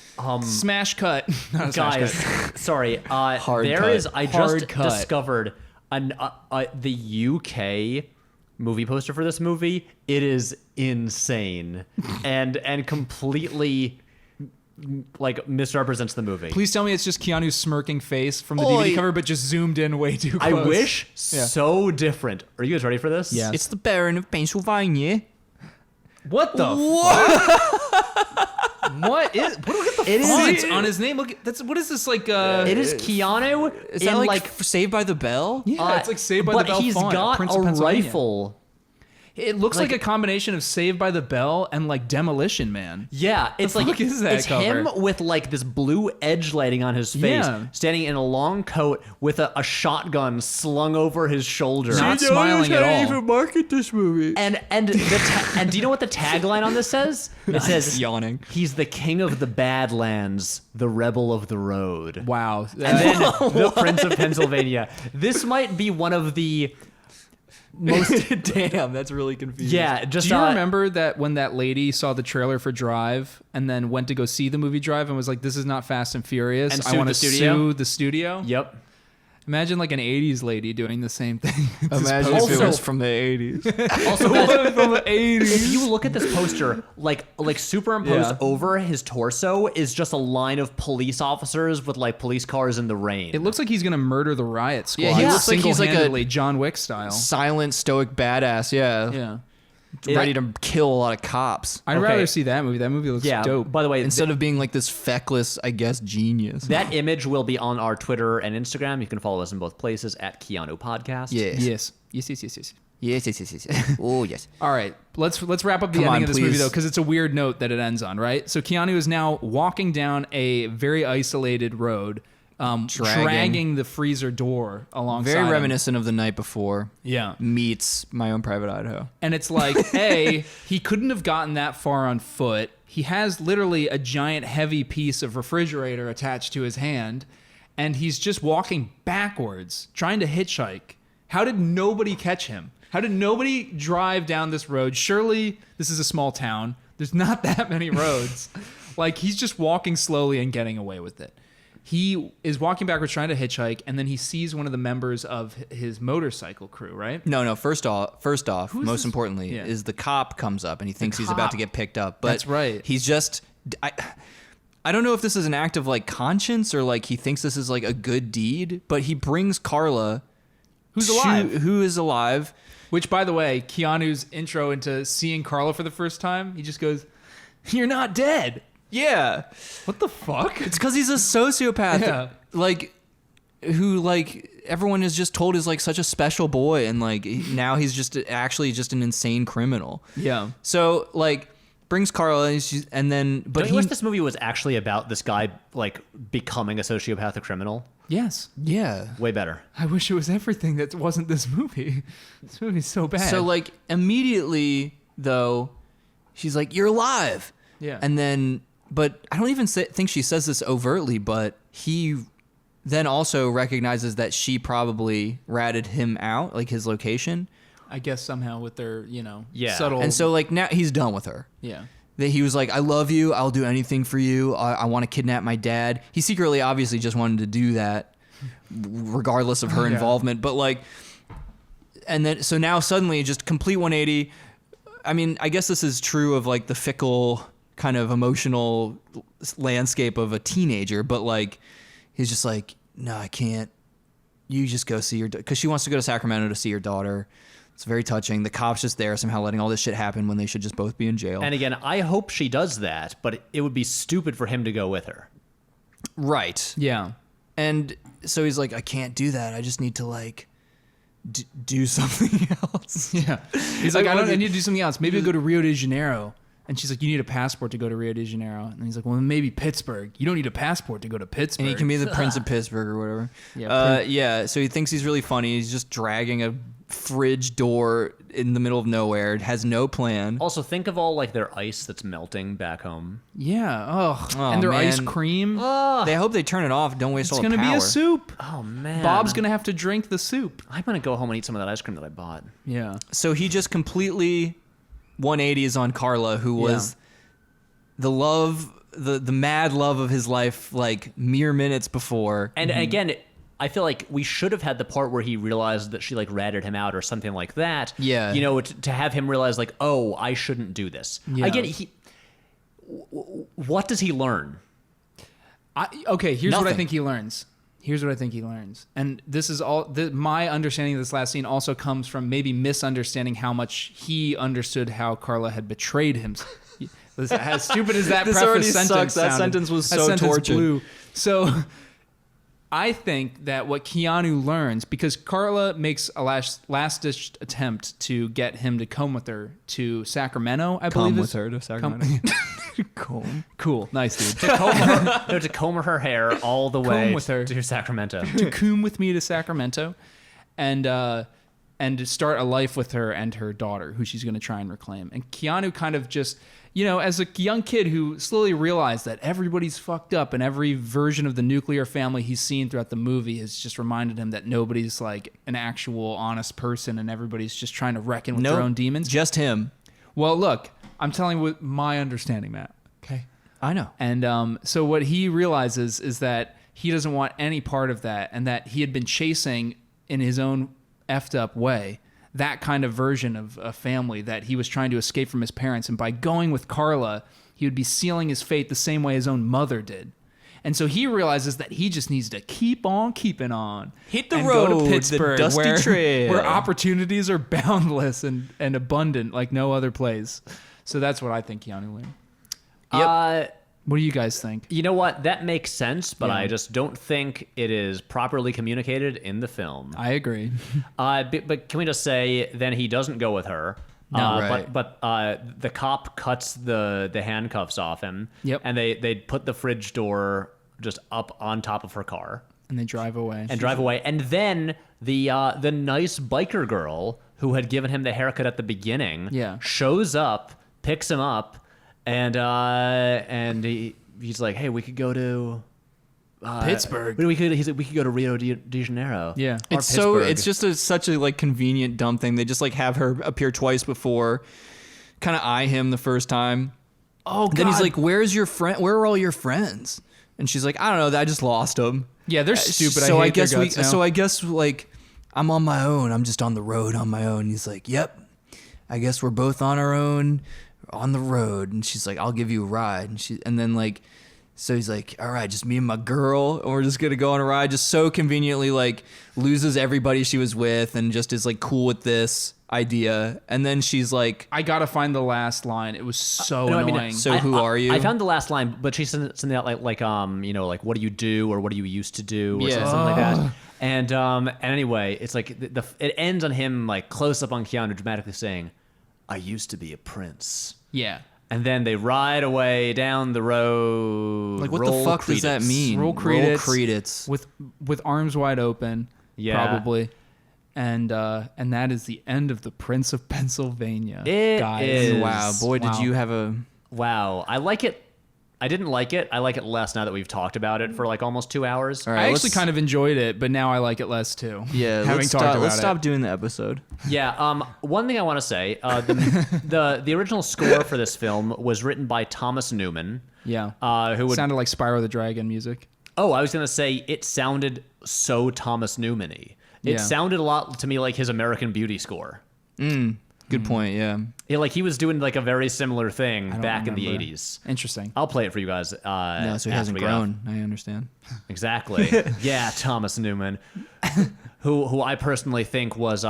Smash cut. Not a smash Guys, cut. sorry. Hard there cut. is. I Hard just cut. discovered the UK movie poster for this movie. It is insane and completely like misrepresents the movie. Please tell me it's just Keanu's smirking face from the DVD cover, but just zoomed in way too close. I wish so different. Are you guys ready for this? Yeah. It's the Baron of Pennsylvania. What the What is? What look at the font on his name? Look, what is this like? It is Keanu. Is that like Saved by the Bell? Yeah, it's like Saved by the Bell But he's font, got Prince a of Pennsylvania. rifle. It looks like a combination of Saved by the Bell and like Demolition Man. Yeah, it's fuck like is that it's cover? him with like this blue edge lighting on his face, Yeah. standing in a long coat with a shotgun slung over his shoulder. Not smiling at all. market this movie. And do you know what the tagline on this says? It says Yawning. He's the king of the Badlands, the rebel of the road. Wow. And then the Prince of Pennsylvania. This might be one of the most Damn, that's really confusing. yeah. Just Do you remember that when that lady saw the trailer for Drive and then went to go see the movie Drive and was like, "This is not Fast and Furious. And I sued want to the studio?" sue the studio." Yep. Imagine like an '80s lady doing the same thing. Imagine if it Also- was from the 80s. Also, guys, from the '80s. if you look at this poster, like superimposed Yeah. over his torso is just a line of police officers with like police cars in the rain. It looks like he's gonna murder the riot squad. Yeah, he looks like he's like a- single-handedly, John Wick style. Silent, stoic badass, Yeah, ready to kill a lot of cops. I'd Okay. rather see that movie. That movie looks yeah. dope. By the way, Instead of being like this feckless, I guess, genius. that image will be on our Twitter and Instagram. You can follow us in both places at Keanu Podcast. Yes. Yes. Yes. Oh, yes. All right, let's wrap up the Come ending on, of this movie please. though, because it's a weird note that it ends on, right? So Keanu is now walking down a very isolated road, dragging the freezer door alongside Very him. reminiscent of the night before. Yeah, Meets My Own Private Idaho. and it's like, A, he couldn't have gotten that far on foot. He has literally a giant heavy piece of refrigerator attached to his hand, and he's just walking backwards, trying to hitchhike. How did nobody catch him? How did nobody drive down this road? Surely this is a small town. There's not that many roads. Like, he's just walking slowly and getting away with it. He is walking backwards trying to hitchhike, and then he sees one of the members of his motorcycle crew, right? No. First off, most this? importantly, Yeah. is the cop comes up and he thinks he's about cop. to get picked up. But That's right. He's just. I don't know if this is an act of like conscience or like he thinks this is like a good deed, but he brings Carla, Who's alive? who is alive. Which, by the way, Keanu's intro into seeing Carla for the first time, he just goes, "You're not dead." Yeah, What the fuck? it's because he's a sociopath. Yeah. Like, who like everyone is just told is like such a special boy, and like now he's just actually just an insane criminal. Yeah. So like brings Carla, and then but Don't he you wish this movie was actually about this guy like becoming a sociopathic criminal? Yes. yeah. Way better. I wish it was everything that wasn't this movie. This movie's so bad. So like immediately though, she's like, "You're alive." Yeah. And then, but I don't even think she says this overtly, but he then also recognizes that she probably ratted him out, like his location. I guess somehow with their, Yeah. subtle. And so like now he's done with her. yeah. That he was like, "I love you. I'll do anything for you. I want to kidnap my dad." He secretly, obviously, just wanted to do that, regardless of her Yeah. involvement. But like, and then so now suddenly, just complete 180. I mean, I guess this is true of like the fickle kind of emotional landscape of a teenager. But like, he's just like, "No, I can't. You just go see your," because she wants to go to Sacramento to see her daughter. It's very touching. The cop's just there somehow letting all this shit happen when they should just both be in jail. And again, I hope she does that, but it would be stupid for him to go with her. Right. Yeah. And so he's like, "I can't do that. I just need to like do something else." Yeah. He's like, I need to do something else. Maybe I'll go to Rio de Janeiro. And she's like, "You need a passport to go to Rio de Janeiro." And he's like, "Well, maybe Pittsburgh. You don't need a passport to go to Pittsburgh." And he can be the Prince of Pittsburgh or whatever. Yeah, Yeah. So he thinks he's really funny. He's just dragging a fridge door in the middle of nowhere. It has no plan. Also, think of all like their ice that's melting back home. Yeah. Oh. Oh, And their ice man. cream. They hope they turn it off. Don't waste It's all the going to power. be a soup. Oh man, Bob's going to have to drink the soup. I'm gonna go home and eat some of that ice cream that I bought. Yeah. So he just completely 180s on Carla, who was the love, the mad love of his life, like mere minutes before. And again, I feel like we should have had the part where he realized that she like ratted him out or something like that. Yeah. You know, to have him realize like, oh, I shouldn't do this. Yeah. Again, what does he learn? Okay, here's what I Nothing. think he learns. Here's what I think he learns. And this is all my understanding of this last scene also comes from maybe misunderstanding how much he understood how Carla had betrayed him. As stupid as that This preface already sentence sucks. That sounded, sentence was that so sentence tortured. blew. So I think that what Keanu learns, because Carla makes a last-ditch attempt to get him to come with her to Sacramento, I believe. Come with her to Sacramento. Comb. Cool. Nice, dude. To comb her hair all the way with her. to Sacramento. To come with me to Sacramento and to start a life with her and her daughter, who she's going to try and reclaim. And Keanu kind of just, you know, as a young kid who slowly realized that everybody's fucked up and every version of the nuclear family he's seen throughout the movie has just reminded him that nobody's like an actual honest person and everybody's just trying to reckon with their own demons. Just him. Well, look, I'm telling you what my understanding, Matt. Okay. I know. And so what he realizes is that he doesn't want any part of that, and that he had been chasing in his own effed up way that kind of version of a family that he was trying to escape from his parents. And by going with Carla, he would be sealing his fate the same way his own mother did. And so he realizes that he just needs to keep on keeping on. Hit the and road, go to the Pittsburgh, dusty trail. where opportunities are boundless and abundant like no other place. So that's what I think Keanu learned. Yep. What do you guys think? You know what? That makes sense, but Yeah. I just don't think it is properly communicated in the film. I agree. But can we just say then he doesn't go with her? No. Right. But the cop cuts the handcuffs off him. Yep. And they put the fridge door just up on top of her car And they drive away. and drive away. And then the nice biker girl who had given him the haircut at the beginning Yeah. shows up, picks him up, and he's like, hey, we could go to Pittsburgh. We could go to Rio de Janeiro. Yeah. Or It's so. Pittsburgh. It's just such a like convenient dumb thing. They just like have her appear twice before, kind of eye him the first time. Oh, God. Then he's like, "Where's your friend? Where are all your friends?" And she's like, "I don't know. I just lost them." Yeah, they're stupid. So I I hate their guess guts now. So I guess like I'm on my own. I'm just on the road on my own. And he's like, "Yep. I guess we're both on our own on the road." And she's like, "I'll give you a ride." And then like. So he's like, all right, just me and my girl, and we're just going to go on a ride. Just so conveniently, like, loses everybody she was with and just is, like, cool with this idea. And then she's like, I gotta find the last line. It was so No, I mean, annoying. So who are you? I found the last line, but she said something like you know, like what do you do or what do you used to do or Yeah. something like that. And anyway, it's like it ends on him like close up on Keanu dramatically saying, "I used to be a prince." yeah. And then they ride away down the road. like, what roll the fuck does that credits. mean? Roll credits. credits. With arms wide open. Yeah. Probably. And that is the end of The Prince of Pennsylvania. It guys. is. Wow, boy, did Wow. you have a... Wow, I like it. I didn't like it. I like it less now that we've talked about it for like almost 2 hours. All I right, actually let's- kind of enjoyed it, but now I like it less too. Yeah, having let's talked stop, about let's it. stop doing the episode. Yeah. One thing I want to say: the original score for this film was written by Thomas Newman. Yeah. Who would? Sounded like Spyro the Dragon music. Oh, I was gonna say it sounded so Thomas Newman-y. It Yeah. sounded a lot to me like his American Beauty score. Good point, yeah. Yeah, like he was doing like a very similar thing don't back in the remember. 80s. Interesting. I'll play it for you guys. No, so he after hasn't we get off. grown. I understand. Exactly. Yeah, Thomas Newman, who I personally think was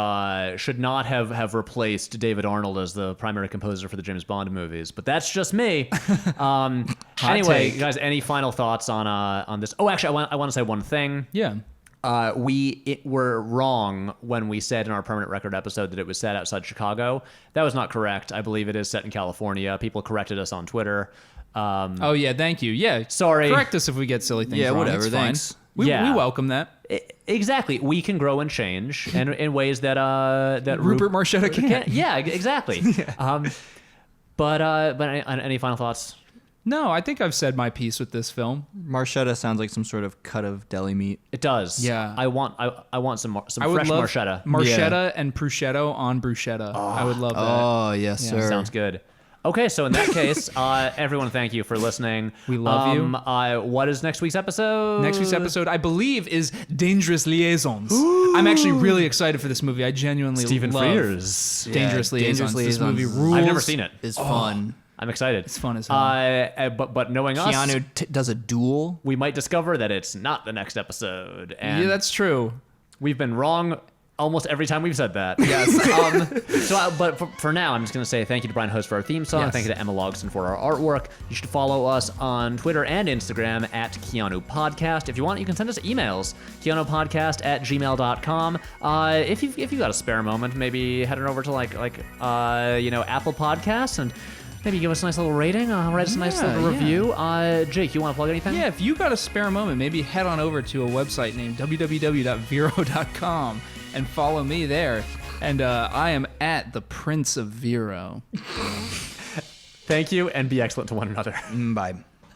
should not have replaced David Arnold as the primary composer for the James Bond movies, but that's just me. Anyway, take. guys, any final thoughts on this? Oh, actually, I want to say one thing. Yeah. We were wrong when we said in our permanent record episode that it was set outside Chicago. That was not correct. I believe it is set in California. People corrected us on Twitter. Oh yeah, thank you. Yeah. Sorry. Correct us if we get silly things Yeah, wrong. whatever, It's fine. thanks. We Yeah. welcome that. Exactly. We can grow and change in ways that Rupert Marchetta can't. Yeah, exactly. But any final thoughts? No, I think I've said my piece with this film. Marchetta sounds like some sort of cut of deli meat. It does. Yeah. I want some I would fresh love marchetta. Marchetta and prosciutto on bruschetta. I would love that. Oh, yes, sir. Sounds good. Okay, so in that case, everyone, thank you for listening. We love you. What is next week's episode? Next week's episode, I believe, is Dangerous Liaisons. I'm actually really excited for this movie. I genuinely Stephen love Frears. Dangerous Liaisons. This Liaisons movie rules. I've never seen it. It's fun. I'm excited. It's fun as hell. But knowing us, Keanu does a duel. we might discover that it's not the next episode. And Yeah, that's true. we've been wrong almost every time we've said that. Yes. But for now, I'm just going to say thank you to Brian Host for our theme song. Yes. Thank you to Emma Logsdon for our artwork. You should follow us on Twitter and Instagram at Keanu Podcast. If you want, you can send us emails, keanupodcast@gmail.com. If you've got a spare moment, maybe head on over to Apple Podcasts and maybe give us a nice little rating, write us a nice little review. Jake, you want to plug anything? Yeah, if you got a spare moment, maybe head on over to a website named www.vero.com and follow me there. And I am at the Prince of Vero. Thank you, and be excellent to one another. Bye.